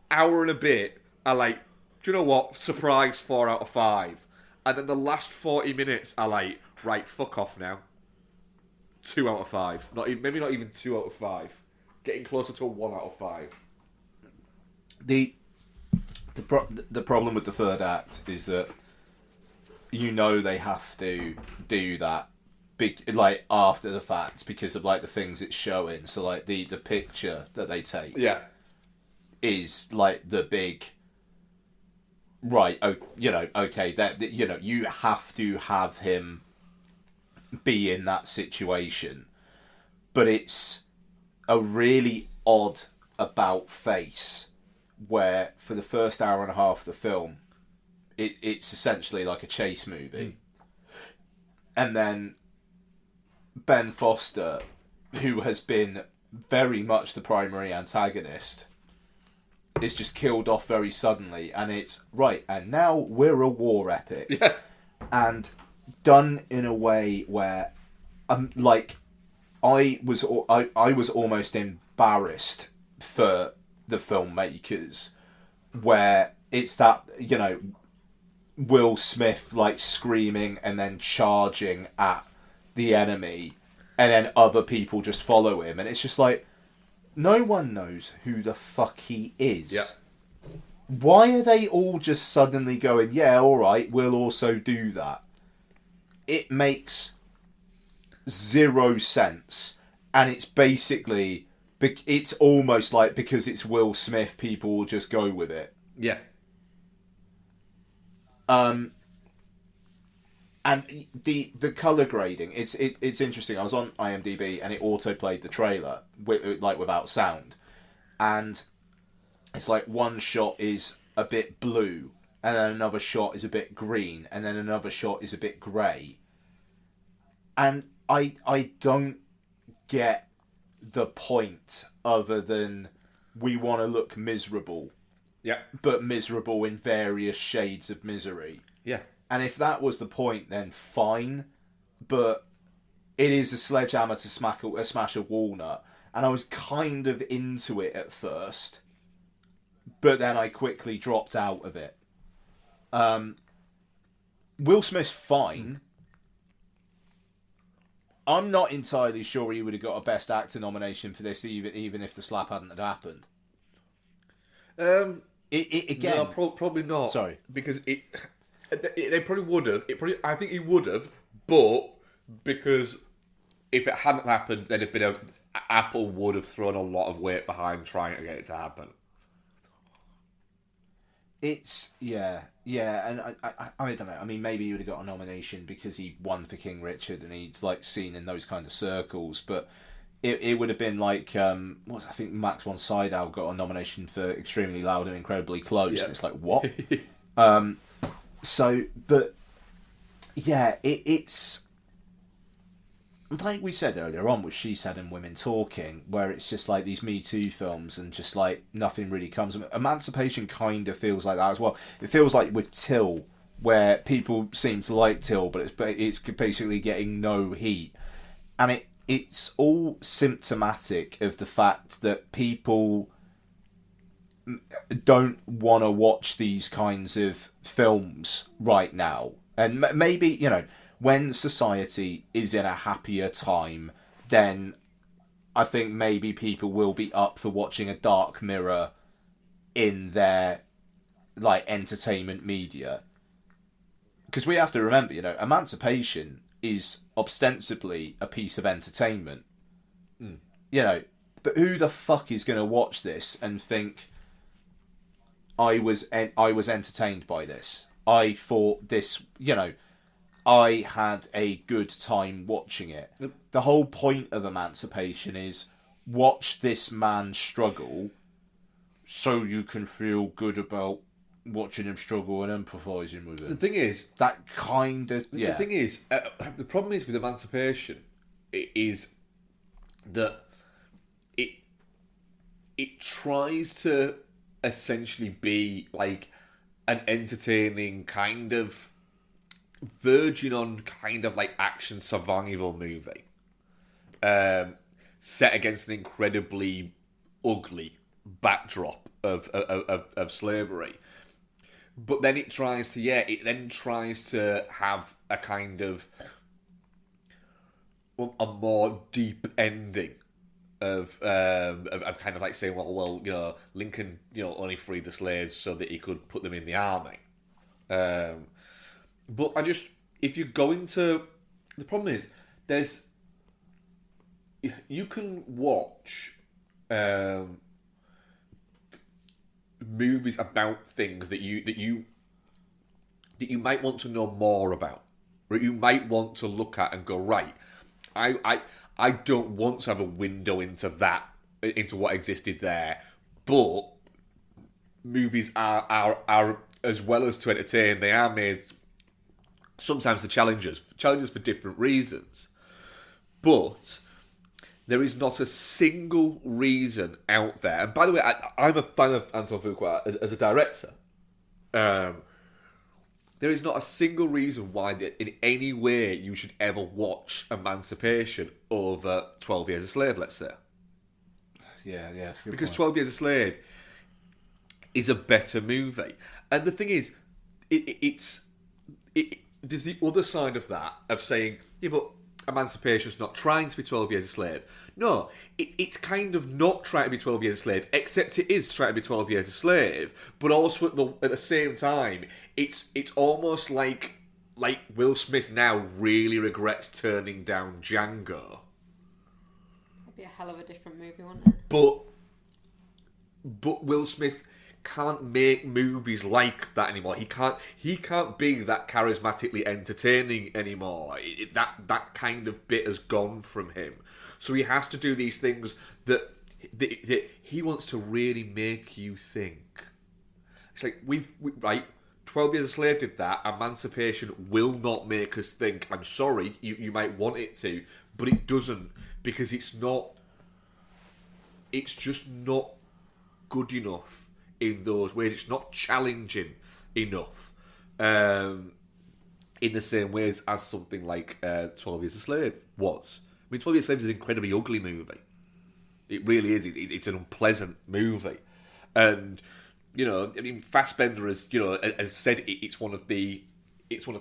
C: hour and a bit are do you know what? Surprise, 4 out of 5. And then the last 40 minutes are right, fuck off now. 2 out of 5. Maybe not even 2 out of 5. Getting closer to a 1 out of 5.
E: The problem with the third act is that they have to do that after the fact because of the things it's showing. So the picture that they take.
C: Yeah.
E: Is the big right? Okay, that you have to have him be in that situation, but it's a really odd about face where for the first hour and a half of the film, it's essentially like a chase movie, and then Ben Foster, who has been very much the primary antagonist is just killed off very suddenly, and it's right. And now we're a war epic,
C: Yeah.
E: and done in a way where, like, I was almost embarrassed for the filmmakers, where it's that, you know, Will Smith like screaming and then charging at the enemy, and then other people just follow him, and it's just like, no one knows who the fuck he is.
C: Yeah.
E: Why are they all just suddenly going, yeah, all right, we'll also do that? It makes zero sense, and it's basically, it's almost like because it's Will Smith, people will just go with it.
C: Yeah.
E: And the color grading, it's interesting. I was on IMDb and it auto played the trailer without sound, and it's like one shot is a bit blue, and then another shot is a bit green, and then another shot is a bit grey. And I don't get the point other than we want to look miserable.
C: Yeah.
E: But miserable in various shades of misery.
C: Yeah.
E: And if that was the point, then fine. But it is a sledgehammer to smash a walnut. And I was kind of into it at first, but then I quickly dropped out of it. Will Smith's fine. I'm not entirely sure he would have got a Best Actor nomination for this, even if the slap hadn't happened. Again,
C: no, probably not.
E: Sorry,
C: because they probably would have. I think he would have, but because if it hadn't happened, then it'd been Apple would have thrown a lot of weight behind trying to get it to happen.
E: It's and I don't know. I mean, maybe he would have got a nomination because he won for King Richard and he's like seen in those kind of circles, but it would have been like I think Max von Sydow got a nomination for Extremely Loud and Incredibly Close.
C: Yeah.
E: And it's like, what? But yeah, it's like we said earlier on with She Said and Women Talking, where it's just like these Me Too films and just like nothing really comes. Emancipation kind of feels like that as well. It feels like with Till, where people seem to like Till, but it's basically getting no heat, and it's all symptomatic of the fact that people don't want to watch these kinds of films right now. And maybe, you know, when society is in a happier time, then I think maybe people will be up for watching a dark mirror in their like entertainment media. Because we have to remember, you know, Emancipation is ostensibly a piece of entertainment.
C: Mm.
E: You know, but who the fuck is going to watch this and think I was entertained by this? I thought this, you know, I had a good time watching it.
C: Yep.
E: The whole point of Emancipation is watch this man struggle so you can feel good about watching him struggle and empathising with him.
C: The thing is,
E: that kind of... Yeah.
C: The thing is, the problem is with Emancipation is that it tries to essentially be like an entertaining kind of verging on kind of like action survival movie set against an incredibly ugly backdrop of slavery. But then it tries to have a kind of a more deep ending of kind of like saying, well, you know, Lincoln, you know, only freed the slaves so that he could put them in the army. But if you go into, the problem is you can watch movies about things that you might want to know more about, or you might want to look at and go, right, I don't want to have a window into what existed there, but movies are as well as to entertain, they are made sometimes to challenges for different reasons. But there is not a single reason out there. And by the way, I'm a fan of Anton Fuqua as a director. There is not a single reason why, in any way, you should ever watch Emancipation over 12 Years a Slave, let's say.
E: Yeah, that's a good
C: Because
E: point.
C: 12 Years a Slave is a better movie. And the thing is, there's the other side of that, of saying, yeah, but Emancipation's not trying to be 12 Years a Slave. No, it's kind of not trying to be 12 Years a Slave, except it is trying to be 12 Years a Slave, but also at the same time, it's almost like Will Smith now really regrets turning down Django.
F: That'd be a hell of a different movie, wouldn't it?
C: But Will Smith can't make movies like that anymore. He can't be that charismatically entertaining anymore. That kind of bit has gone from him. So he has to do these things that he wants to really make you think. It's like right. 12 Years a Slave did that. Emancipation will not make us think. I'm sorry, you might want it to, but it doesn't, because it's just not good enough in those ways. It's not challenging enough in the same ways as something like 12 Years a Slave was. I mean, 12 Years a Slave is an incredibly ugly movie. It really is. It's an unpleasant movie. And, you know, I mean, Fassbender has said it's one of the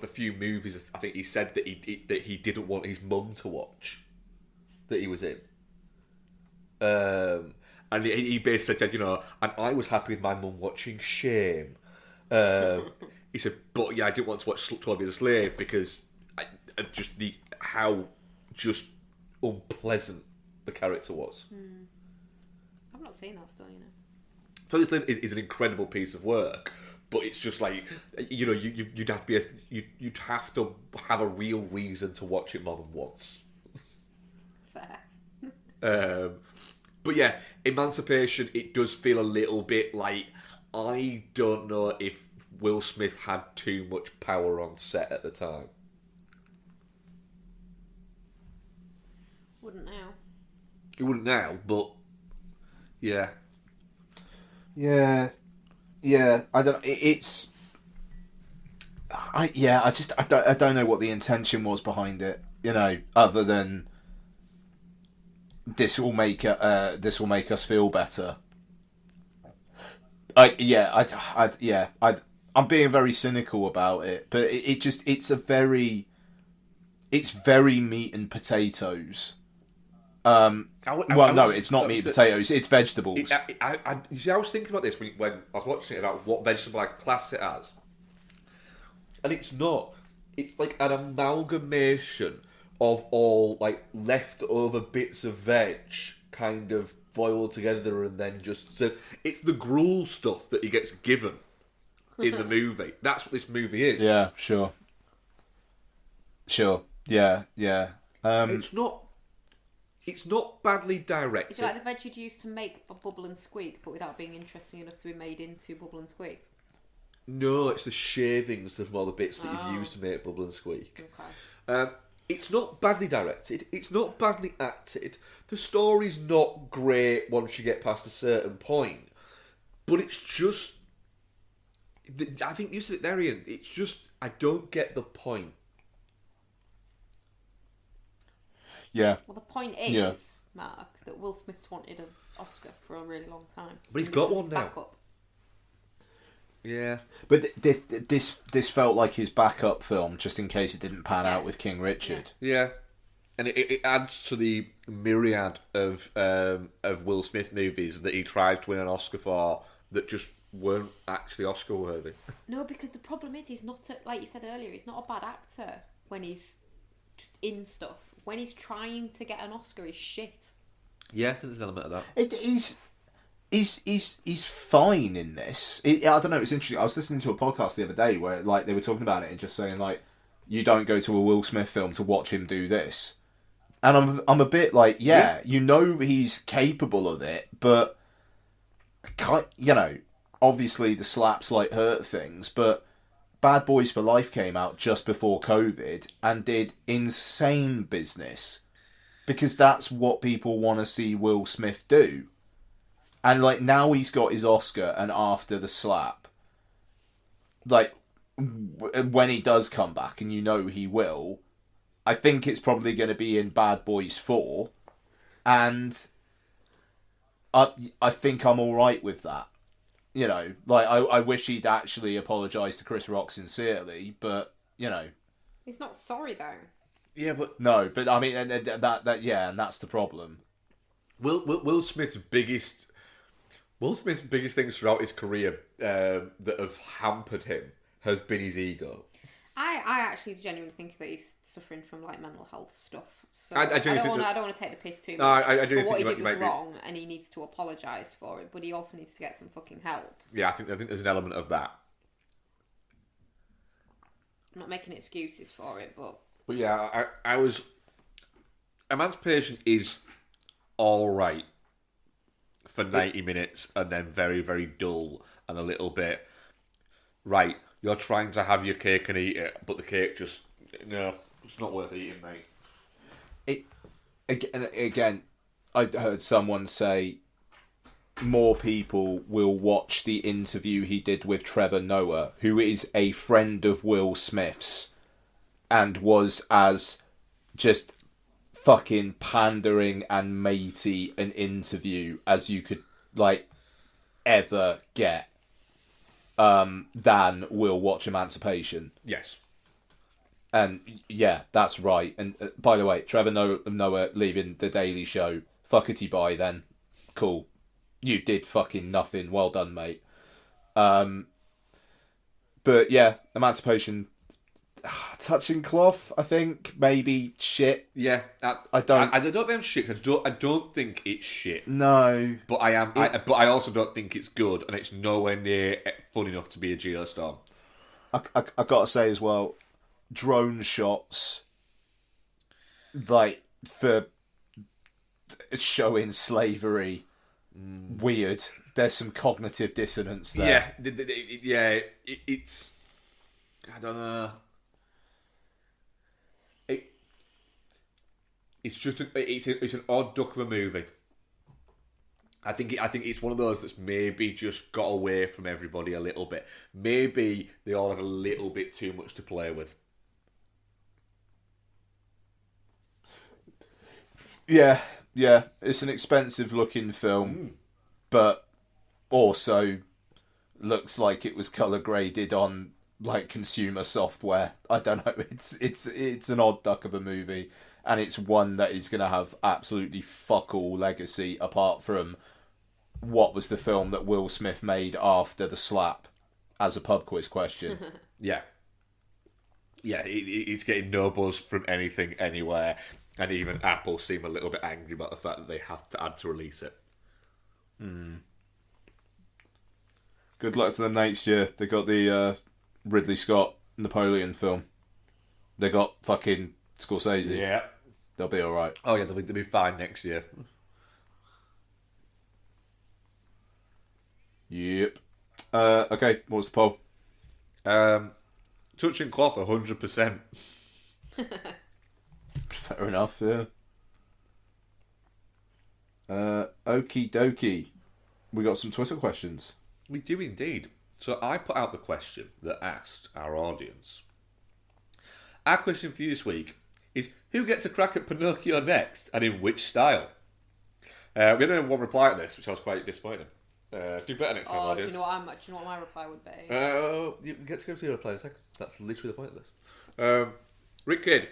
C: few movies, I think he said, that he didn't want his mum to watch, that he was in. And he basically said, you know, and I was happy with my mum watching Shame. He said, but yeah, I didn't want to watch 12 Years a Slave because how unpleasant the character was.
F: I've not seen that still, you know.
C: 12 Years a Slave is an incredible piece of work, but it's just like, you know, you'd have to have a real reason to watch it more than once.
F: Fair.
C: But yeah, Emancipation, it does feel a little bit like, I don't know if Will Smith had too much power on set at the time.
F: Wouldn't now.
C: He wouldn't now, but yeah.
E: Yeah. I don't. I don't know what the intention was behind it. You know, other than this will make us feel better. I'm being very cynical about it, but it's very meat and potatoes. It's not meat and potatoes. It's vegetables.
C: I was thinking about this when I was watching it, about what vegetable I class it as, and it's not. It's like an amalgamation of all like leftover bits of veg, kind of boiled together, and then so it's the gruel stuff that he gets given in the movie. That's what this movie is.
E: Yeah, sure. Yeah.
C: It's not badly directed.
F: Is it like the veg you'd use to make Bubble and Squeak, but without being interesting enough to be made into Bubble and Squeak?
C: No, it's the shavings of all the bits that you've used to make Bubble and Squeak.
F: Okay.
C: It's not badly directed. It's not badly acted. The story's not great once you get past a certain point. But it's just... I think you said it there, Ian. It's just... I don't get the point.
E: Yeah.
F: Well, the point is, Mark, that Will Smith's wanted an Oscar for a really long time.
C: But he's got one now.
F: Backup.
C: Yeah.
E: But this felt like his backup film, just in case it didn't pan out with King Richard.
C: Yeah. And it adds to the myriad of Will Smith movies that he tried to win an Oscar for that just weren't actually Oscar worthy.
F: No, because the problem is he's not, like you said earlier, he's not a bad actor when he's in stuff. When he's trying to get an Oscar, he's shit.
C: Yeah, I think there's an element of that.
E: He's fine in this. I don't know. It's interesting. I was listening to a podcast the other day where like they were talking about it and just saying like, you don't go to a Will Smith film to watch him do this. And I'm a bit like, you know he's capable of it, but you know, obviously the slaps like hurt things, but Bad Boys for Life came out just before COVID and did insane business because that's what people want to see Will Smith do. And like now he's got his Oscar, and after the slap, like when he does come back, and you know he will, I think it's probably going to be in Bad Boys 4, and I think I'm all right with that. You know, like I wish he'd actually apologise to Chris Rock sincerely, but you know,
F: He's not sorry though.
C: Yeah, but
E: no, but I mean that yeah, and that's the problem.
C: Will Smith's biggest things throughout his career that have hampered him has been his ego.
F: I actually genuinely think that he's suffering from like mental health stuff. So
C: I
F: I
C: don't
F: want to take the piss too much.
C: No, I do
F: but what
C: think
F: he
C: you
F: did
C: might
F: was
C: be-
F: wrong, and he needs to apologise for it. But he also needs to get some fucking help.
C: Yeah, I think there's an element of that.
F: I'm not making excuses for it, but
C: yeah, I was. Emancipation is all right for 90 minutes, and then very, very dull and a little bit. Right, you're trying to have your cake and eat it, but the cake just it's not worth eating, mate.
E: Again, I heard someone say more people will watch the interview he did with Trevor Noah, who is a friend of Will Smith's, and was as just fucking pandering and matey an interview as you could like ever get, than will watch Emancipation.
C: Yes.
E: And yeah, that's right. And by the way, Trevor Noah leaving The Daily Show. Fuckity bye then. Cool. You did fucking nothing. Well done, mate. But yeah, Emancipation. Touching cloth, I think. Maybe shit.
C: Yeah,
E: I don't.
C: I don't think I'm shit. I don't think it's shit.
E: No.
C: But I am. But I also don't think it's good, and it's nowhere near fun enough to be a Geostorm.
E: I gotta say as well, drone shots, like for showing slavery, weird. There's some cognitive dissonance there.
C: Yeah, it's. I don't know. It's just it's an odd duck of a movie. I think it's one of those that's maybe just got away from everybody a little bit. Maybe they all had a little bit too much to play with.
E: Yeah. It's an expensive looking film, but also looks like it was colour graded on like consumer software. I don't know. It's an odd duck of a movie, and it's one that is going to have absolutely fuck all legacy apart from what was the film that Will Smith made after the slap as a pub quiz question.
C: Yeah, it's getting no buzz from anything anywhere, and even Apple seem a little bit angry about the fact that they had to release it.
E: Good luck to them next year. They got the Ridley Scott Napoleon film. They got fucking Scorsese.
C: Yeah,
E: they'll be all right.
C: Oh yeah, they'll be fine next year.
E: Yep. Okay, what's the poll?
C: Touching cloth 100%.
E: Fair enough, yeah. Okie dokie. We got some Twitter questions.
C: We do indeed. So I put out the question that asked our audience. Our question for you this week is, who gets a crack at Pinocchio next, and in which style? We only had one reply to this, which I was quite disappointed. Do better next time, audience.
F: Do you know what my reply would be?
C: You get to go to your reply in a second. That's literally the point of this. Rick Kidd,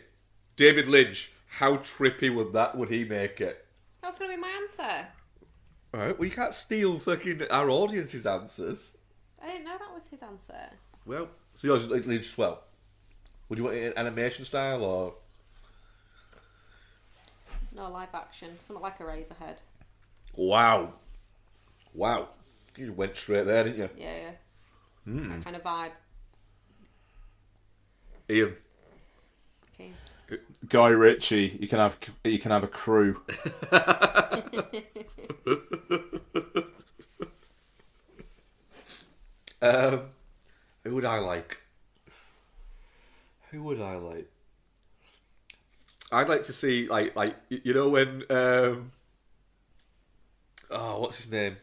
C: David Lynch, how trippy would he make it?
F: That's going to be my answer.
C: Alright, well you can't steal fucking our audience's answers.
F: I didn't know that was his answer.
C: Well, so yours is Lynch as well. Would you want it in animation style or?
F: No, live action. Something like a Razorhead.
C: Wow. You went straight there, didn't you?
F: Yeah. That kind of vibe.
C: Ian.
F: Okay.
E: Guy Ritchie, you can have a crew.
C: Who would I like? I'd like to see like you know when what's his name?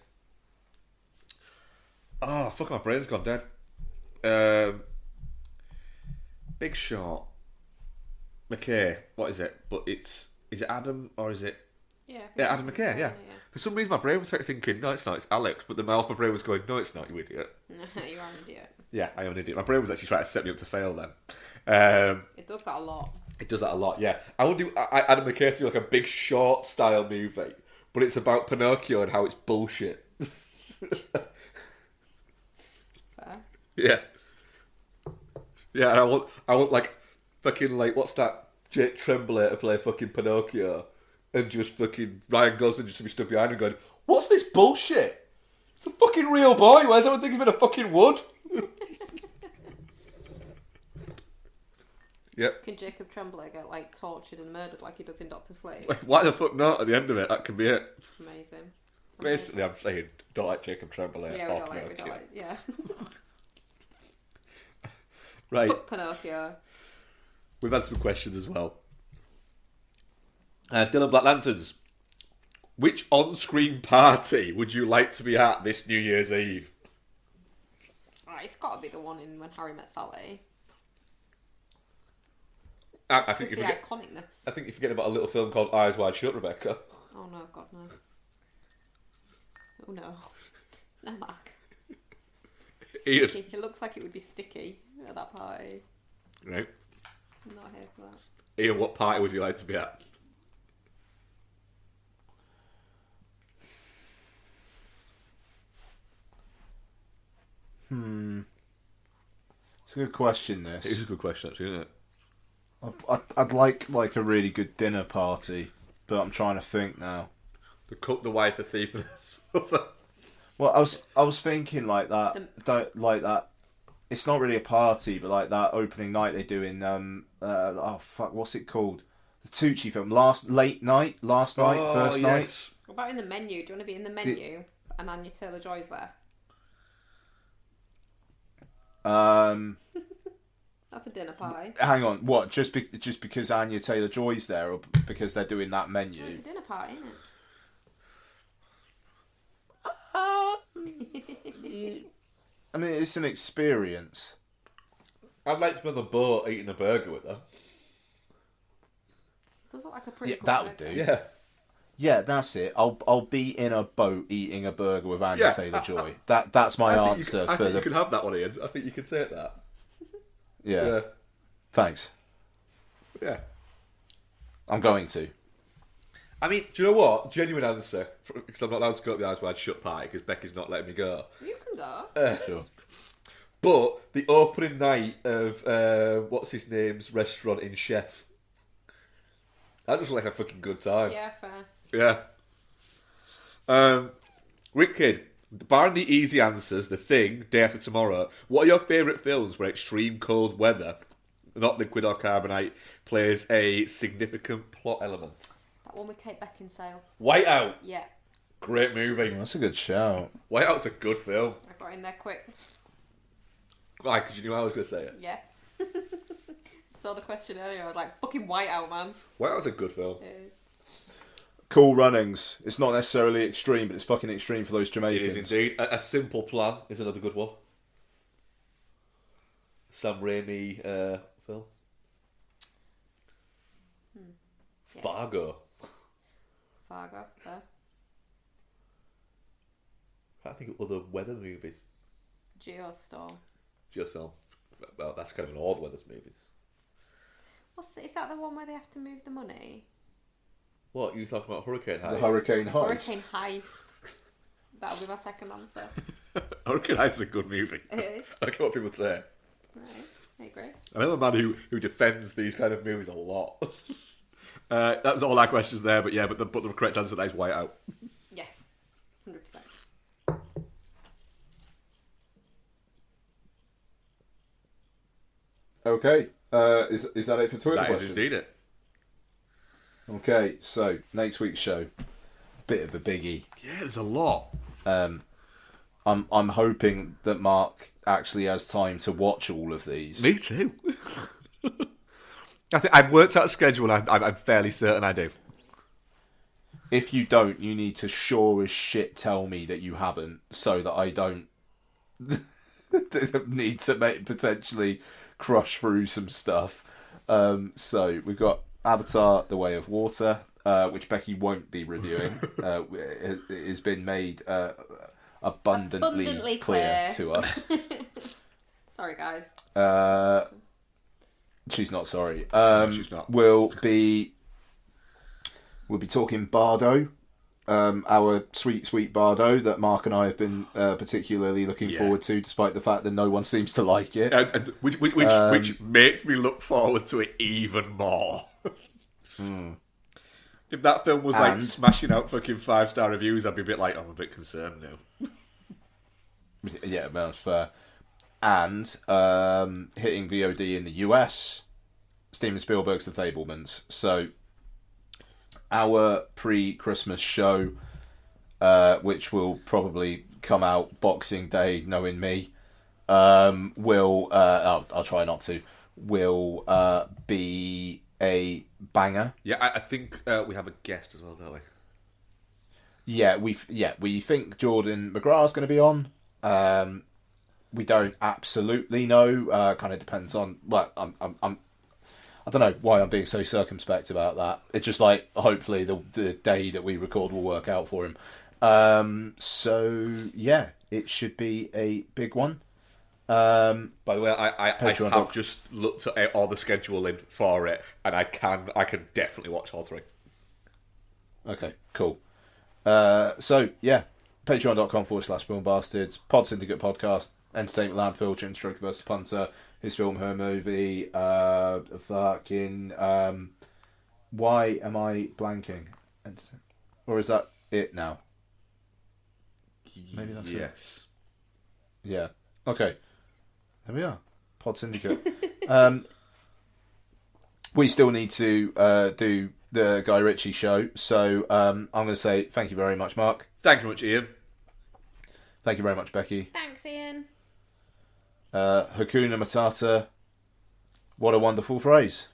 C: Oh, fuck, my brain's gone dead. Big Short. McKay. What is it? But is it Adam or is it?
F: Yeah,
C: Adam McKay. Yeah. For some reason, my brain was thinking, no, it's not. It's Alex. But then my brain was going, no, it's not. You idiot.
F: You are an idiot.
C: Yeah, I am an idiot. My brain was actually trying to set me up to fail then.
F: It does that a lot.
C: It does that a lot, yeah. I would do Adam McKay to do like a Big Short style movie, but it's about Pinocchio and how it's bullshit.
F: Fair.
C: Yeah. Yeah, and I want like fucking like what's that Jake Tremblay to play fucking Pinocchio, and just fucking Ryan Gosling just to be stood behind him going, "What's this bullshit? It's a fucking real boy. Why does everyone think he's made of fucking wood?" Yep.
F: Can Jacob Tremblay get like tortured and murdered like he does in Doctor Sleep?
C: Why the fuck not? At the end of it, that can be it.
F: Amazing.
C: Basically, I'm saying don't like Jacob Tremblay.
F: Yeah, we don't like, yeah.
C: Right.
F: Fuck Pinocchio.
C: We've had some questions as well. Dylan Black Lanterns. Which on-screen party would you like to be at this New Year's Eve?
F: Right, it's got to be the one in When Harry Met Sally.
C: I think
F: the iconicness.
C: I think you forget about a little film called Eyes Wide Shut, Rebecca.
F: Oh no, God no. Oh no. No, Mark.
C: Ian.
F: Sticky. It looks like it would be sticky at that party.
C: Right.
F: I'm not here for that.
C: Ian, what party would you like to be at?
E: It's a good question, this.
C: It is a good question, actually, isn't it?
E: I'd like a really good dinner party, but I'm trying to think now.
C: The cook, the wife, the thief, and
E: Well, I was thinking like that, like that. It's not really a party, but like that opening night they do in what's it called? The Tucci film, Last Night, First Night.
F: What about in the menu? Do you want to be in the menu and Anya Taylor-Joy's there? That's a dinner party.
E: Hang on, what? Just because Anya Taylor-Joy's there, or because they're doing that menu?
F: Well, it's a dinner party, isn't it?
E: I mean, it's an experience.
C: I'd like to be on the boat eating a burger with them.
F: Does look like a pretty cool
E: that would
F: burger.
E: do.
C: Yeah.
E: Yeah, that's it. I'll be in a boat eating a burger with Anya Taylor-Joy. That's my answer
C: I
E: for
C: think
E: the.
C: you can have that one, Ian. I think you can take that.
E: Yeah. Thanks.
C: Yeah.
E: I'm going to.
C: I mean, do you know what? Genuine answer, because I'm not allowed to go to the Eyes Wide Shut party because Becky's not letting me go.
F: You can go.
E: Sure.
C: But the opening night of what's his name's restaurant in Chef, that was like a fucking good time.
F: Yeah, fair.
C: Yeah. Rick Kidd, barring the easy answers, The Thing, Day After Tomorrow, what are your favourite films where extreme cold weather, not liquid or carbonite, plays a significant plot element?
F: That one with Kate Beckinsale.
C: Whiteout.
F: Yeah.
C: Great movie.
E: That's a good shout.
C: Whiteout's a good film.
F: I got in there quick.
C: Why? Because you knew I was going to say it.
F: Yeah. Saw the question earlier. I was like, fucking Whiteout, man.
C: Whiteout's a good film.
F: It is.
E: Cool Runnings. It's not necessarily extreme, but it's fucking extreme for those Jamaicans.
C: It is indeed. A Simple Plan is another good one. Sam Raimi film.
F: Yes.
C: Fargo.
F: There.
C: I think of other weather movies.
F: Geostorm.
C: Well, that's kind of an all weathers movies.
F: Is that the one where they have to move the money?
C: What, you talking about Hurricane Heist?
E: The Hurricane Heist.
F: Hurricane Heist. That'll be my second answer.
C: Hurricane Heist is a good movie.
F: It is.
C: I don't care what people say.
F: Right. I agree.
C: I know a man who defends these kind of movies a lot. That was all our questions there, but the correct answer to that is Whiteout.
F: Yes. 100%.
E: Okay. Is that it for Twitter
C: That
E: questions?
C: is indeed it.
E: Okay, so next week's show, bit of a biggie.
C: Yeah, there's a lot.
E: I'm hoping that Mark actually has time to watch all of these.
C: Me too. I think I've worked out a schedule. I'm fairly certain I do.
E: If you don't, you need to sure as shit tell me that you haven't, so that I don't need to potentially crush through some stuff. So we've got Avatar: The Way of Water, which Becky won't be reviewing. It has been made abundantly clear to us.
F: Sorry, guys.
E: She's not sorry.
C: No, she's not.
E: We'll be talking Bardo, our sweet Bardo that Mark and I have been particularly looking forward to, despite the fact that no one seems to like it.
C: Which makes me look forward to it even more. If that film was like smashing out fucking 5-star reviews, I'd be a bit like, I'm a bit concerned now.
E: Yeah, that's fair. And hitting VOD in the US, Steven Spielberg's The Fabelmans. So our pre-Christmas show, which will probably come out Boxing Day, knowing me, will I'll try not to, will be a banger.
C: Yeah, I think we have a guest as well, don't we?
E: Yeah, we think Jordan McGrath's going to be on. We don't absolutely know. Kind of depends on. Well, I don't know why I'm being so circumspect about that. It's just like hopefully the day that we record will work out for him. So yeah, it should be a big one.
C: By the way, I have just looked at all the scheduling for it, and I can definitely watch all three.
E: Okay, cool. So yeah, patreon.com/filmbastards, Pod Syndicate Podcast, Entertainment Landfill, Chinstroke vs. Punter, his film, her movie, fucking, why am I blanking? Or is that it now? Maybe that's it. Yeah. Okay. There we are. Pod Syndicate. We still need to do the Guy Ritchie show, so I'm going to say thank you very much, Mark.
C: Thank you very much, Ian.
E: Thank you very much, Becky.
F: Thanks, Ian.
E: Hakuna Matata. What a wonderful phrase.